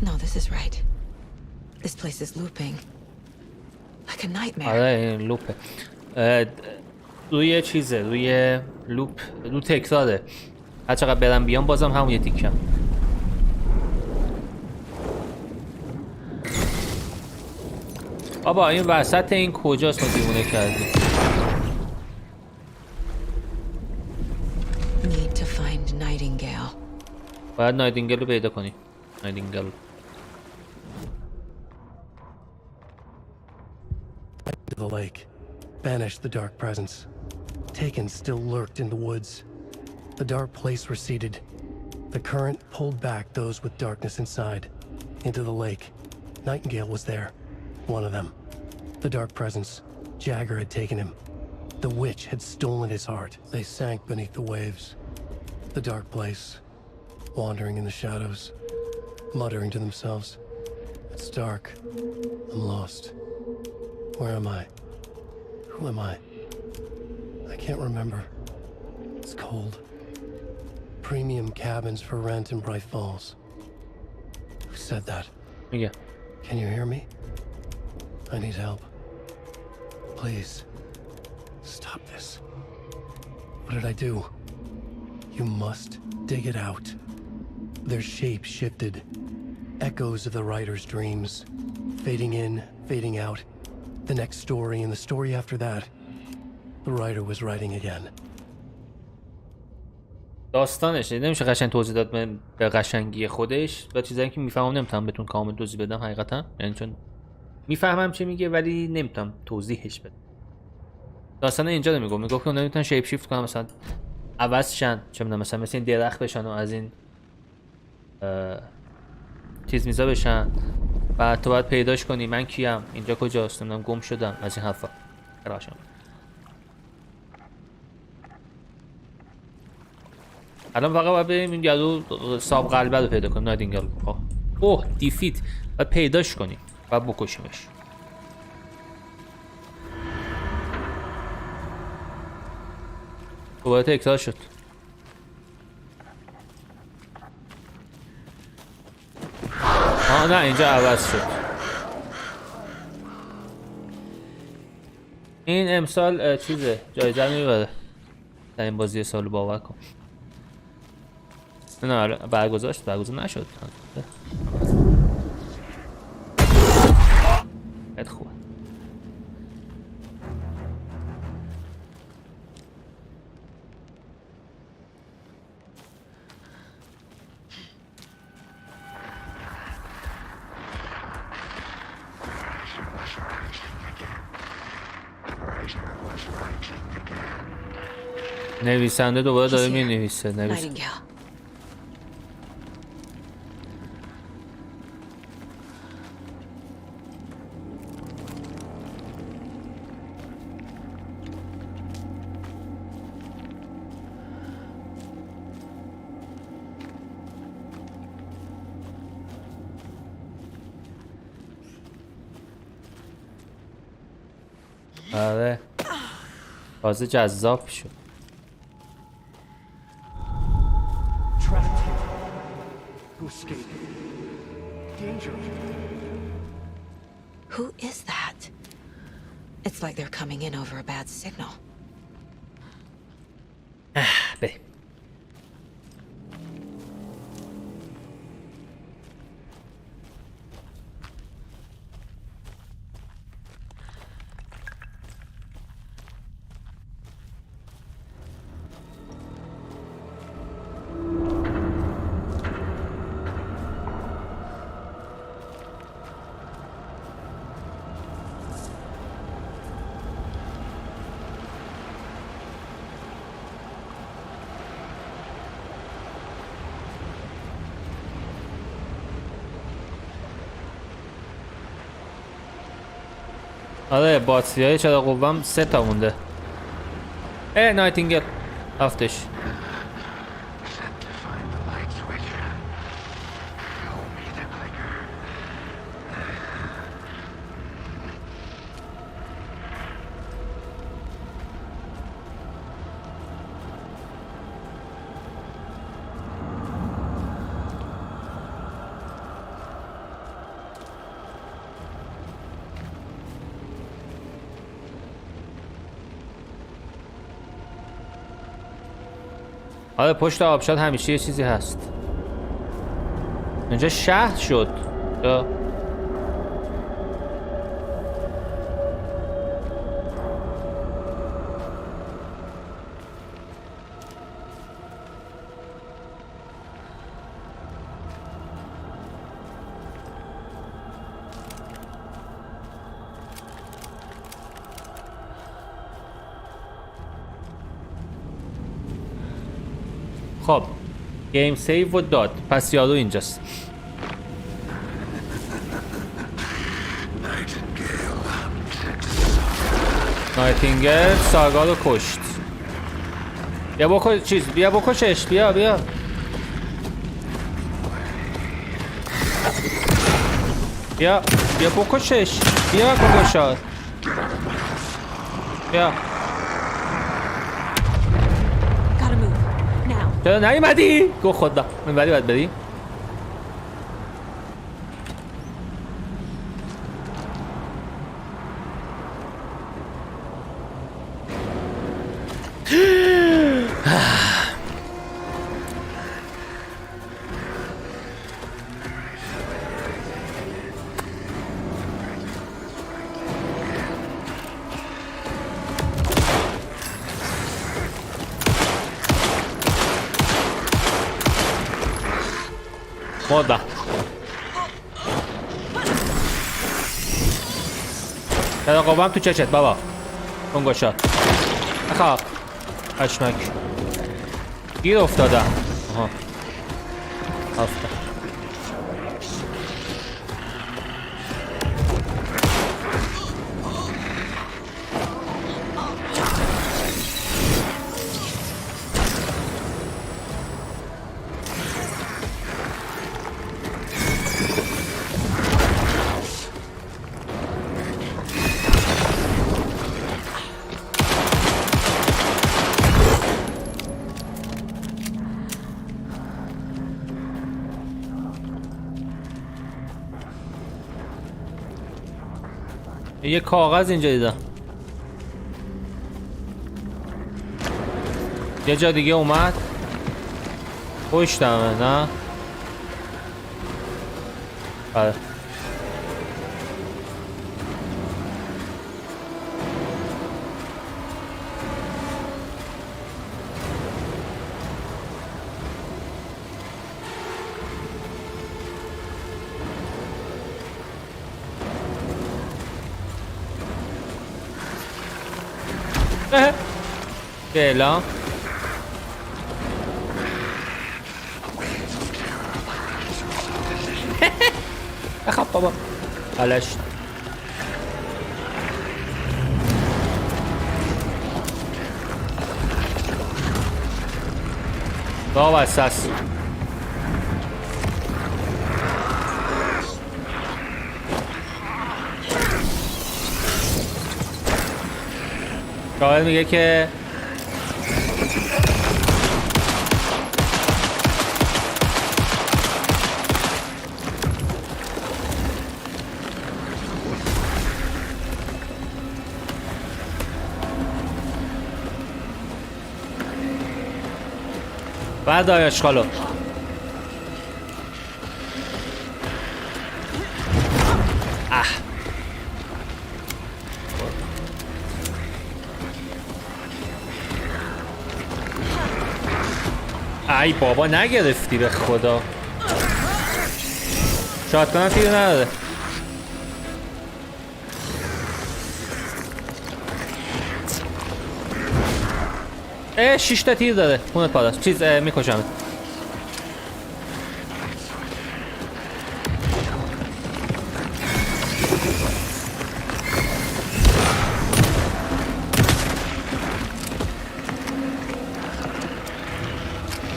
No, this is right. This place is looping. Like a nightmare. آره این لوپه. روی چیزه، روی لوپ، رو تکراره. هر چقدر برم بیام بازم همون یه تیکم. بابا این وسط این کجاست ما دیوونه کردیم؟ Need to find Nightingale. باید نایتینگل رو پیدا کنی. نایتینگل. To the lake, banished the dark presence. Taken still lurked in the woods. The dark place receded. The current pulled back those with darkness inside, into the lake. Nightingale was there, one of them. The dark presence, Jagger had taken him. The witch had stolen his heart. They sank beneath the waves. The dark place, wandering in the shadows, muttering to themselves. It's dark. I'm lost. Where am I? Who am I? I can't remember. It's cold. Premium cabins for rent in Bright Falls. Who said that? Yeah. Can you hear me? I need help. Please. Stop this. What did I do? You must dig it out. Their shape shifted. Echoes of the writer's dreams. Fading in, fading out. The next story and the story after that. The writer was writing again. داستانش نمیشه قشنگ توضیح داد به قشنگی خودش و چیزایی که میفهمم نمیتونم بهتون کامل توضیح بدم حقیقتا، یعنی چون میفهمم چه میگه ولی نمیتونم توضیحش بدم. داستان اینجا میگه که اونا میتونن شیپ شیفت کنن، مثلا عوض شن، چه میدونم مثلا مثل این درخت بشن و از این چیز میزا بشن. بعد تو باید پیداش کنی من کیم، اینجا کجاست، نمیدونم گم شدم، از این حرفا. راشم الان فقط باید بریم این یادو ساب قلبه رو پیدا کنیم. نایتینگل. اوه دیفیت، باید پیداش کنیم و بکشیمش. دوباره تکرار شد. نه اینجا عوض شد. این امسال چیزه جایزه میبره در این بازی سال، باور کن. نه برگزار نشد. خیلی خوبه. نویسنده دوباره داره می نویسه. آره تازه جذاب شد. Who is that? It's like they're coming in over a bad signal. بریم. آره باتری های چراغ قوام 3 تا مونده. نایتینگل رفتش. آره پشت آبشاد همیشه یه چیزی هست. اینجا شهر شد. خب گیم سیو و داد، پس یارو اینجاست. نایتینگل ساگا رو کشت. بیا بکش بیا بکشش، بیا بیا. بیا بکشش، بیا بکشاد، بیا. چرا نیومدی؟ گو خدا من ولی باید بری. مردم. چرا قوام تو چشت بابا اون گشاد اخواب اشمک گیر افتادم. آها افتاد. یه کاغذ اینجا دیدم. یه جا دیگه اومد پشتمه نه؟ آره فعلا اخب بابا حالش بابا اساس شاید میگه که بعد آشغالو ای بابا نگرفتی به خدا. شاید کنم تیر نداره. اه 6 تا تیر داره. خونت پاداش چیز میکشم.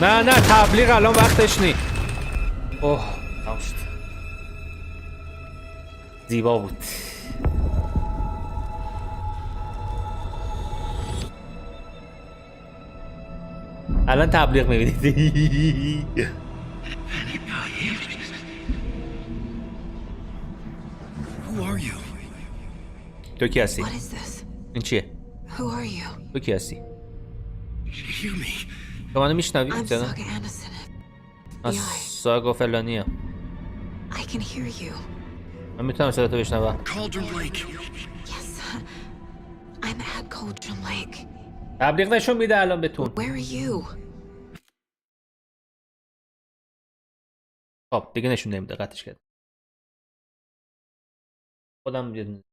نه تبلیغ الان وقتش نی. اوه تمام شد. زیبا بود. الان تبلیغ میبینید. تو کی هستی؟ این چیه؟ تو کی هستی؟ تو منو میشنوی؟ ساگا فلانیه. من میتونم صداتو بشنوم. تبلیغ نشون میده الان بهتون. خب دیگه نشون نمیده قطعش کرد. خودم ببینید.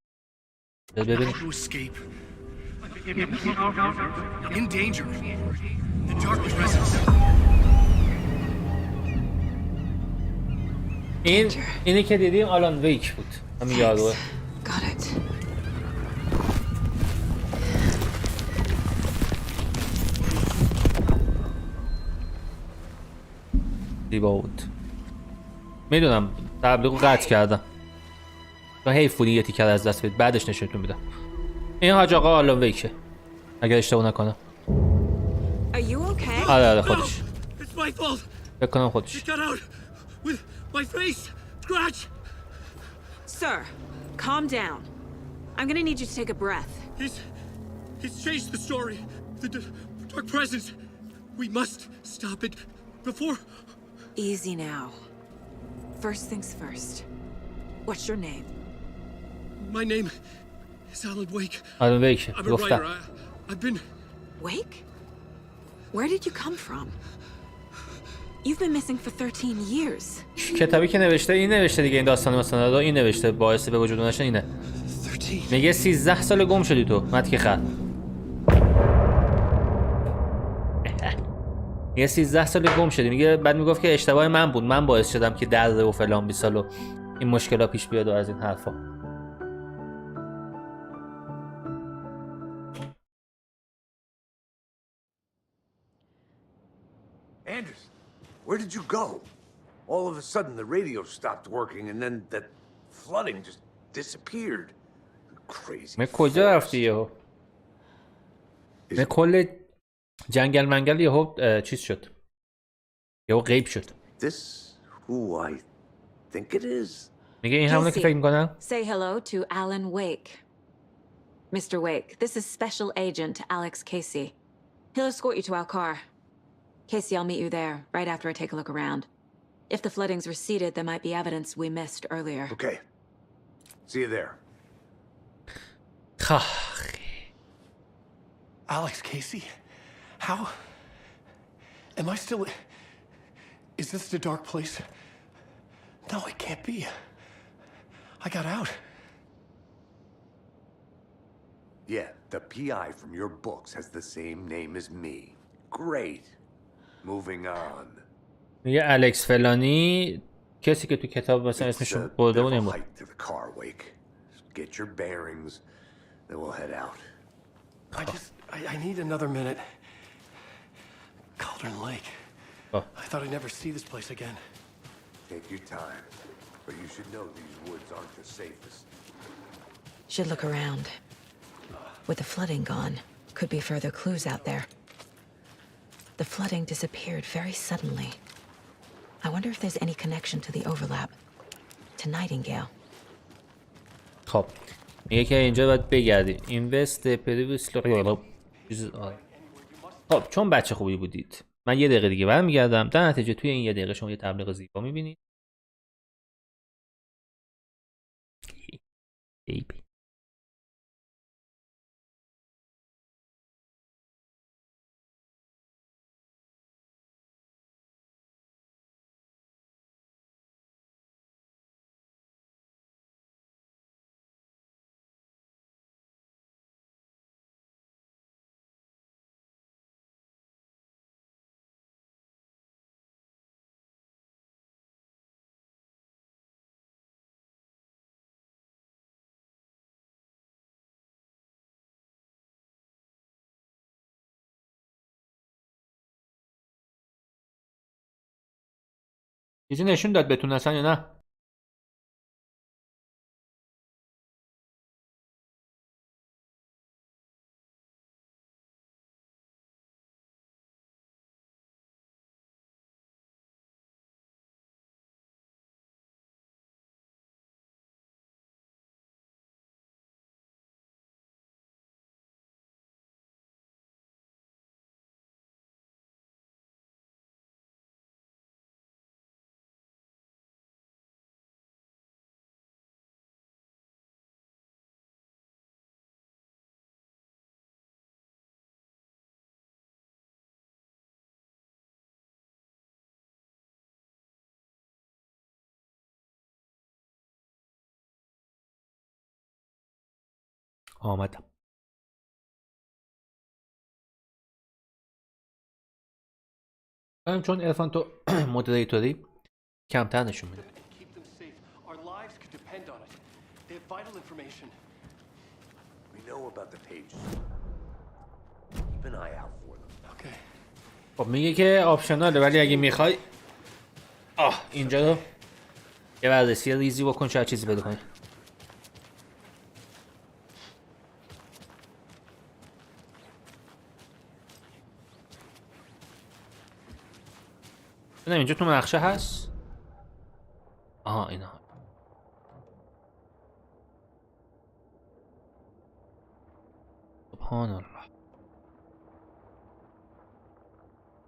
In danger. The dark presence. اینی که دیدیم آلان ویک بود. همین یاروه. Got it. زیبا بود. میدونم تبلیغو قطع کردم. چون حیف بود یه تیکر از دست بید. بعدش نشونتون میدم. این حاج آقا آلان ویکه. اگر اشتباه نکنم. Are you okay? آره خودش. It's my fault. فکر کنم خودش. It got out with my face. Scratch. Sir, calm down. I'm gonna need you to take a breath. He's changed the story. The dark presence. We must stop it before. Easy now. First things first. What's your name? My name is Alan Wake. آلان ویک. I'm a writer. I've been... Wake? Where did you come from? You've been missing for 13 years. کتابی که نوشته این نوشته دیگه این داستان مثلا رو این نوشته باعث به وجود اومدنش اینه. میگه 13 سال گم شدی تو متکی خط. میگه 13 سال گم شدی. میگه بعد میگفت که اشتباه من بود. من باعث شدم که درده و فلان 20 سال و این مشکلات پیش بیاد و از این حرفا. Anderson, where did you go? All of a sudden the radio stopped working and then that flooding just disappeared. Crazy. کجا رفتی یهو؟ کل جنگل منگل یهو چیز شد. یهو غیب شد. This who I think it is? میگه این همونه که فکر میکنم. Say hello to Alan Wake. Mr. Wake, this is Special Agent Alex Casey. He'll escort you to our car. Casey, I'll meet you there, right after I take a look around. If the flooding's receded, there might be evidence we missed earlier. Okay. See you there. Alex Casey? How? Am I still... Is this the dark place? No, it can't be. I got out. Yeah, the PI from your books has the same name as me. Great. Moving on. میگه الکس فلانی کسی که تو کتاب مثلا اسمش برده بود نمود. To the car, Wake. Get your bearings, then we'll head out. I need another minute. Cauldron Lake. I thought I'd never see this place again. Take your time, but you should know these woods aren't the safest. Should look around. With the flooding gone, could be further clues out there. The flooding disappeared very suddenly. I wonder if there's any connection to the overlap. To Nightingale. خب میگه که اینجا باید بگردیم. اینوست پریویس خب چون بچه خوبی بودید من یه دقیقه دیگه برمیگردم. در نتیجه توی این یه دقیقه شما یه تبلیغ زیبا میبینید. چیزی نشون داد بهتون اصلا یا نه؟ آمدم. چون ارفان تو مدریتوری کمتر نشون میده. vital information. We know about the pages. Keep an eye out for them. Okay. خب میگه که آپشناله ولی اگه میخوای اینجا رو یه بررسی ریزی بکن شاید چیزی پیدا کنی. ببینم اینجا تو نقشه هست. آها اینا سبحان الله.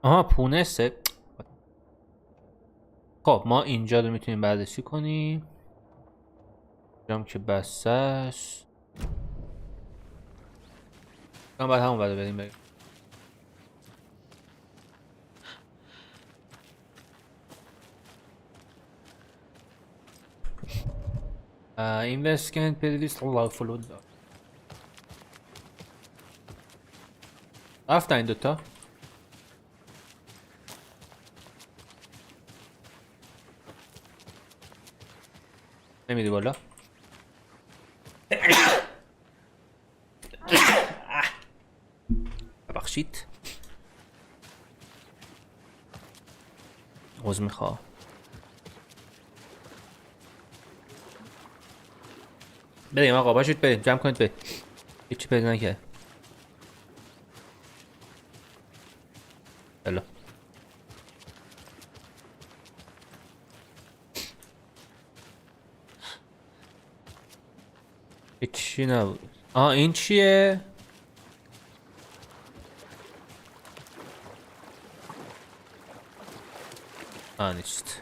آها پونسه. خب ما اینجا رو میتونیم بررسی کنیم. اینجام که بسته است. باید همون بده بریم. اینوستگنت پلیلیست الله فلود دار رفتن این دوتا. نمیدی بالا. ببخشید عذر میخوام. بریم آقا باشید بریم جمع کنید بریم. هیچی پیدا نکرد. بلا هیچی نبود. این چیه؟ نیست.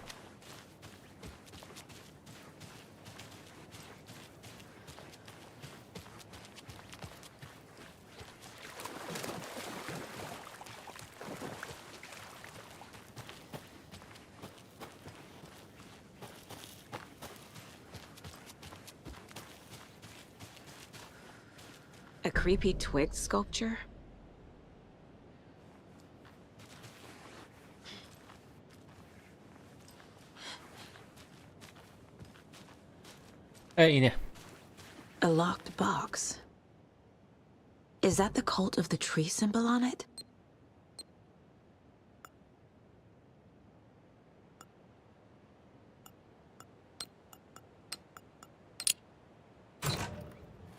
A creepy twig sculpture? اینه. A locked box. Is that the cult of the tree symbol on it?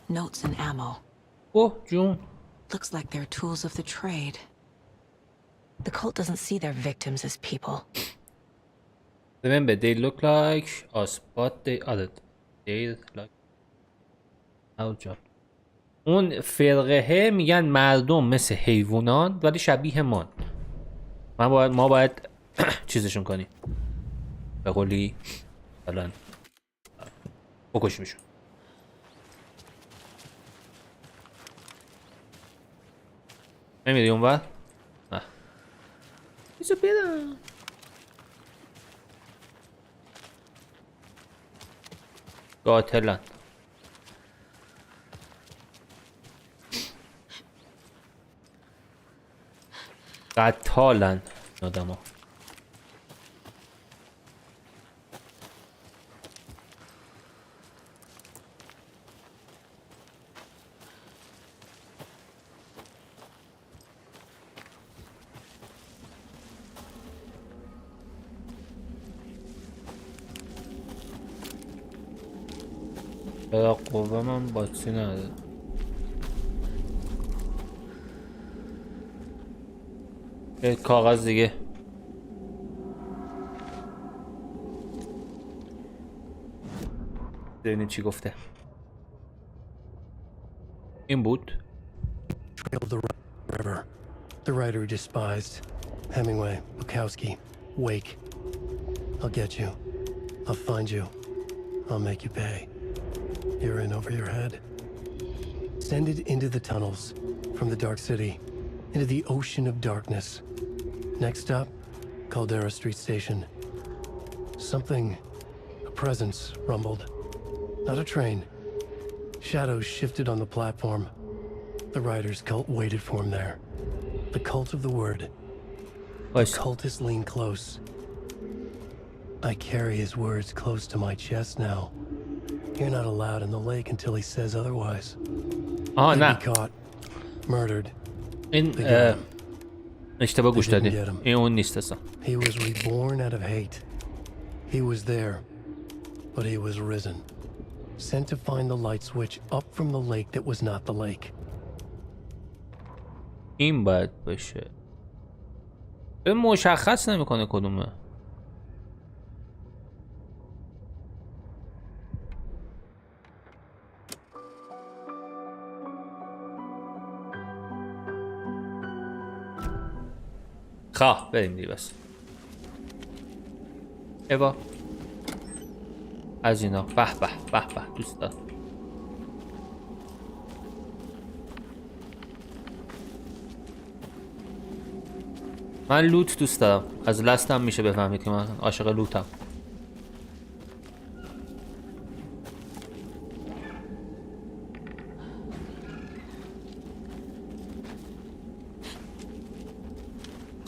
Notes and ammo. Oh, June. Looks like they're tools of the trade. The cult doesn't see their victims as people. Remember, they look like us, but they aren't. They like اوجا. اون فرقه میگن مردم مثل حیوانان ولی شبیه ما باید چیزشون کنیم. به قولی مثلا بکشیمشون. نمیری اون ور؟ نه. ایزو بیدم. قاتلن. قتالن آدما. برای قوه من باکسی نداره. یه کاغذ دیگه. ببینیم چی گفته. این بود. Trail of the river. The writer he despised. Hemingway, Bukowski, Wake. I'll get you. I'll find you. I'll make you pay. You're in over your head. Send it into the tunnels from the Dark City, into the ocean of darkness. Next stop, Caldera Street Station. Something, a presence rumbled. Not a train. Shadows shifted on the platform. The writer's cult waited for him there. The cult of the word. The cultists lean close. I carry his words close to my chest now. You're not allowed in the lake until he says otherwise. آها He'd نه be caught, murdered. این اشتباه گوش دادی این اون نیست اصلا He was reborn out of hate. He was there, but he was risen. Sent to find the light switch up from the lake that was not the lake. این باید باشه این مشخص نمیکنه کدومه خواه بریم دیگه بس ایوا از اینا به به به به دوست دارم من لوت دوست دارم از لستم میشه بفهمید که من عاشق لوتم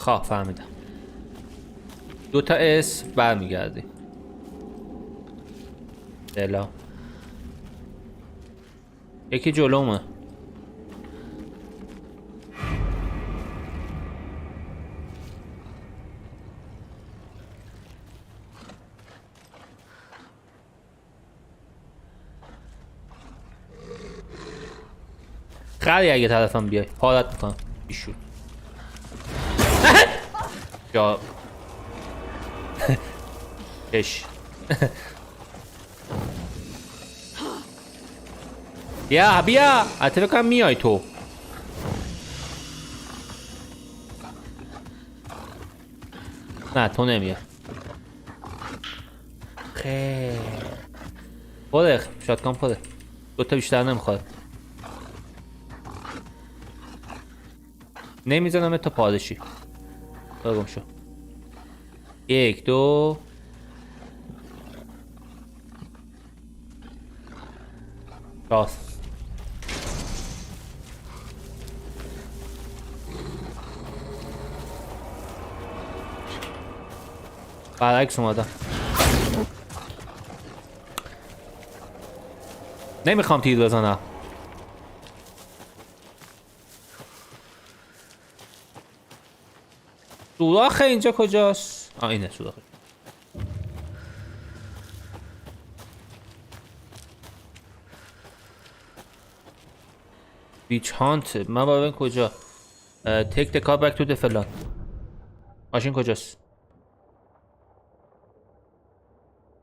خواه فهمیدم دوتا اس برمیگردی دلا یکی جلومه خیلی اگه طرفم بیای پارت میکنم ایشون یا اش بیا حتی بکنم میای تو نه تو نمیای خیلی پره شاتگان پره دوتا بیشتر نمیخواد نمیزنم تا پادشی برگم شو یک دو راست برعکس اومدم نمیخوام تیر بزنم سوراخ اینجا کجاست؟ اینه سوراخ بیچ هانت من باید کجا تیک the car back to the فلان ماشین کجاست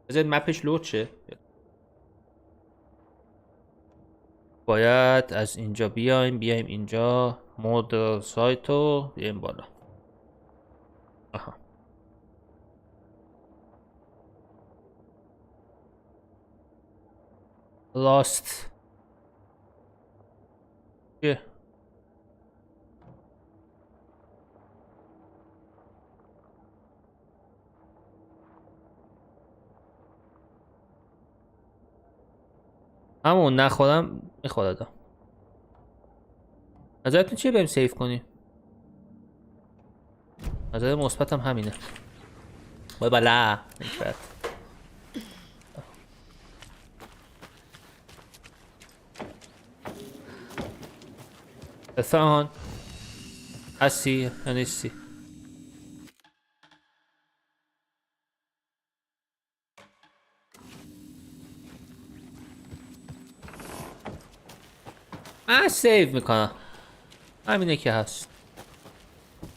بذارید مپش لود شه باید از اینجا بیایم اینجا مود سایتو بیایم بالا آها لاست چیه همون نخورم میخوردم نظرتون چیه بریم سیف کنیم نظر مثبتم همینه بای بالا نکرد افهان هستی یا نیستی من سیو میکنم همینه که هست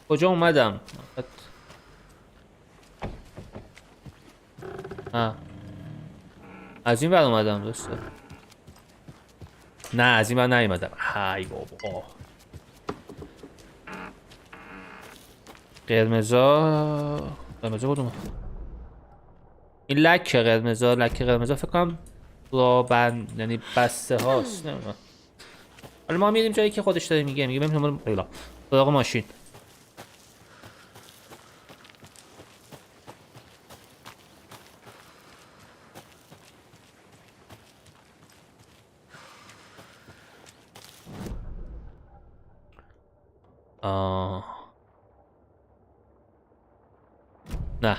کجا اومدم از این بر اومدم دوسته نه از این بر نیومدم های بابا قرمزا کدومه این لک قرمزا فکر کنم رابند یعنی بسته هاست نمیدونم حالا ما میریم جایی که خودش داره میگه بریم سراغ ماشین نه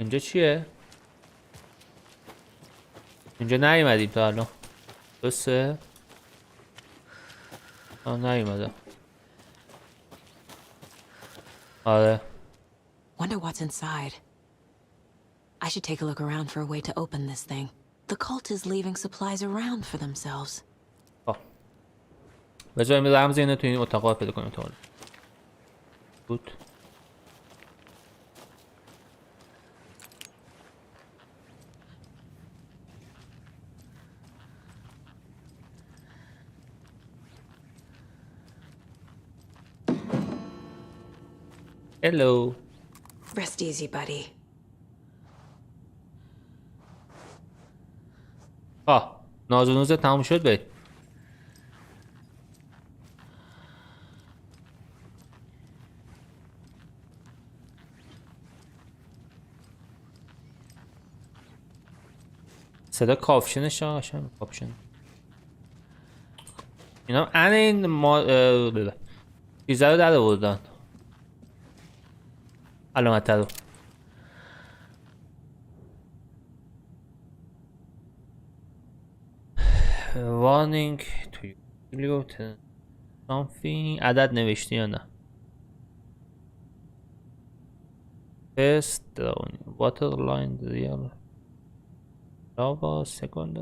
اینجا چیه؟ اینجا نیومدیم تا الان. درسته؟ نیومده. آره. Wonder what's inside. I should take a look around for a way to open this thing. The cult is leaving supplies around for themselves. بذاریم رمز اینو تو این اتاق پیدا کنیم تا بود. Hello. Rest easy, buddy. ناز و نوزت تموم شد بید. صدا کاپشنش قشنگ کاپشن. اینا این ما چیزا رو در آوردن. علامت رو. warning to you something عدد نوشتی یا نه؟ first water line real lava second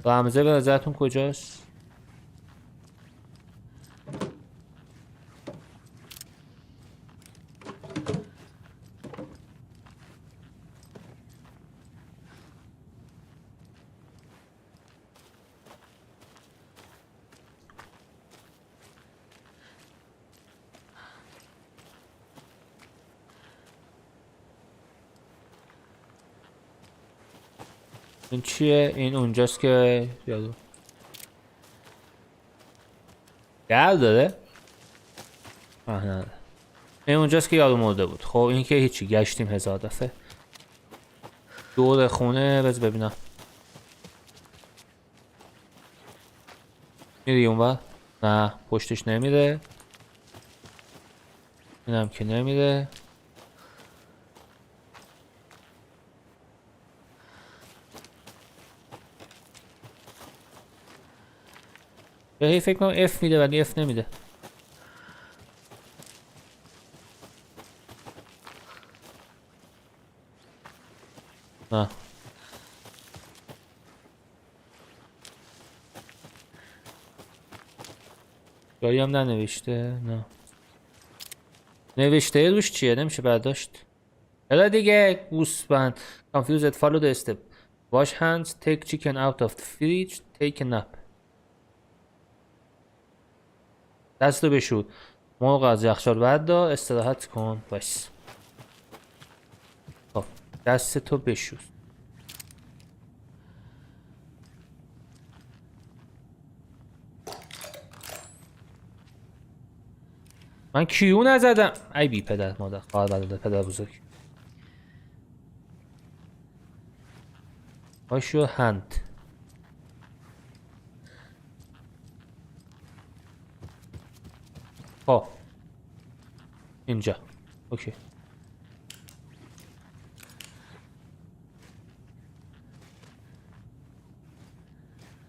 رمزه به نظرتون کجاست؟ این چیه؟ این اونجاست که یادو گرد داره؟ نه این اونجاست که یادو مرده بود. خب این که هیچی گشتیم 1000 دفعه دور خونه. بذار ببینم میری اونور؟ نه پشتش نمیره. اینم که نمیره. هی فکر کنم F میده ولی F نمیده. نه جایی هم ننوشته. نه نوشته روش چیه؟ نمیشه برداشت. حالا دیگه گوسفند confused follow the step wash hands take chicken out of the fridge take a nap. دستو بشور مرغ از یخچال بردار استراحت کن. بس خب دستتو بشور. من کیو نزدم. ای بی پدر مادر خواهر برادر پدر بزرگ. wash your hand. اینجا اوکی.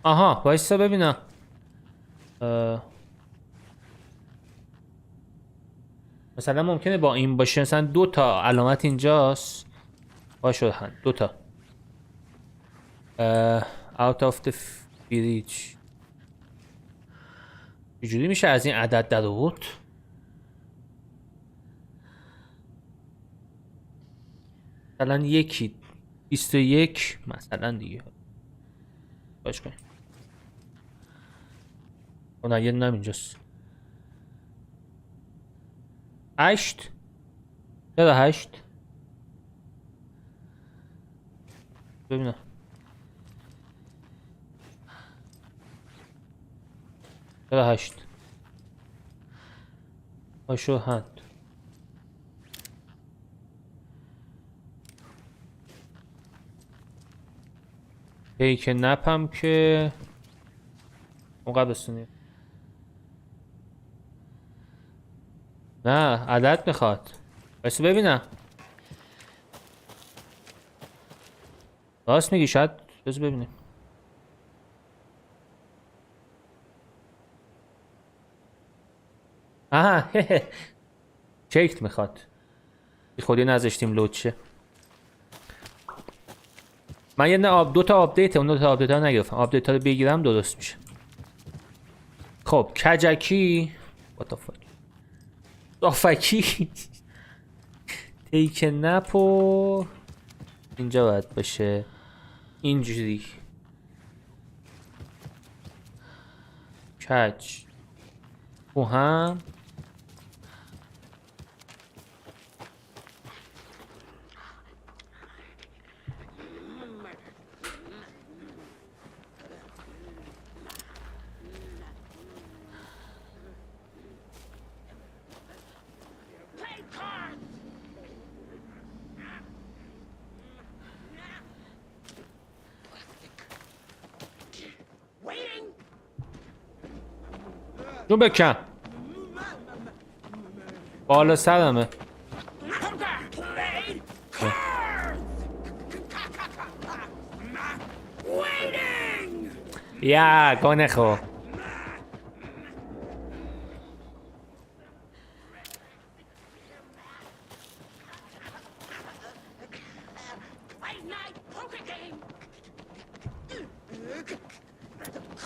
آها وایسا ببینم. مثلا ممکنه با این باشه. مثلا 2 تا علامت اینجاست باشه هند 2 تا out of the fridge. چجوری میشه از این عدد در آورد؟ مثلا 21 مثلا دیگه باش کنیم. نه یه نم اینجاست 8. چرا 8 ببینم. چرا 8 باشو هند پیک نپم که اون قبستونی نه عدد میخواد بایستی ببینم راست میگی شاید بذار ببینیم آها چکت میخواد بی خودی نذاشتیم لود شه من یه دو تا آپدیت اون 2 تا آپدیت ها نگرفتم آپدیت ها رو بگیرم درست میشه خب کجکی دافکی تیک نپو اینجا باید باشه اینجوری کج او هم جون بکن بالا سرمه یا گانه خو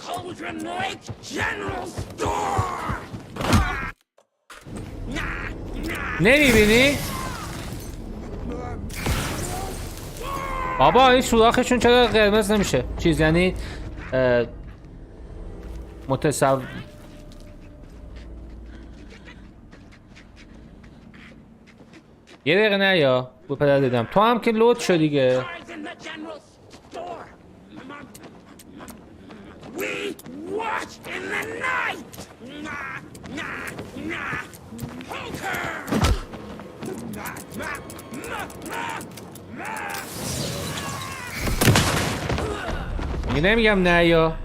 Cauldron Lake General Store! نمیبینی؟ بابا این سوراخشون چرا قرمز نمیشه؟ چیز یعنی متصور یه دقیقه نه یا با پدر دیدم تو هم که لود شد دیگه نمیگم نه یا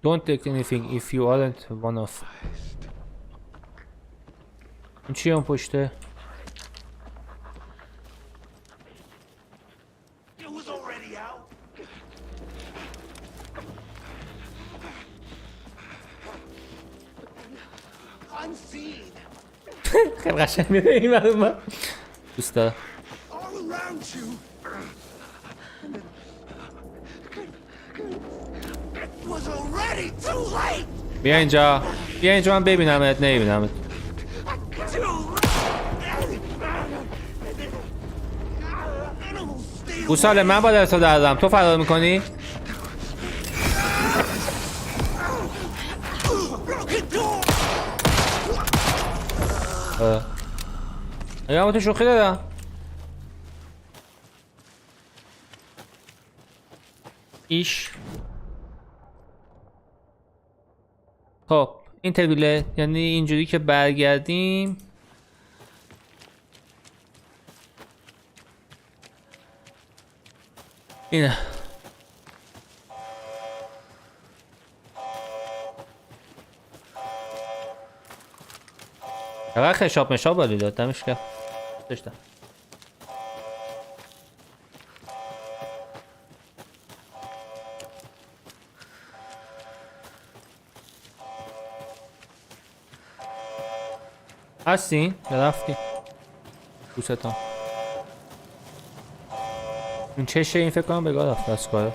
Don't take anything if you aren't one of. این چی اون پشته؟ خیلی قشنگ میده این معلومه دوست دارم بیا اینجا بیا اینجا من ببینمت نمیبینمت گوساله من با درسا دردم تو فرار میکنی؟ اگه هم تو شوخی دادم ایش خب این تبیله یعنی اینجوری که برگردیم اینه فقط خشاب مشاب بالی داد دمش کرد داشتم هستین؟ یا رفتی؟ دوستان این چشه این فکر کنم بگاه رفت از کاره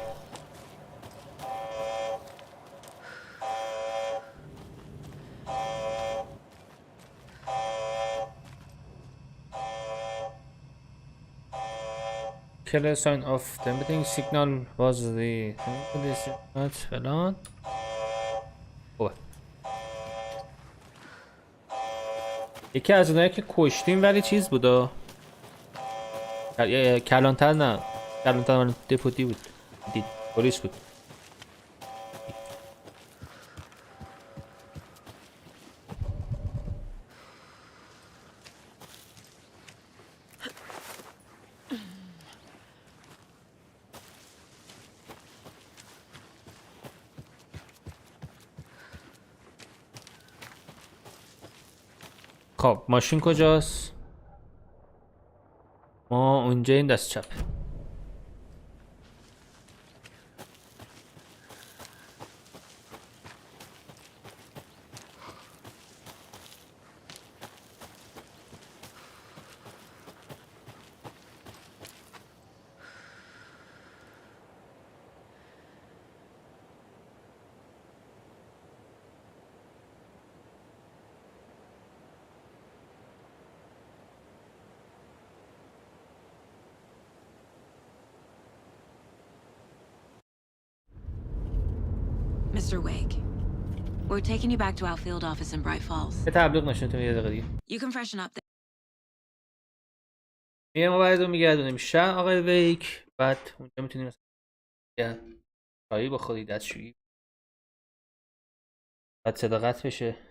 Killer sign of the emitting signal was the فلان خوبه یکی از اونایی که کشتیم ولی چیز بودا کلانتر نه، کلانتر من دپوتی بود، دید پلیس بود. خب ماشین کجاست؟ ما اونجا این دست چپ. Mr. Wake, we're taking you back to our field office in Bright Falls. یه تبلیغ نشون تو یه دقیقه دیگه. You can freshen up there. میگه ما بعد رو میگردونیم شهر آقای ویک، بعد اونجا میتونیم مثلا چایی بخوری، دستشویی، بعد صدا قطع بشه.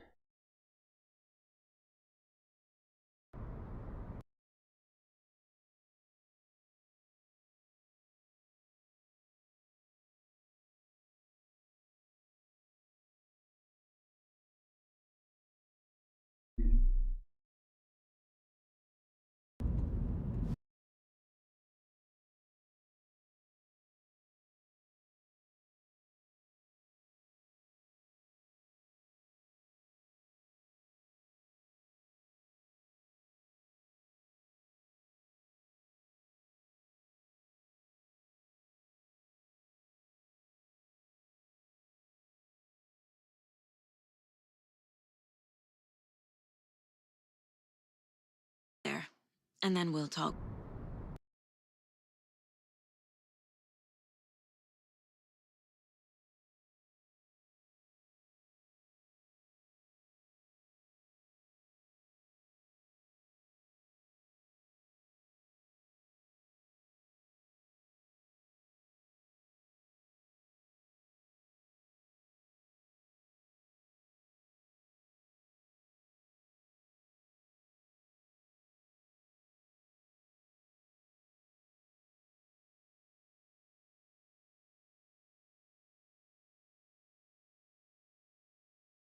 And then we'll talk.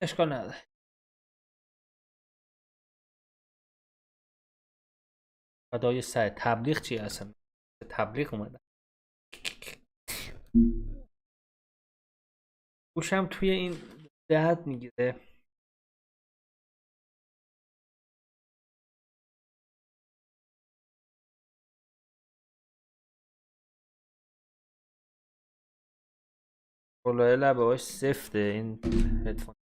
اشکال نداره. فدای سر تبلیغ چیه اصلا؟ تبلیغ اومدن. گوشم توی این درد میگیره. کلاه لبه هاش سفته این هدفون.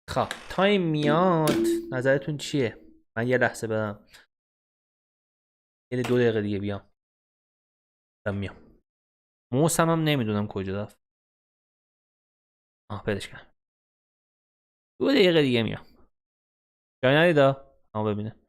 خب تایم میاد، نظرتون چیه؟ من یه لحظه برم، یه 2 دقیقه دیگه بیام. میام. موسم هم نمیدونم کجا رفت. پیداش کردم. 2 دقیقه دیگه میام. جای ندیدا؟ ببینه.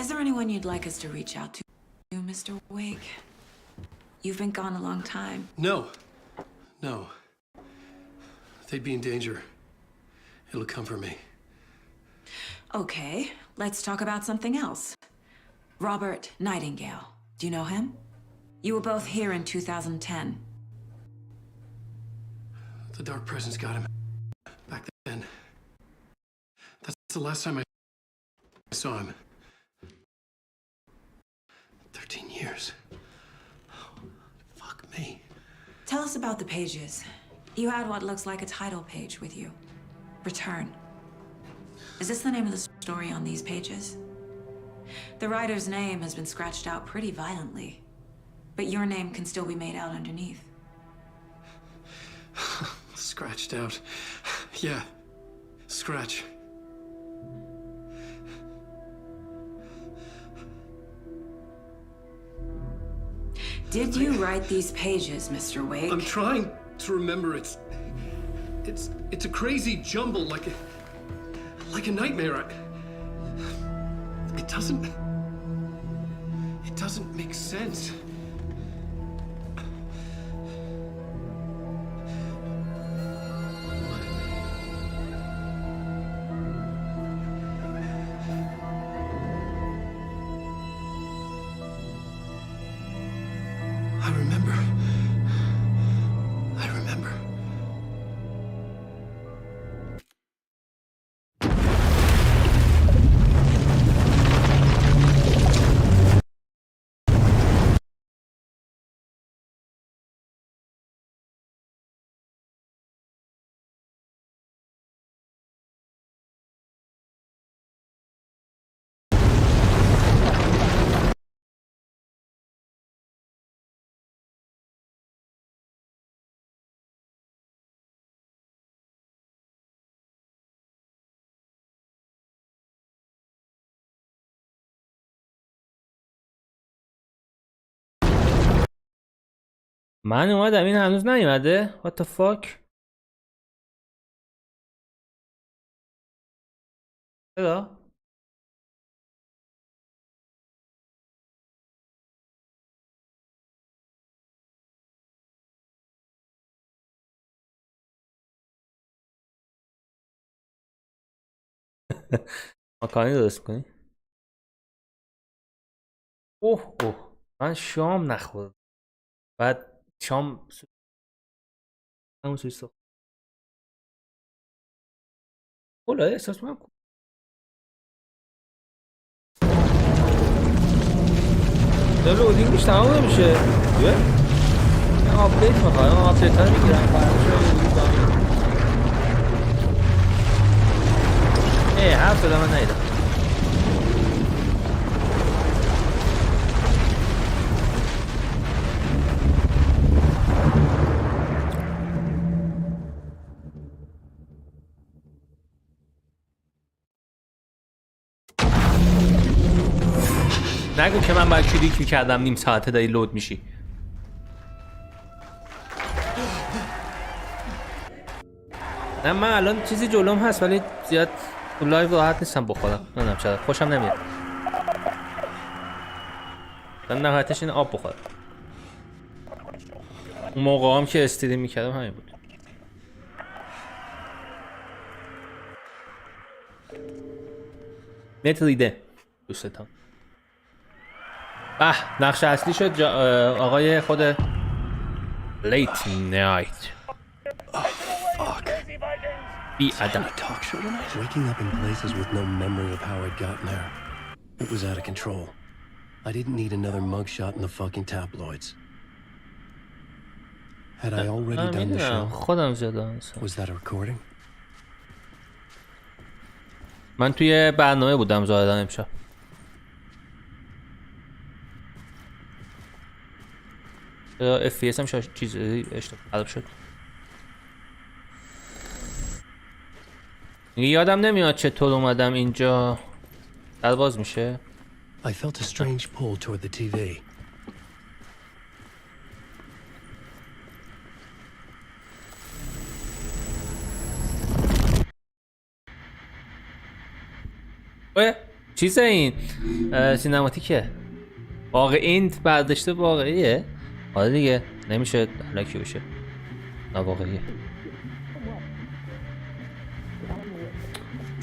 Is there anyone you'd like us to reach out to, Mr. Wake? You've been gone a long time. No. No. They'd be in danger. It'll come for me. Okay, let's talk about something else. Robert Nightingale. Do you know him? You were both here in 2010. A dark presence got him. Back then. That's the last time I saw him. 13 years. Oh, fuck me. Tell us about the pages. You had what looks like a title page with you. Return. Is this the name of the story on these pages? The writer's name has been scratched out pretty violently, but your name can still be made out underneath. Scratched out. Yeah. Scratch. Did you write these pages, Mr. Wake? I'm trying to remember. It's a crazy jumble, like a nightmare. It doesn't make sense. I remember. من اومدم این هنوز نیومده. What the fuck. چرا؟ مکانی درست کنی. اوه من شام نخوردم. بعد شام همون سوی سخت اولا احساس میکنم داره لودینگش تمام نمیشه. من آپدیت میخوایم. آپدیت ها رو میگیرم حرف دادم من نیدم. نگو که من باید کلیک میکردم نیم ساعته داری لود میشی. نه من الان چیزی جلوم هست ولی زیاد تو لایو راحت نیستم بخورم. نمیدونم چرا خوشم نمیاد. من نهایتش این آب بخورم. اون موقع هم که استریم میکردم همین بود. نت ریده دوستتان. نقش اصلی شد آقای خود لیت نایت. بی ادب. Waking up in places with no memory of how I'd gotten there. It was out of control. I didn't need another mugshot in the fucking tabloids. Had I already done the show? خودم زدم. Was that a recording? من توی برنامه بودم ظاهرا امشب. FPS هم چیز اشتباه شد. یادم نمیاد چطور اومدم اینجا. در باز میشه. I felt a strange pull toward the TV. چیز این سینماتیکه. واقعی برداشته واقعیه. آره دیگه نمیشه الکی بشه. واقعیه.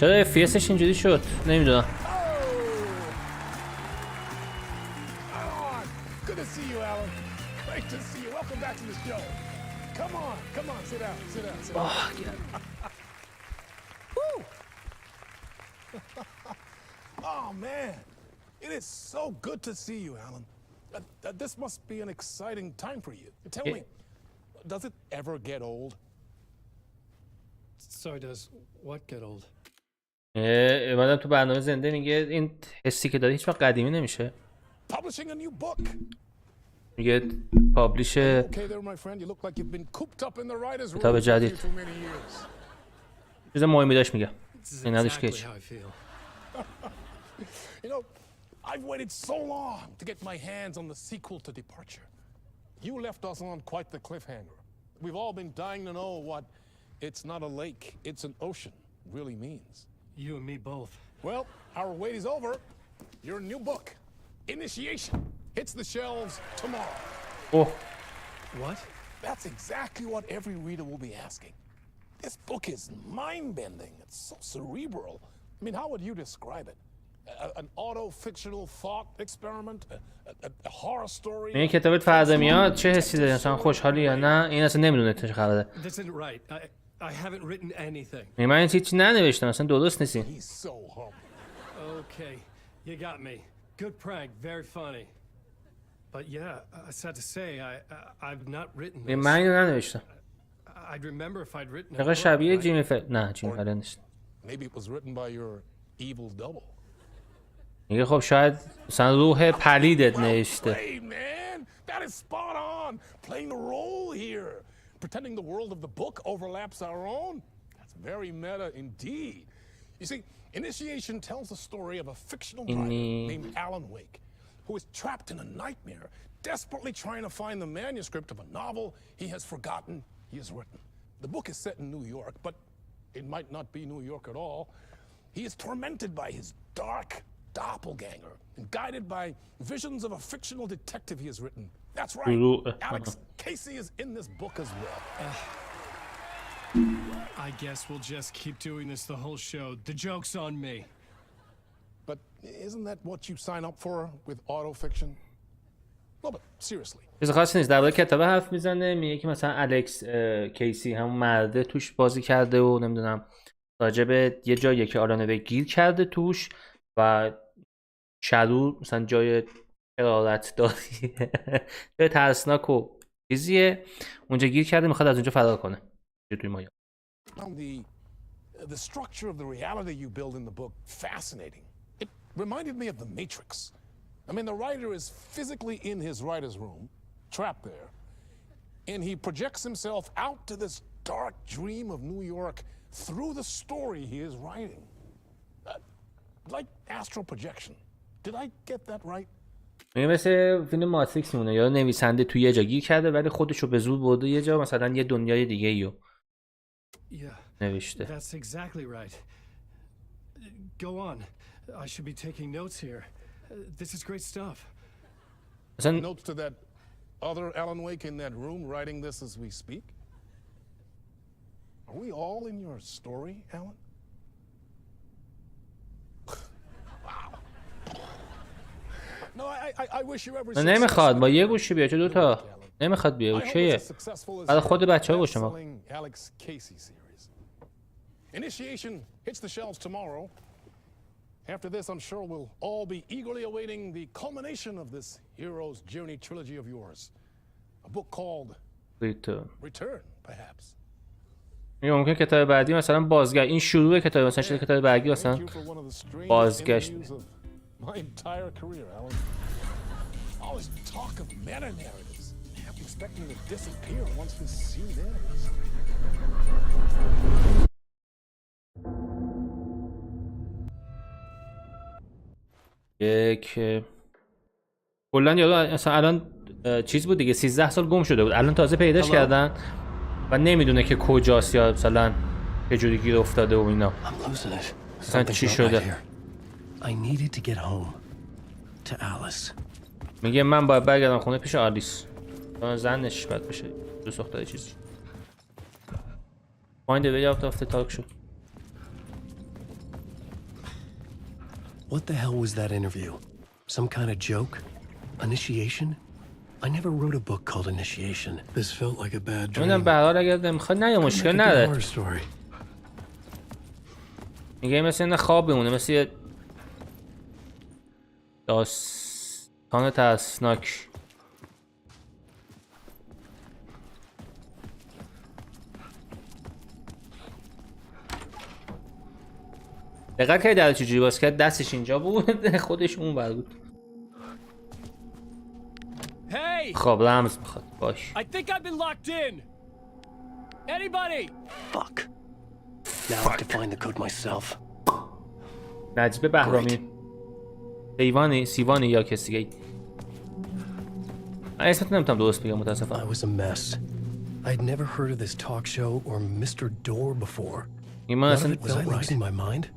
چرا FPSش اینجوری شد؟ نمیدونم. Good to see you, Alan. Great to see you. Welcome back to the show. Come on, sit down, sit down. Oh, yeah. Woo! Oh, man. It is so good to see you, Alan. This must be an exciting time for you. Tell me, does it ever get old? Sorry, does what get old? اومدم تو برنامه زنده میگه این حسی که داری هیچ وقت قدیمی نمیشه. Publishing a new book. میگه پابلیش Okay there, my friend. You look like you've been cooped up in the writer's room کتاب for جدید. too many years. چیز مهمی داشت میگم. این نداشت که You know, I've waited so long to get my hands on the sequel to Departure. You left us on quite the cliffhanger. We've all been dying to know what "it's not a lake, it's an ocean" really means. You and me both. Well, our wait is over. Your new book, Initiation, hits the shelves tomorrow. Oh. What? That's exactly what every reader will be asking. This book is mind-bending. It's so cerebral. I mean, how would you describe it? An auto-fictional thought experiment? A horror story? این کتابت فردا میاد چه حسی داری؟ مثلا خوشحالی یا نه؟ این اصلا نمیدونه چه خبره. This isn't right. I haven't written anything. من هیچی ننوشتم، اصلا درست نیستی. He's so humble. Okay, you got me. Good prank, very funny. But yeah, sad to say, I've not written this. من اینو ننوشتم. I'd remember if I'd written it. چقدر شبیه جیمی نه جیمی فلن نیست. Maybe it was written by your evil double. میگه خب شاید مثلا روح پلیدت نوشته. Hey man, that is spot on. Playing the role here. Pretending the world of the book overlaps our own. That's very meta indeed. You see, Initiation tells the story of a fictional writer named Alan Wake, who is trapped in a nightmare, desperately trying to find the manuscript of a novel he has forgotten he has written. The book is set in New York, but it might not be New York at all. He is tormented by his dark doppelganger and guided by visions of a fictional detective he has written. That's right. Alex Casey is in this book as well. I guess we'll just keep doing this the whole show. The joke's on me. But isn't that what you sign up for with autofiction? No, but seriously. چیز خاصی نیست. درباره کتاب حرف میزنه، میگه که مثلا الکس کیسی همون مرده توش بازی کرده و نمیدونم راجب یه جایی که آلان ویک گیر کرده توش و شادو مثلا جای حرارت داری جای ترسناک و چیزیه اونجا گیر کرده میخواد از اونجا فرار کنه. توی مایا. The structure of the reality you build in the book fascinating. It reminded me of The Matrix. I mean, the writer is physically in his writer's room, trapped there, and he projects himself out to this dark dream of New York through the story he is writing. Like astral projection. Did I get that right? مثل فیلم ماتریکس میمونه، یا نویسنده توی یه جا گیر کرده ولی خودشو به زور برده یه جا، مثلا یه دنیای دیگه ایو نوشته. That's exactly right. Go on. I should be taking notes here. This is great stuff. Notes to that other Alan Wake in that room writing this as we speak? Are we all in your story, Alan? Wow. No, I wish you every success. نمیخواد با یه گوشی بیا، چه دوتا نمیخواد بیا. اوکیه برای خود بچه ها باشه. ما Initiation hits the shelves tomorrow. After this, I'm sure we'll all be eagerly awaiting the culmination of this hero's journey trilogy of yours. A book called Return, perhaps. ممکن کتاب بعدی مثلا بازگشت، این شروع کتاب مثلا شده کتاب بعدی مثلا بازگشت. My entire career, Alan. All this talk of meta narratives. I'm expecting to disappear once this scene ends. یک کلا یارو مثلا الان چیز بود دیگه 13 سال گم شده بود، الان تازه پیداش کردن و نمیدونه که کجاست یا مثلا چه جوری گیر افتاده و اینا. مثلا چی شده؟ I needed to get home to Alice. میگه من باید برگردم خونه پیش آلیس. زنش باید بشه دو دختر چیزی. Find a way out of the talk show. What the hell was that interview? Some kind of joke? Initiation? I never wrote a book called Initiation. This felt like a bad dream. منم به هر حال اگر میخواد نه مشکل نداره. میگه مثل این خواب بمونه، مثل یه داستان ترسناک. دقیقا که در چجوری باز کرد، دستش اینجا بود خودش اون بر بود. خب رمز میخواد باش. I think I've been locked in. Anybody? Fuck. Now I have to find the code myself. نجیب بهرامی. سیوانی یا کسی دیگه. من اسمت نمیتونم درست بگم متاسفم. I was a mess. I'd never heard of this talk show or Mr. Door before. None of it felt right in my mind.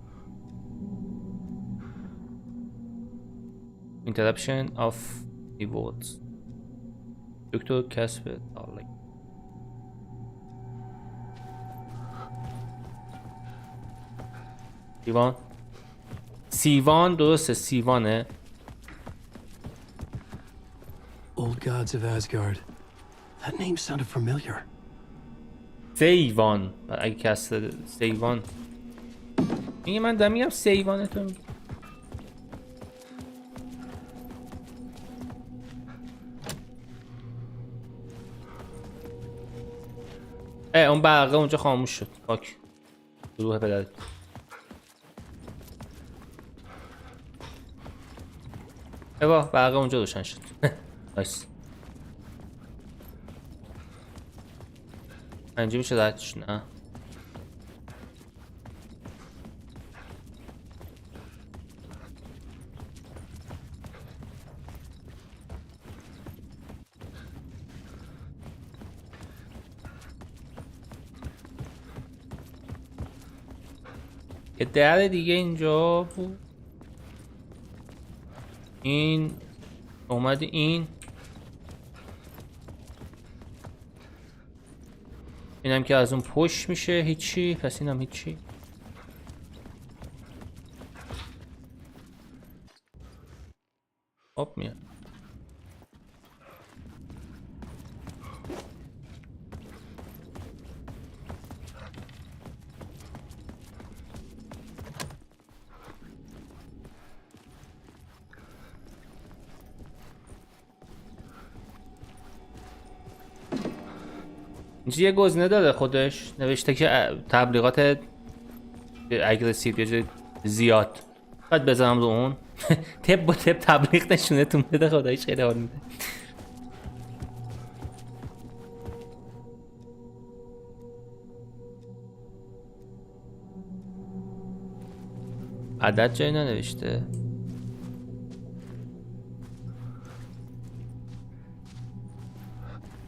Interruption of the words. دکتر کسب دارلی. سیوان درسته، سیوانه. Old gods of Asgard. That name sounded familiar. سیوان. اگه کسر سیوان. میگه من دارم میگم سیوانه تو میگه. اون برقه اونجا خاموش شد. پاک. روح پدر. ایوا برقه اونجا روشن شد. نایس. اینجا میشه ردش نه. یه در دیگه اینجا بود. این اومد اینم که از اون پشت میشه هیچی، پس اینم هیچی. خب میاد. اینجا یه گزینه داره خودش، نوشته که تبلیغات اگریسیو یا زیاد. باید بزنم رو اون. تپ با تپ تبلیغ نشونتون بده، خداییش خیلی حال میده. عدد جایی ننوشته.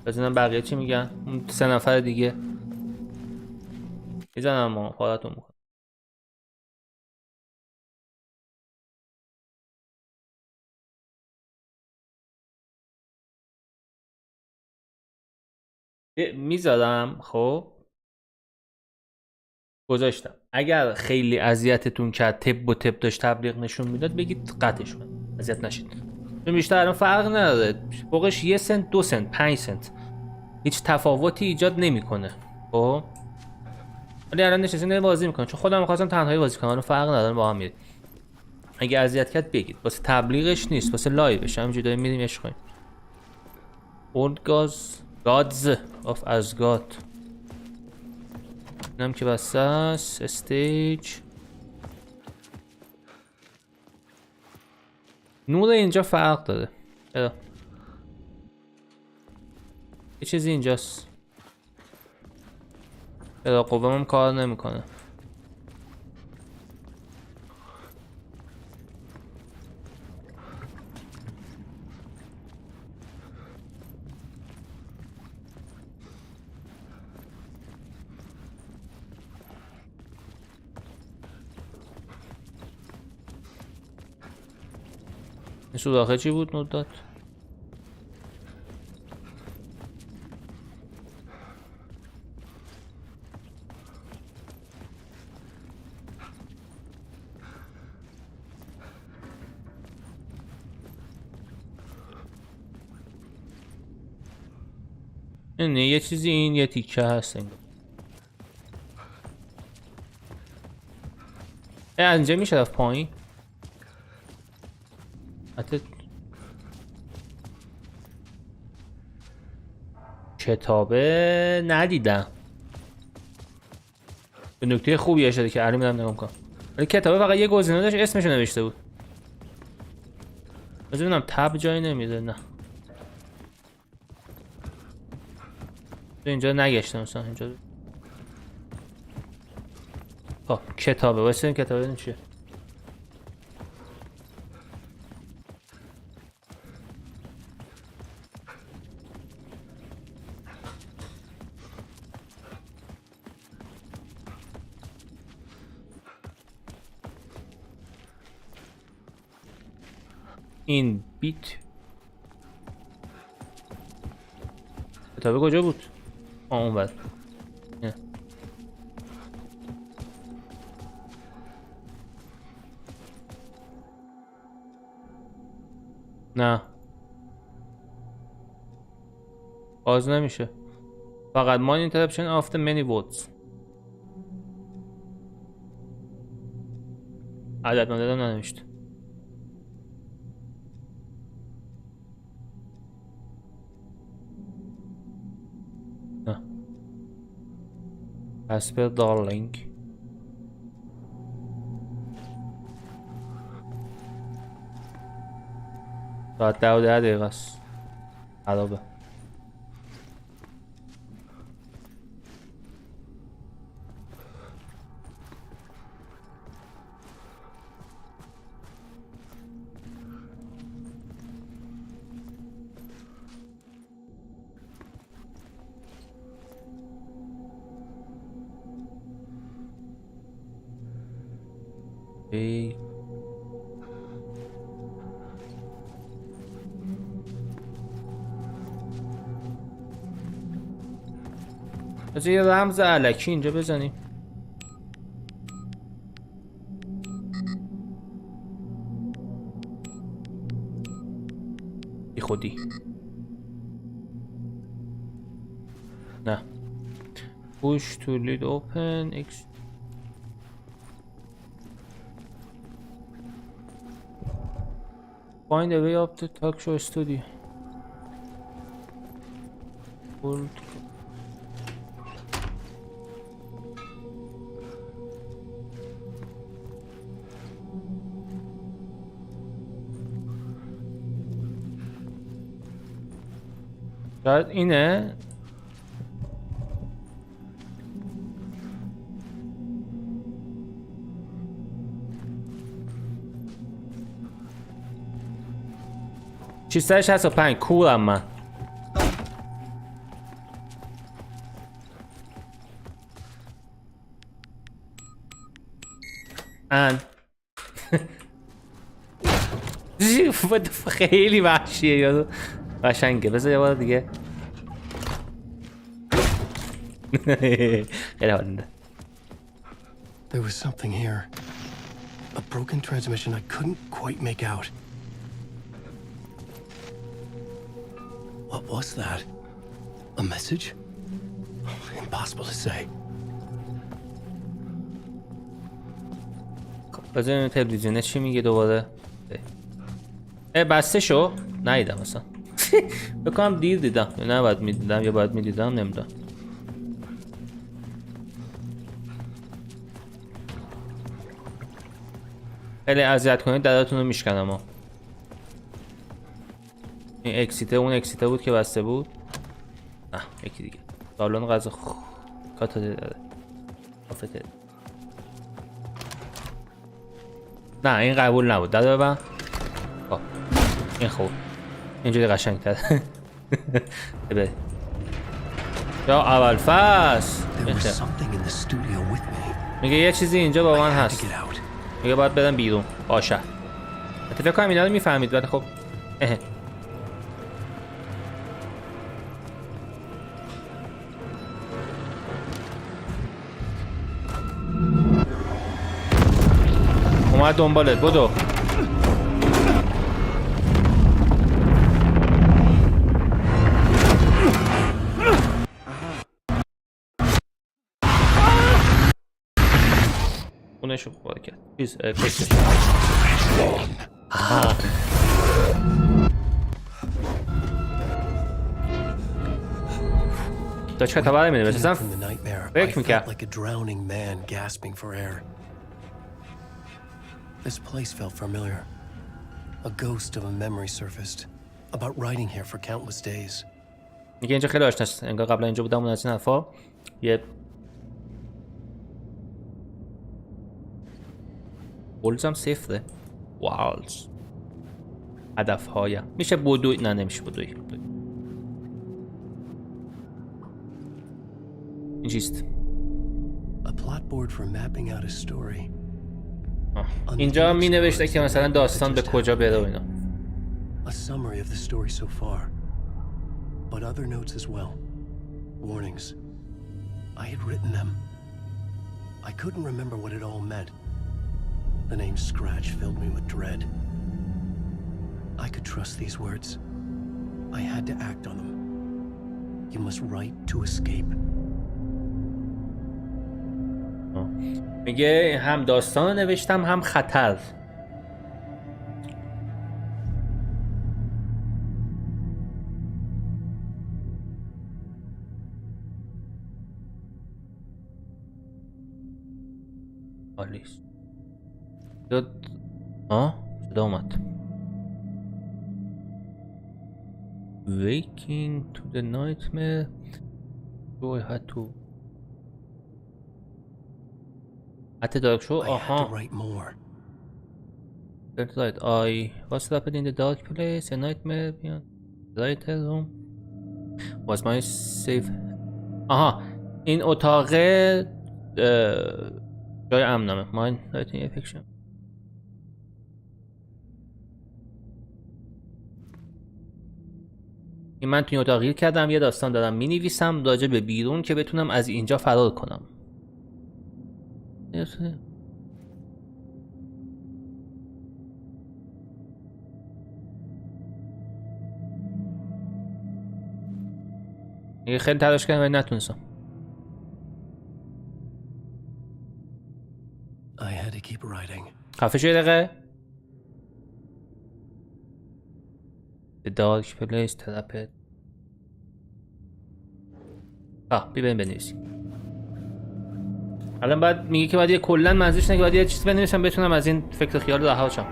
بزنم بقیه چی میگن؟ اون 3 نفر دیگه میزنم ما حالتون میکنم. میذارم. خب گذاشتم. اگر خیلی اذیتتون کرد، تپ و تپ داشت تبلیغ نشون میداد، بگید قطعش کن، اذیت نشید. چون بیشتر الان فرق نداره، فوقش 1 سنت 2 سنت 5 سنت هیچ تفاوتی ایجاد نمیکنه. خب ولی الان نشستین بازی میکنن، چون خودم می‌خواستم تنهایی بازی کنم، الان فرق نداره با هم میریم. اگه اذیت کرد بگید، واسه تبلیغش نیست، واسه لایوش. همینجوری داریم میریم عشق کنیم. Old Gods of Asgard. اینم که بسته است. استیج. نور اینجا فرق داره. یه چیزی اینجاست. قوامم کار نمیکنه. این سوراخه چی بود نور داد؟ نه یه چیزی این یه تیکه هست انگار. از اینجا میشه رفت پایین؟ حتی کتابه ندیدم. به نکته خوبی اشاره که الان میرم نگاه کنم. ولی کتابه فقط یه گزینه داشت اسمشو نوشته بود. ببینم تب جایی نمیده. نه اینجا نگشتم مثلا اینجا. خب کتابه واسه این کتابه این چیه؟ این بیت کتابه کجا بود؟ اون بر نه باز نمیشه. فقط ما interruption of the many votes. عدد ندادم ننوشت. نه اسپر دارلینگ ساعت 10 دقیقه است. خرابه. از یه رمز علکی اینجا بزنیم. بی خودی نه. push to lead open X. find a way up to talk show studio. شاید اینه. چیزترش هست و 5 کورم من. خیلی وحشیه یادو قشنگه. بذار یه بار دیگه. خیلی حالنده. There was something here. A broken transmission I couldn't quite make out. What was that? A message? Impossible to say. بذاریم تلویزیونه چی میگه دوباره. بسته شو؟ ندیدم اصلا. بکنم دیر دیدم یا نه باید میدیدم یا باید میدیدم نمیدونم. خیلی اذیت کنید دردتون رو میشکنم ها. این اکسیته اون اکسیته بود که بسته بود. نه یکی دیگه. سالن غذا کاتا داره. آفته. نه این قبول نبود. داده ببن. خب این خوب. اینجوری قشنگ تر. ببین. یا اول فصل. میگه یه چیزی اینجا با من هست. میگه باید بدم بیرون. باشه. فکر کنم اینا رو میفهمید ولی خب. اومد دنبالت بدو. اونشو پاره کرد. چیز کشتش. آها. داشت خبر میده مثلا فکر میکرد like a drowning man gasping for air. This place felt familiar. A ghost of a memory surfaced about riding here for countless days. میگه اینجا خیلی آشناست، انگار قبلا اینجا بودم. اون از این حرفا. یه والز هم صفره. والز هدف هایم میشه بدوی، نه نمیشه بدوی. این چیست؟ A plot board for mapping out a story. اینجا می نوشته که مثلا داستان به کجا بره و اینا. A summary of the story so far, but other notes as well. Warnings. I had written them. I couldn't remember what it all meant. The name Scratch filled me with dread. I could trust these words. I had to act on them. You must write to escape. میگه هم داستان نوشتم هم خطر. آلیس صدا اومد. Waking to the nightmare. Joy had to. حتی دارک شو. آها. That's right. I was trapped in the dark place. A nightmare beyond the room was my safe. آها. این اتاق جای امنمه. Mine writing affection. این من توی اتاق گیر کردم، یه داستان دارم می نویسم راجع به بیرون که بتونم از اینجا فرار کنم. یه خیلی تلاش کردم ولی نتونستم. I had to keep writing. خفه شو یه دقیقه. The dark place therapy. بیایم بنویسیم. الان بعد میگه که بعد یه کلا منظورش اینه که بعد یه چیز بنویسم بتونم از این فکر خیال رها شم.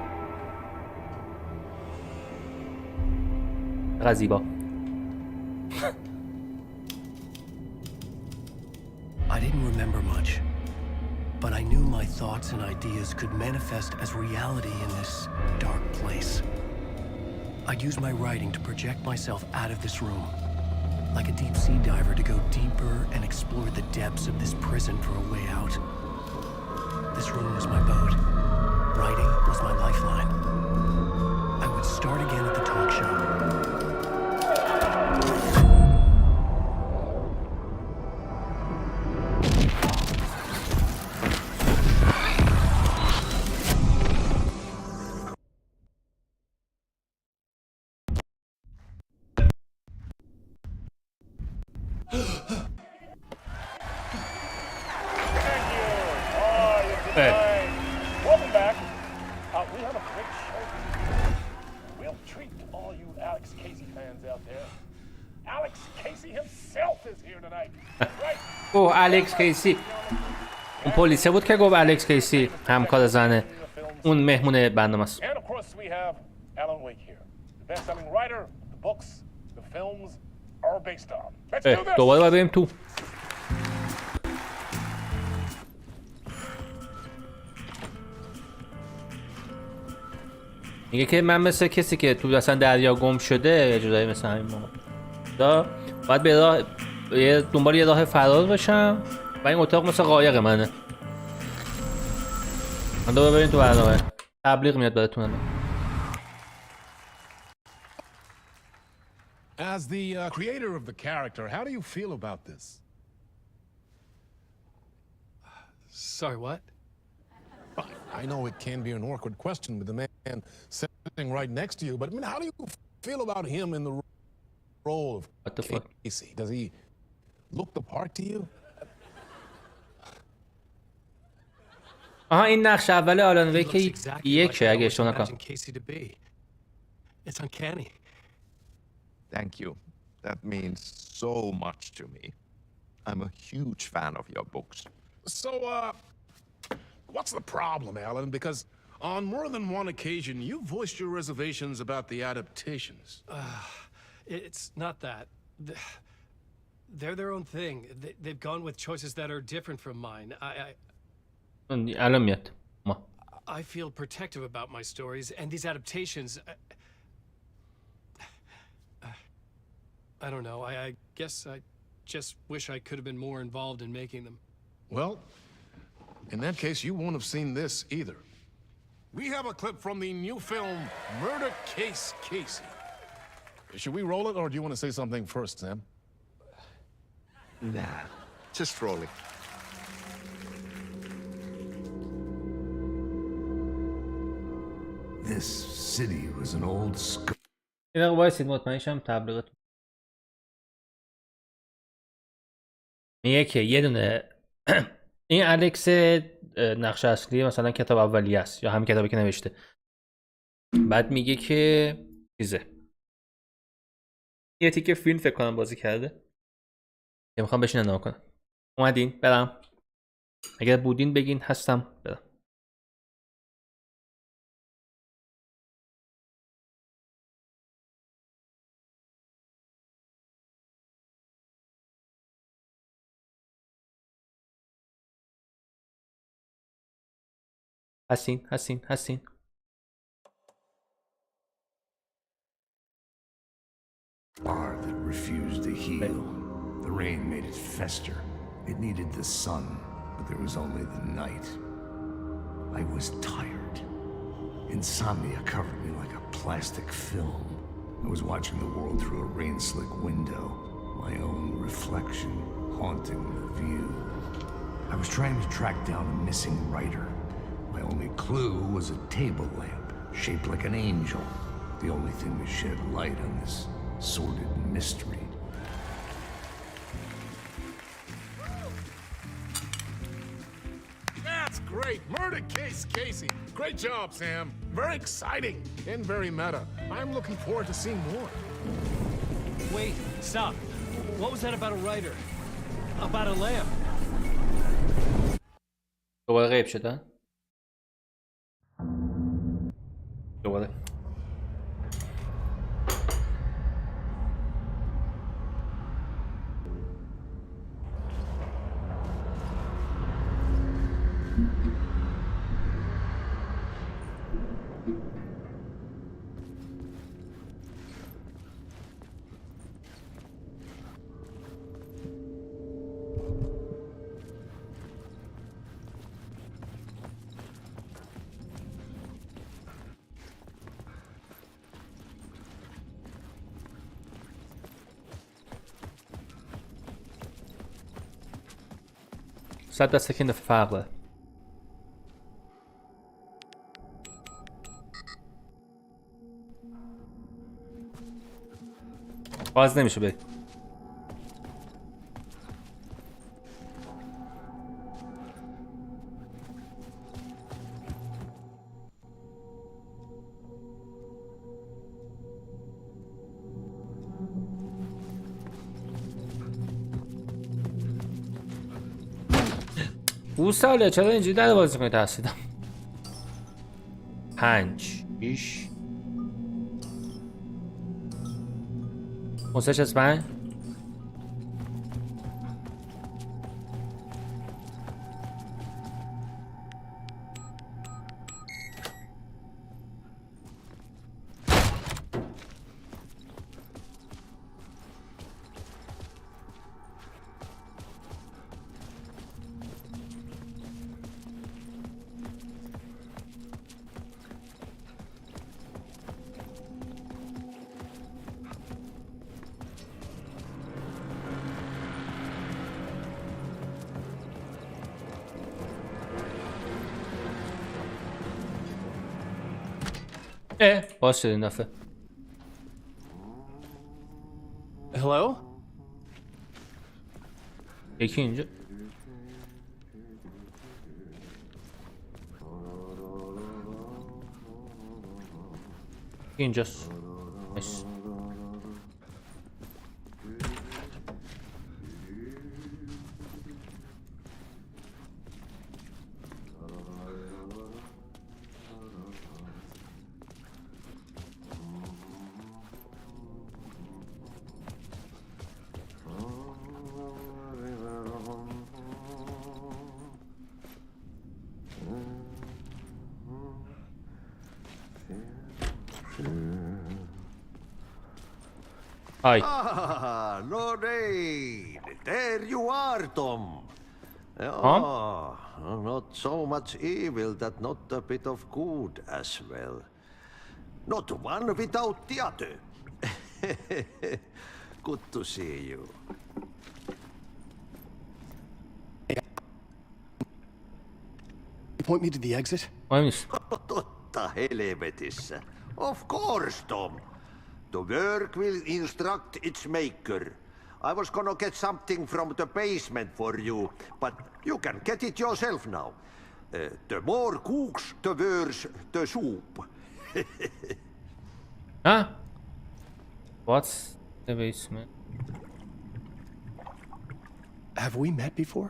غزیبا. I didn't remember much, but I knew my thoughts and ideas could manifest as reality in this dark place. I'd use my writing to project myself out of this room, like a deep sea diver to go deeper and explore the depths of this prison for a way out. This room was my boat. Writing was my lifeline. I would start again at the talk show. Welcome back. We have a great show. We'll treat all you Alex Casey fans out there. Alex Casey himself is here tonight. Right? اوه الکس کیسی. اون پلیسه بود که گفت الکس کیسی همکار زنه. اون مهمون برنامه است. And of course we have Alan Wake here. The best-selling writer, the books, the films are based on. Let's do this. دوباره باید بریم تو. میگه که من مثل کسی که تو اصلا دریا گم شده یه جورایی مثل همین موقع باید به راه دنبال یه راه فرار باشم و این اتاق مثل قایق منه. من دوباره بریم تو برنامه تبلیغ میاد براتون. As the creator of the character, how do you feel about this? Sorry, what? I know it can be an awkward question with the man sitting right next to you, but I mean, how do you feel about him in the role of Casey? Does he look the part to you? آها این نقش اول آلان ویک He looks exactly like یکه I اگه always اشتباه نکنم. imagined Casey to be. It's uncanny. Thank you. That means so much to me. I'm a huge fan of your books. So, what's the problem, Alan? Because on more than one occasion, you voiced your reservations about the adaptations. It's not that. They're their own thing. They've gone with choices that are different from mine. الان میاد. ما. I feel protective about my stories, and these adaptations. I don't know. I guess I just wish I could have been more involved in making them. Well, in that case, you won't have seen this either. We have a clip from the new film, Murder Case Casey. Should we roll it, or do you want to say something first, Sam? Nah, just roll it. This city was an old یه دقیقه وایسید مطمئن شم تبلیغات میگه که یه دونه این الکس نقش اصلی مثلا کتاب اولیه است یا همین کتابی که نوشته. بعد میگه که چیزه یه تیکه فیلم فکر کنم بازی کرده که میخوام بشینم نگاه کنم. اومدین برم اگر بودین بگین هستم برم. هستین Bar that refused to heal. The rain made it fester. It needed the sun, but there was only the night. I was tired. Insomnia covered me like a plastic film. I was watching the world through a rain-slick window, my own reflection haunting the view. I was trying to track down a missing writer. My only clue was a table lamp, shaped like an angel. The only thing to shed light on this sordid mystery. That's great! Murder Case Casey! Great job, Sam. Very exciting and very meta. I'm looking forward to seeing more. Wait, stop. What was that about a writer? About a lamp? دوباره غیب شدن. دوباره صد سکند فرقه. باز نمیشه برید. گوساله چرا اینجوری در بازی کنید ترسیدم. 5 6 5 باز شد این دفعه. Hello? یکی اینجا اینجاست. نایس. Hi. Ah, Lorraine! There you are, Tom. Tom? Not so much evil that not a bit of good as well. Not one without the other. Good to see you. Point me to the exit? مهم نیست. Totta helvetissä. Of course, Tom. The work will instruct its maker. I was gonna get something from the basement for you, but you can get it yourself now. The more cooks, the worse the soup. Huh? What's the basement? Have we met before?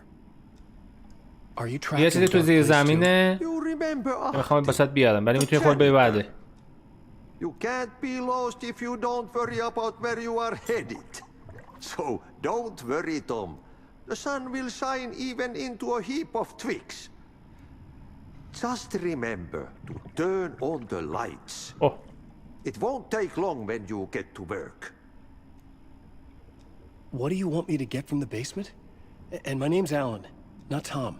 Are you یه trapped in چیزی a تو dark زیر place too? زمینه You remember که میخوام واسط بیارم ولی میتونی خود بری بعده. You can't be lost if you don't worry about where you are headed. So don't worry, Tom. The sun will shine even into a heap of twigs. Just remember to turn on the lights. Oh. It won't take long when you get to work. What do you want me to get from the basement? And my name's Alan, not Tom.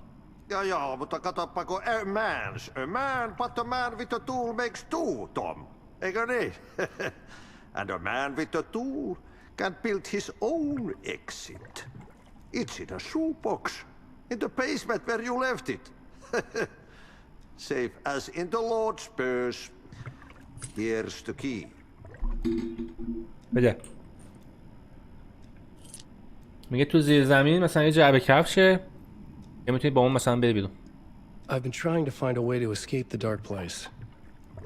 Ja, mutta katsoppa, a man, but a man with a tool makes two, Tom. Eikö niin? And a man with a tool can build his own exit. It's in a shoebox, in the basement where you left it. Safe as in the Lord's purse. Here's the key. بده. میگه تو زیر زمین مثلا یه جعبه کفشه که میتونی با اون مثلا بری بیرون. I've been trying to find a way to escape the dark place.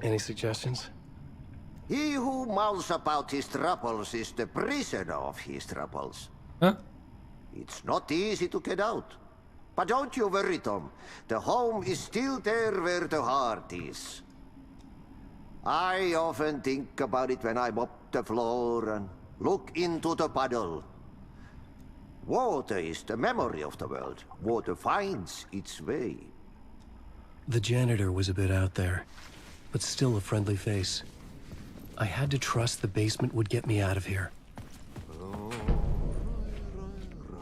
Any suggestions? He who mouths about his troubles is the prisoner of his troubles. Huh? It's not easy to get out. But don't you worry, Tom. The home is still there where the heart is. I often think about it when I mop the floor and look into the puddle. Water is the memory of the world. Water finds its way. The janitor was a bit out there, but still a friendly face. I had to trust the basement would get me out of here.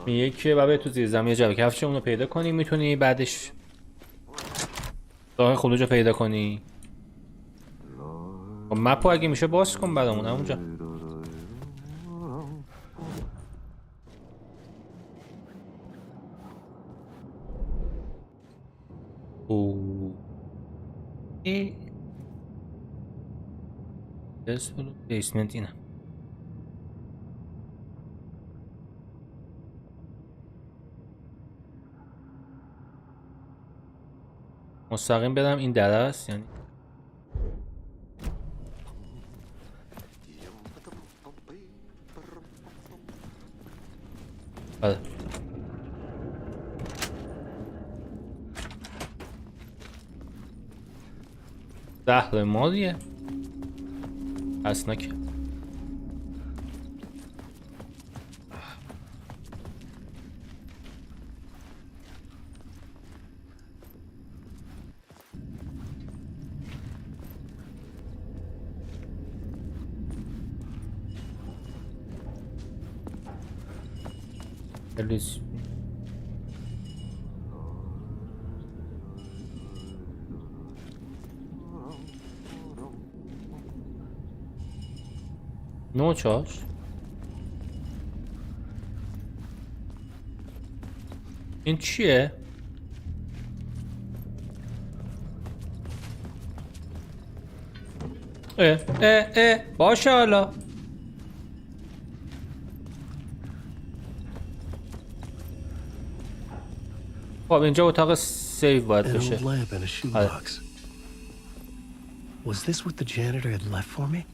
میگه که باید تو زیر زمین جعبه کفش اونو پیدا کنی میتونی بعدش راه خروج رو پیدا کنی. خب مپو اگه میشه باز کن برامون همونجا. اوه بیسمنت اینه. مستقیم برم این در است یعنی بله زهر مالیه اسناک Eles... No charge. این چیه؟ باشه حالا خب اینجا اتاق سیو باید بشه. Was this what the janitor had left for me?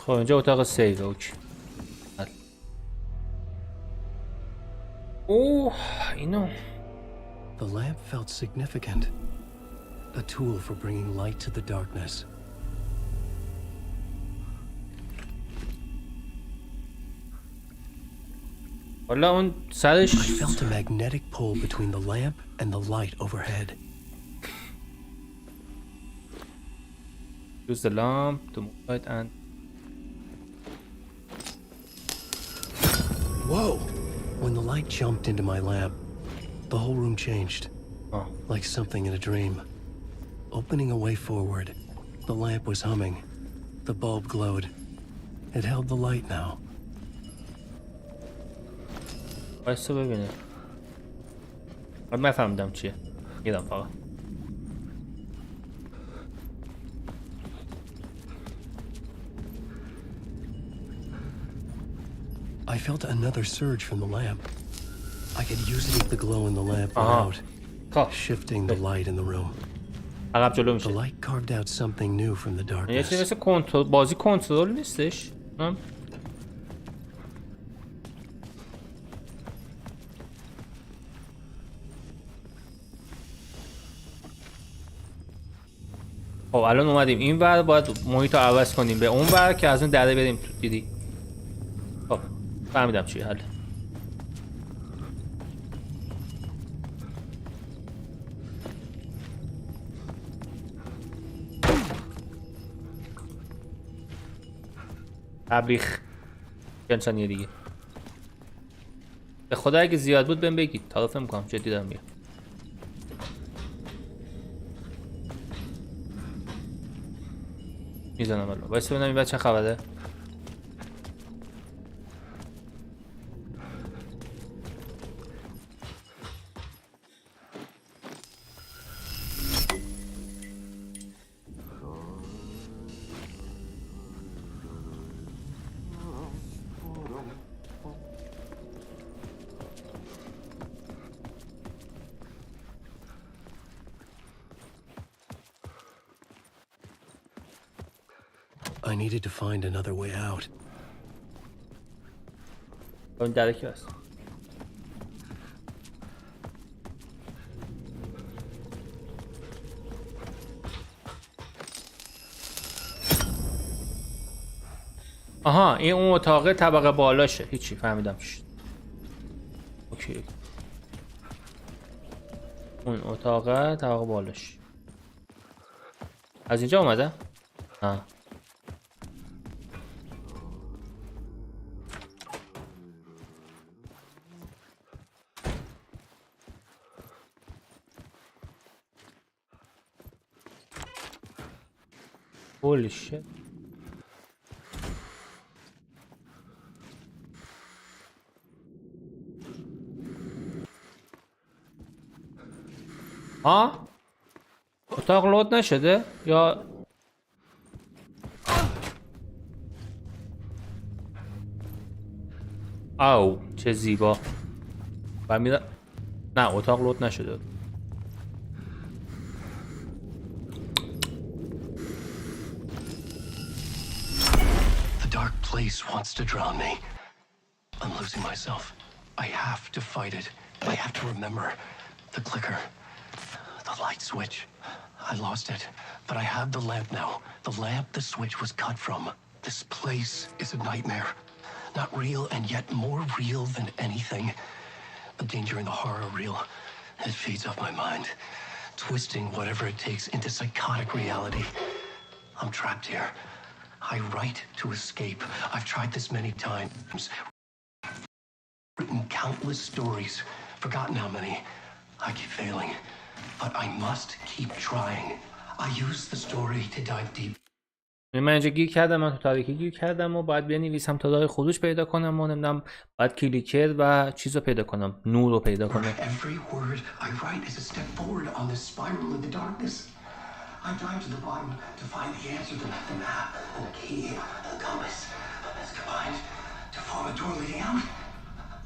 خب اینجا اتاق سیو. اوکی. اوه اینو. The lamp felt significant. A tool for bringing light to the darkness. حالا اون سرش I felt a magnetic pull between the lamp and the light overhead. Use the lamp to move light and Whoa! When the light jumped into my lamp, the whole room changed. Like something in a dream. Opening a way forward, the lamp was humming. The bulb glowed. It held the light now. بایسته ببینه. من فهمیدم چیه. میدم فقط. I felt another surge from the lamp. I could use it if the glow in the lamp went out, shifting the light in the room. The light carved out something new from the یه darkness. چیزی مثل کنترل بازی کنترل نیستش. خب الان اومدیم این ور، باید محیط رو عوض کنیم به اون ور که از اون دره بریم تو. دیدی؟ خب فهمیدم چیه حل. تبلیغ انسانیه دیگه. به خدا اگه زیاد بود بهم بگید، تعارف میکنم، جدی دارم میگم. میزنم الان. وایس ببینم این بچه خبره. I needed to find another way out. اون دره کی هست؟ آها این اون اتاق طبقه بالاشه. هیچی فهمیدم چی. اوکی. اون اتاق طبقه بالاش. از اینجا اومده؟ آه. Holy shit. ها؟ اتاق لود نشده؟ یا او چه زیبا. و میره. نه اتاق لود نشده. Place wants to drown me. I'm losing myself. I have to fight it. I have to remember. The clicker. The light switch. I lost it. But I have the lamp now. The lamp the switch was cut from. This place is a nightmare. Not real and yet more real than anything. The danger and the horror real. It feeds off my mind. Twisting whatever it takes into psychotic reality. I'm trapped here. I write to escape. I've tried this many times. Written countless stories. Forgotten how many. I keep failing. But I must keep trying. I use the story to dive deep. من اینجا گیر کردم، من تو تاریکی گیر کردم و باید بنویسم تا راه خروج پیدا کنم و نمیدونم باید کلیکر و چیز رو پیدا کنم، نور رو پیدا کنم. Every word I write is a step forward on this spiral in the darkness. I dive to the bottom to find the answer, the map, and the key, and the compass. It's combined to form a door leading out.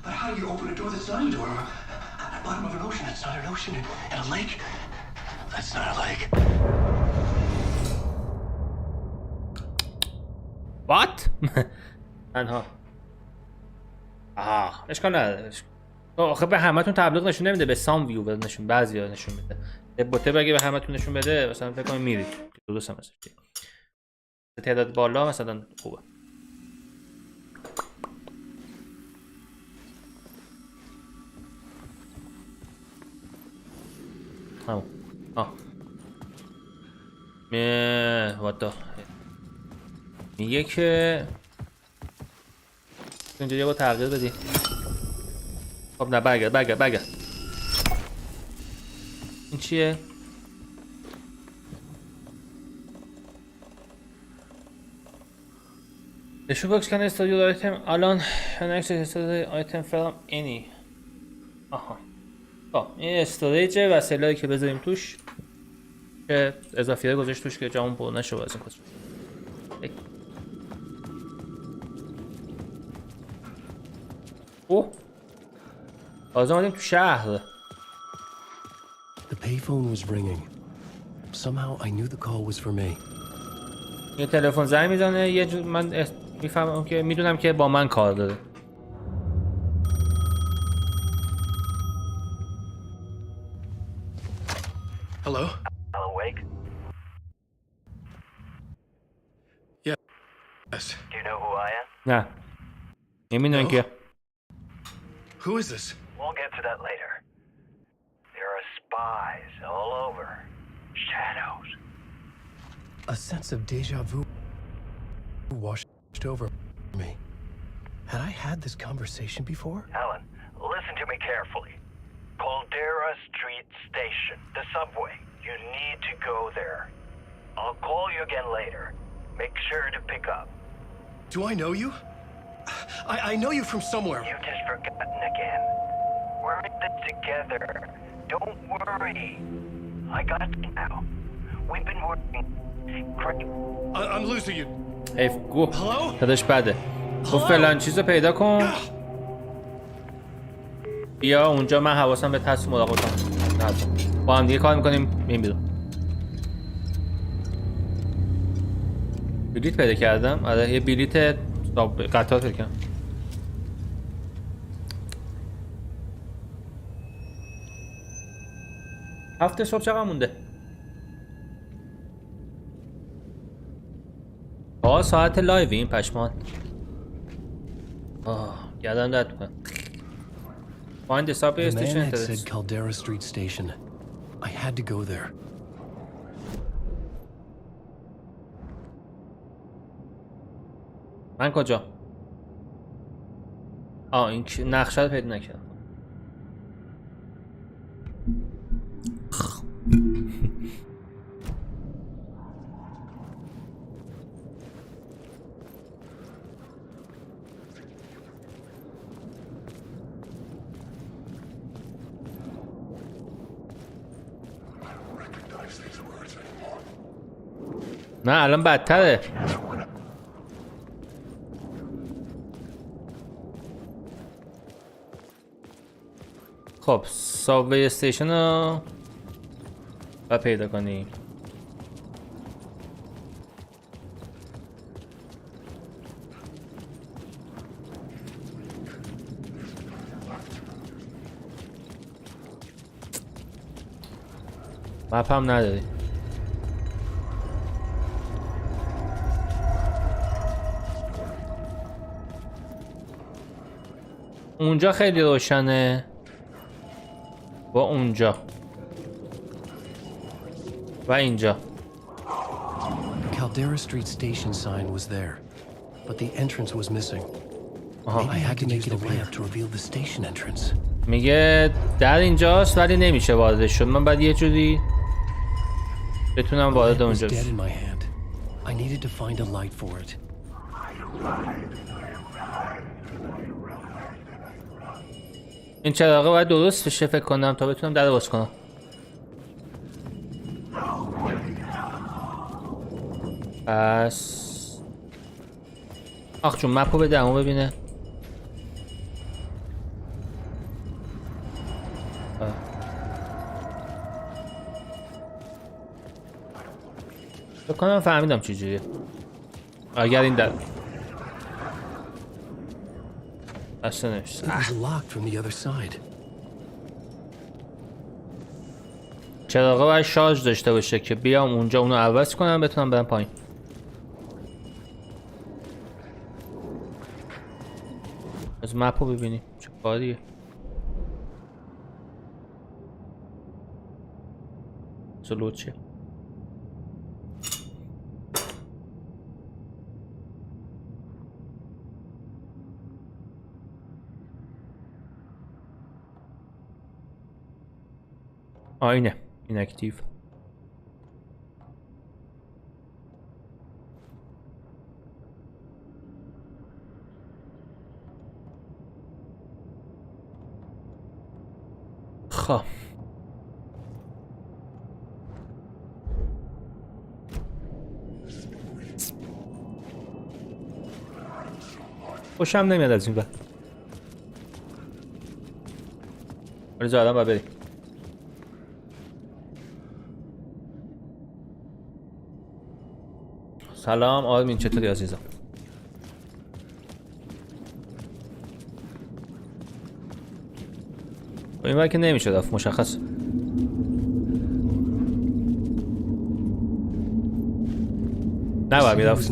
But how do you open a door that's not a door? At the bottom of an ocean, that's not an ocean. And a lake, that's not a lake. What؟ تنها اشکال نداره. آخه به همتون تبلیغ نشون نمیده، به سام ویور نشون بعضیا نشون میده. بوته بگه به همتون نشون بده مثلا فکر کنید میرید. درست هم هست. تعداد بالا مثلا خوبه. میگه که اینجا یه با تغییر بدی. خب نه برگرد این چیه؟ The shoebox can store your item alone and access the item from any. آها. خب این استوریجه وسایلی که بذاریم توش که اضافیه گذاشت توش که جامون پر نشه از این کجا. اوه. تازه اومدیم تو شهر. The payphone was ringing. Somehow I knew the call was for me. یه تلفن زنگ میزنه یه جور من میفهمم که میدونم که با من کار داره. Hello? Alan Wake? Yes. Do you know who I am? نه. نمیدونم که. Who is this? We'll get to that later. There are spies all over. Shadows. A sense of deja vu washed over me. Had I had this conversation before? Alan, listen to me carefully. Caldera Street Station, the subway. You need to go there. I'll call you again later. Make sure to pick up. Do I know you? I know you from somewhere. You've just forgotten again. We're in this together. Don't worry. I got you now. We've been working. Great. I'm losing you. حیف گو داداش بده گفت فلان چیزو پیدا کن بیا اونجا من حواسم به تست مراقبتم با هم دیگه کار میکنیم این بیرون بلیت پیدا کردم آره یه بلیت قطار پیدا کردم هفته صبح چقدر مونده ساعت لایوی این پشمان گردم درد میکنم Find the subway The station. man had said Caldera Street Station. I had to go there. من کجا؟ این نقشه رو پیدا نکردم. نه الان بدتره خب سابوی استیشن رو باید پیدا کنیم مپ هم نداری اونجا خیلی روشنه با اونجا و اینجا Caldera Street Station sign was there, but the entrance was missing. Maybe I had to make it a lamp to reveal the station entrance. میگه در اینجاست ولی نمیشه واردش شد من باید یه جوری بتونم وارد اونجا It was dead in my hand. I needed to find a light for it. این چراغه باید درست بشه فکر کنم تا بتونم در باز کنم پس آخ چون مپو به دمو ببینه فکر کنم فهمیدم چجوریه اگر این در اصلا نمیشه. It was locked from the other side. چراغا باید شارژ داشته باشه که بیام اونجا اونو عوض کنم بتونم برم پایین. از مپ رو ببینیم چه کاریه. سلوت چیه؟ اینه این اکتیو. خب خوشم نمیاد از این بر ولی زادم باید بریم. سلام آرمین، چطوری عزیزم؟ این وقت که نمیشه رفت مشخص. نه باید میرفت.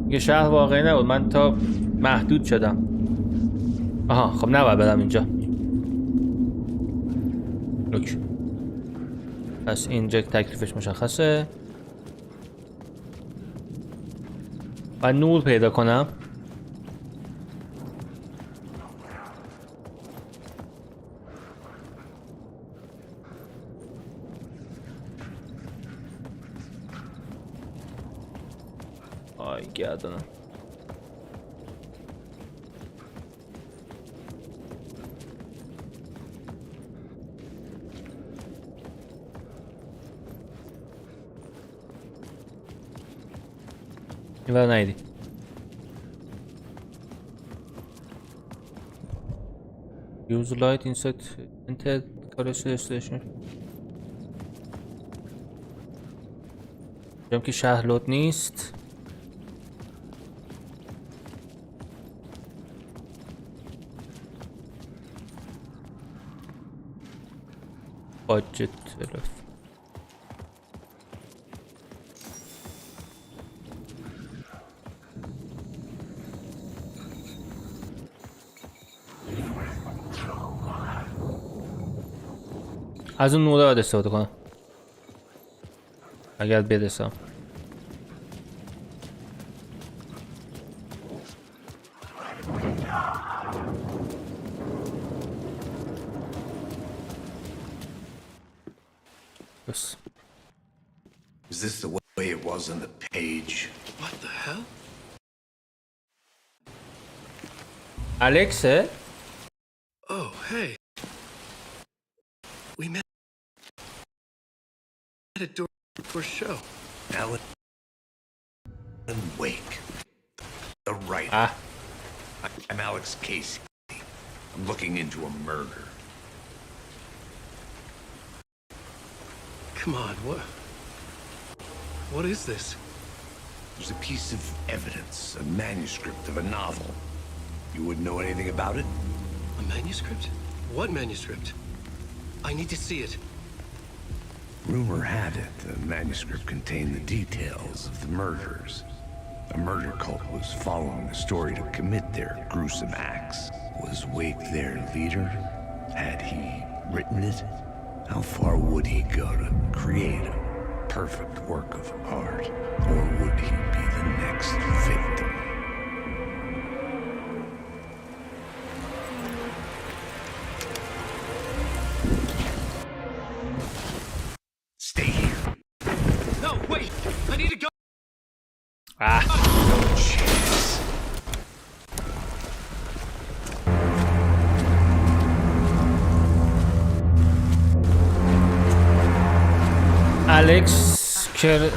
یه شهر واقعی نبود، من تا محدود شدم. آها خب نباید برم اینجا. اوکی. پس اینجا تکلیفش مشخصه. و نور پیدا کنم. آی گردنم. این ور نایدی. Use light inside enter color station. جام که شهر لود نیست. باجت تلف. از اون نوره باید استفاده کنم اگر برسم. بس. Is this the way it was on the page? What the hell? Alex? Oh, hey. We met at a door for show. Alan Wake. The writer. I'm Alex Casey. I'm looking into a murder. Come on, what is this? There's a piece of evidence, a manuscript of a novel. You wouldn't know anything about it? A manuscript? What manuscript? I need to see it. Rumor had it the manuscript contained the details of the murders. A murder cult was following the story to commit their gruesome acts. Was Wake their leader? Had he written it? How far would he go to create a perfect work of art? Or would he be the next victim? Stay here. No, wait! I need to go! الکس که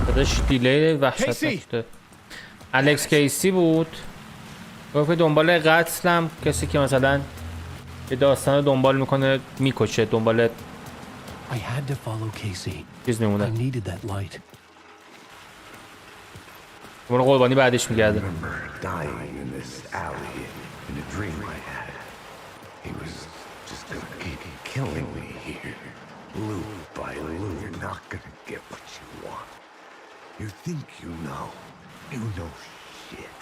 داداش دیلی وحشتناک داره. الکس کیسی بود گفت دنبال قتلم، کسی که مثلا یه داستان رو دنبال میکنه، میکشه، دنبال I had to follow Casey. چیز I میمونه. needed that light. اون قربانی بعدش میگرده. Dying in this alley in a dream I had. He was just gonna keep killing me here. Loop by loop, you're not gonna get what you want. You think you know. You know shit.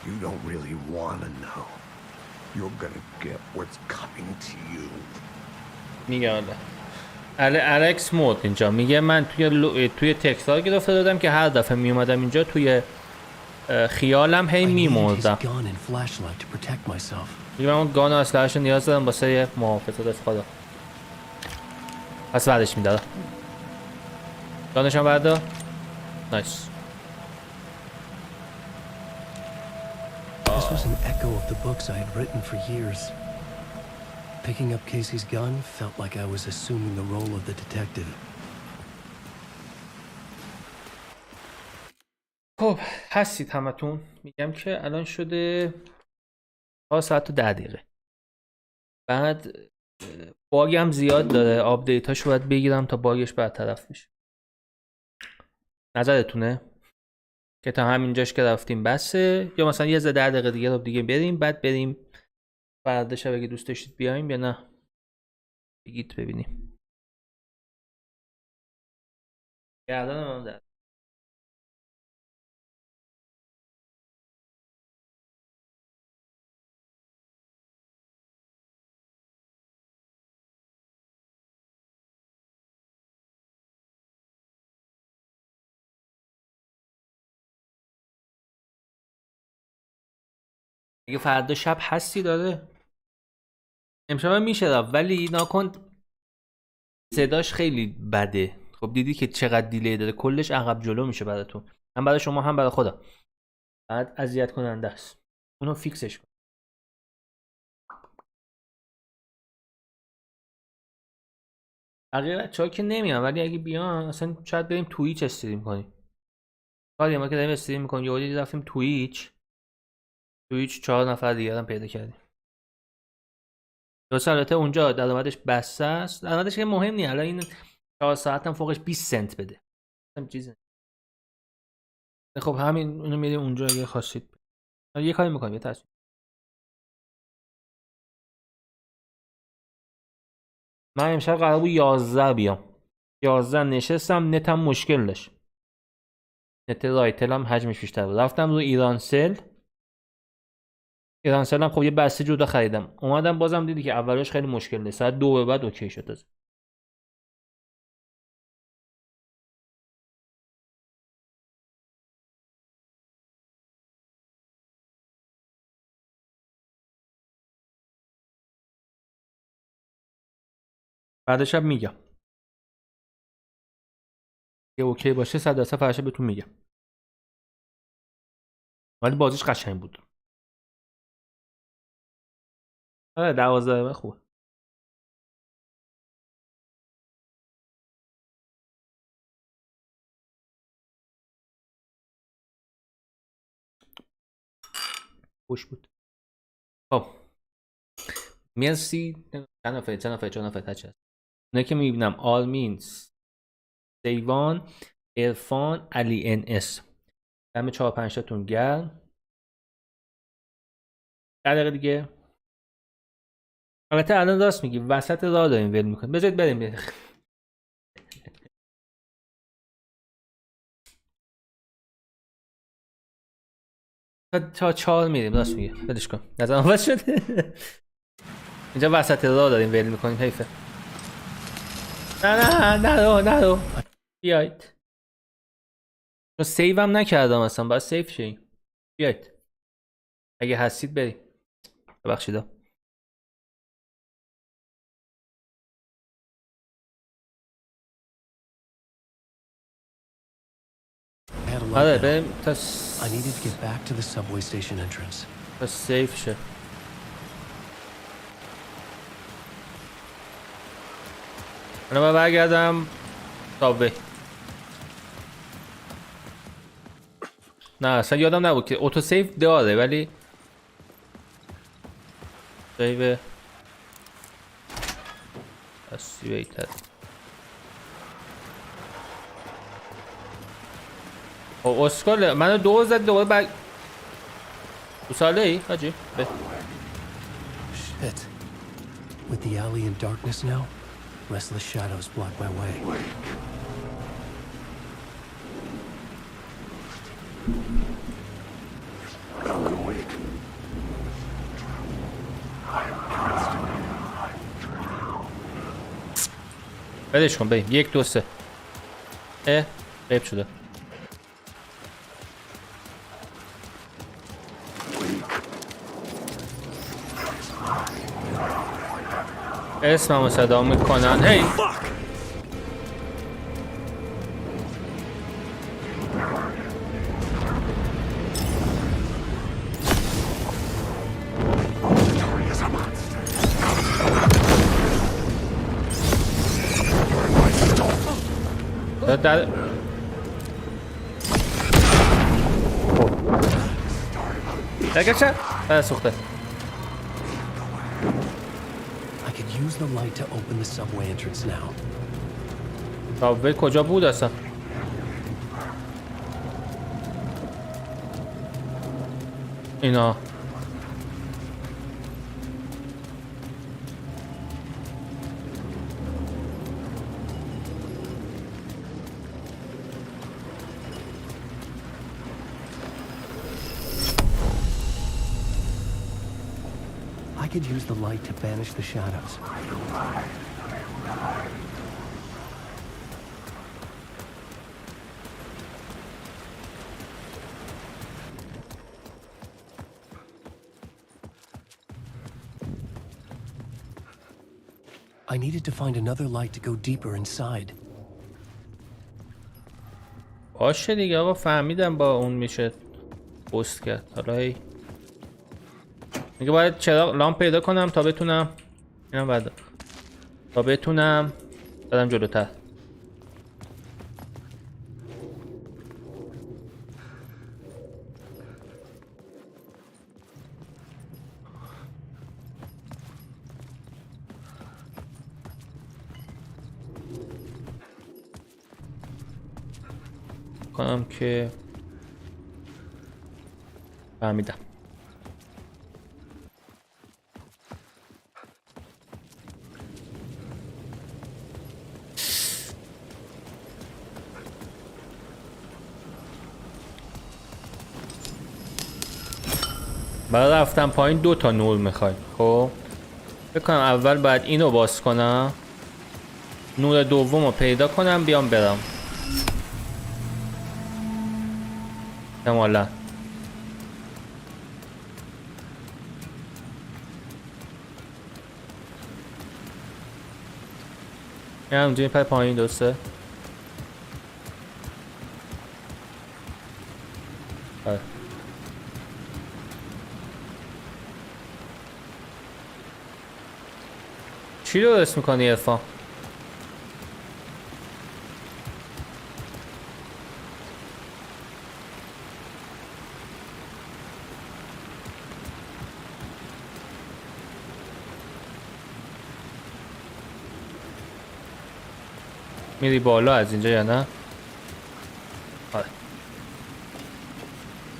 You don't really wanna know. You're gonna get what's coming to you. میگه الکس مود اینجا میگه من توی تکسال گرفته دادم که هر دفعه میومدم اینجا توی خیالم هی میمردم. میگه من اون گان و اسلحه‌اش رو نیاز دارم واسه محافظت از خدا. پس بعدش میدادم. گانش هم بردار. نایس. This was an echo of the books I had written for years. Picking up Casey's gun felt like I was assuming the role of the detective. خب هستید همتون. میگم که الان شده 4 ساعت و 10 دقیقه. بعد باگ هم زیاد داره، آپدیتاشو باید بگیرم تا باگش برطرف بشه. نظرتونه که تا همینجاش که رفتیم بسه یا مثلا یه 10 دقیقه دیگه رو دیگه بریم بعد بریم فردا شب اگه دوست داشتید بیایم یا نه بگید ببینیم. گردن من در اگه فردا شب هستی داره امشب میشه رفت ولی ناکن صداش خیلی بده. خب دیدی که چقدر دیلی داره، کلش عقب جلو میشه براتون، هم برای شما هم برای خدا. بعد اذیت کننده است. اونو فیکسش کن. بقیه بچه‌ها که نمیان ولی اگه بیان اصلا شاید بریم توییچ استریم کنیم. کاری ما که داریم استریم میکنیم یه وقتی رفتیم توییچ 4 نفر دیگه هم پیدا کردیم. درسته البته اونجا درآمدش بسته است. درآمدش که مهم نیست. الان این 4 ساعت هم فوقش 20 سنت بده. هم چیزی. خب همین اونو میریم اونجا اگه خواستید. یه کاری میکنیم یه تصمیم. من امشب قرار بود 11 بیام. 11 نشستم نتم مشکل داشت. نت رایتل هم حجمش بیشتر بود. رفتم رو ایرانسل هم خب یه بسته جدا خریدم. اومدم بازم دیدی که اولش خیلی مشکل داشت. ساعت 2 به بعد اوکی شد. بعد شب میگم. یه اوکی باشه 100% فردا بهتون میگم. ولی بازیش قشنگ بود. آره 12 خوبه. خوش بود. خب مرسی. چند نفر هست. اونه که میبینم آلمینز، سیوان، عرفان، علی ان اس. دم 4-5 تاتون گرم. 10 دقیقه دیگه. البته الان راست میگی وسط راه داریم ول میکنیم. بذارید بریم. تا 4 میریم. راست میگه. بدش کن. نظرم واسه شده. اینجا وسط راه داریم ول میکنیم. حیفه. نه بیایید. چون سیوم نکردم اصلا باید سیو شیم. بیایید اگه هستید بریم. ببخشید. آره بریم تا I needed to get back to the subway station entrance. تا سیف شه. من برگردم سابوی. نه اصلا یادم نبود که اوتو سیف داره ولی سیو اکتیویتد. او اسکال منو دو زد دوباره بر تو ساله ای حاجی. Shit. With the alley in darkness now, restless shadows block my way. Alan Wake. بدش کن بریم. 1 2 3 غیب شده. اسممو صدا میکنن. هی در چه؟ سوخته. I could use the light to open the subway entrance now. سابوی کجا بود اصلا؟ اینا I could use the light to banish the shadows. I needed to find another light to go deeper inside. باشه دیگه آقا فهمیدم با اون میشه پست کرد. حالا هی میگه باید چراغ لامپ پیدا کنم تا بتونم اینم بعد تا بتونم برم جلوتر. کنم که فهمیدم. برای رفتم پایین 2 تا نور میخوای. خب فکر کنم اول باید اینو باز کنم، نور دوم رو پیدا کنم بیام برم. احتمالا یه همونجوری پای پایین درسته. چی درست میکنی ارفان؟ میری بالا از اینجا یا نه؟ آره.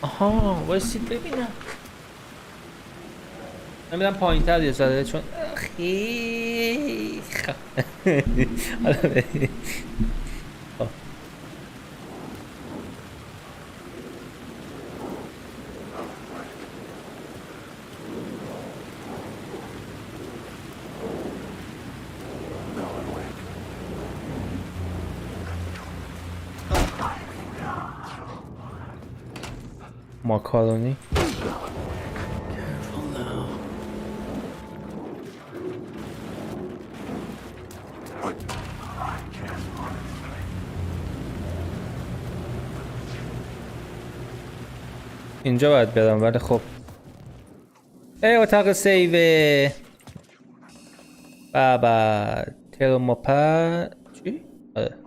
آها وایسید ببینم. من میرم پایین تر یه ذره چون خیلی ماکارونی. اینجا باید برم ولی خب اتاق سیوه بابا ترموپا چی؟ آره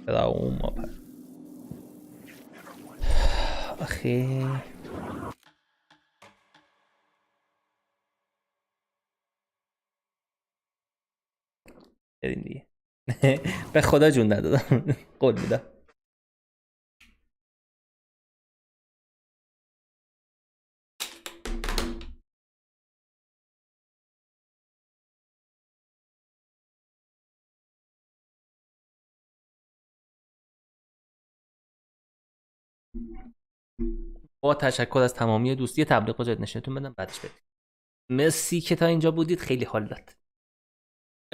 ترموپا آخی بریم دیگه. به خدا جون ندادم. قول میدم. با تشکر از تمامی دوستی، تبلیغ با جد نشونتون بدم بعدش بدید. مرسی که تا اینجا بودید، خیلی حال داد.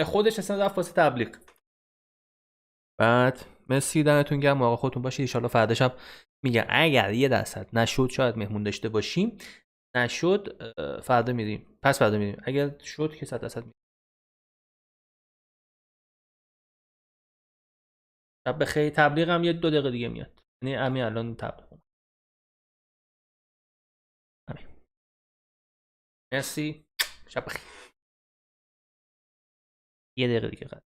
خودش اصلا رفت واسه تبلیغ. بعد مرسی، دمتون گرم، آقا خودتون باشید. ان شاءالله فردا شب میگم اگر 1% نشد شاید مهمون داشته باشیم، نشد فردا میریم، پس فردا میریم، اگر شد که 100% میریم. شب بخیر. تبلیغ هم یه 2 دقیقه دیگه میاد، یعنی همین الان تبلیغ. همین. مرسی، شب بخیر. یه دقیقه دیگه قد.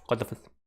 خدافظ.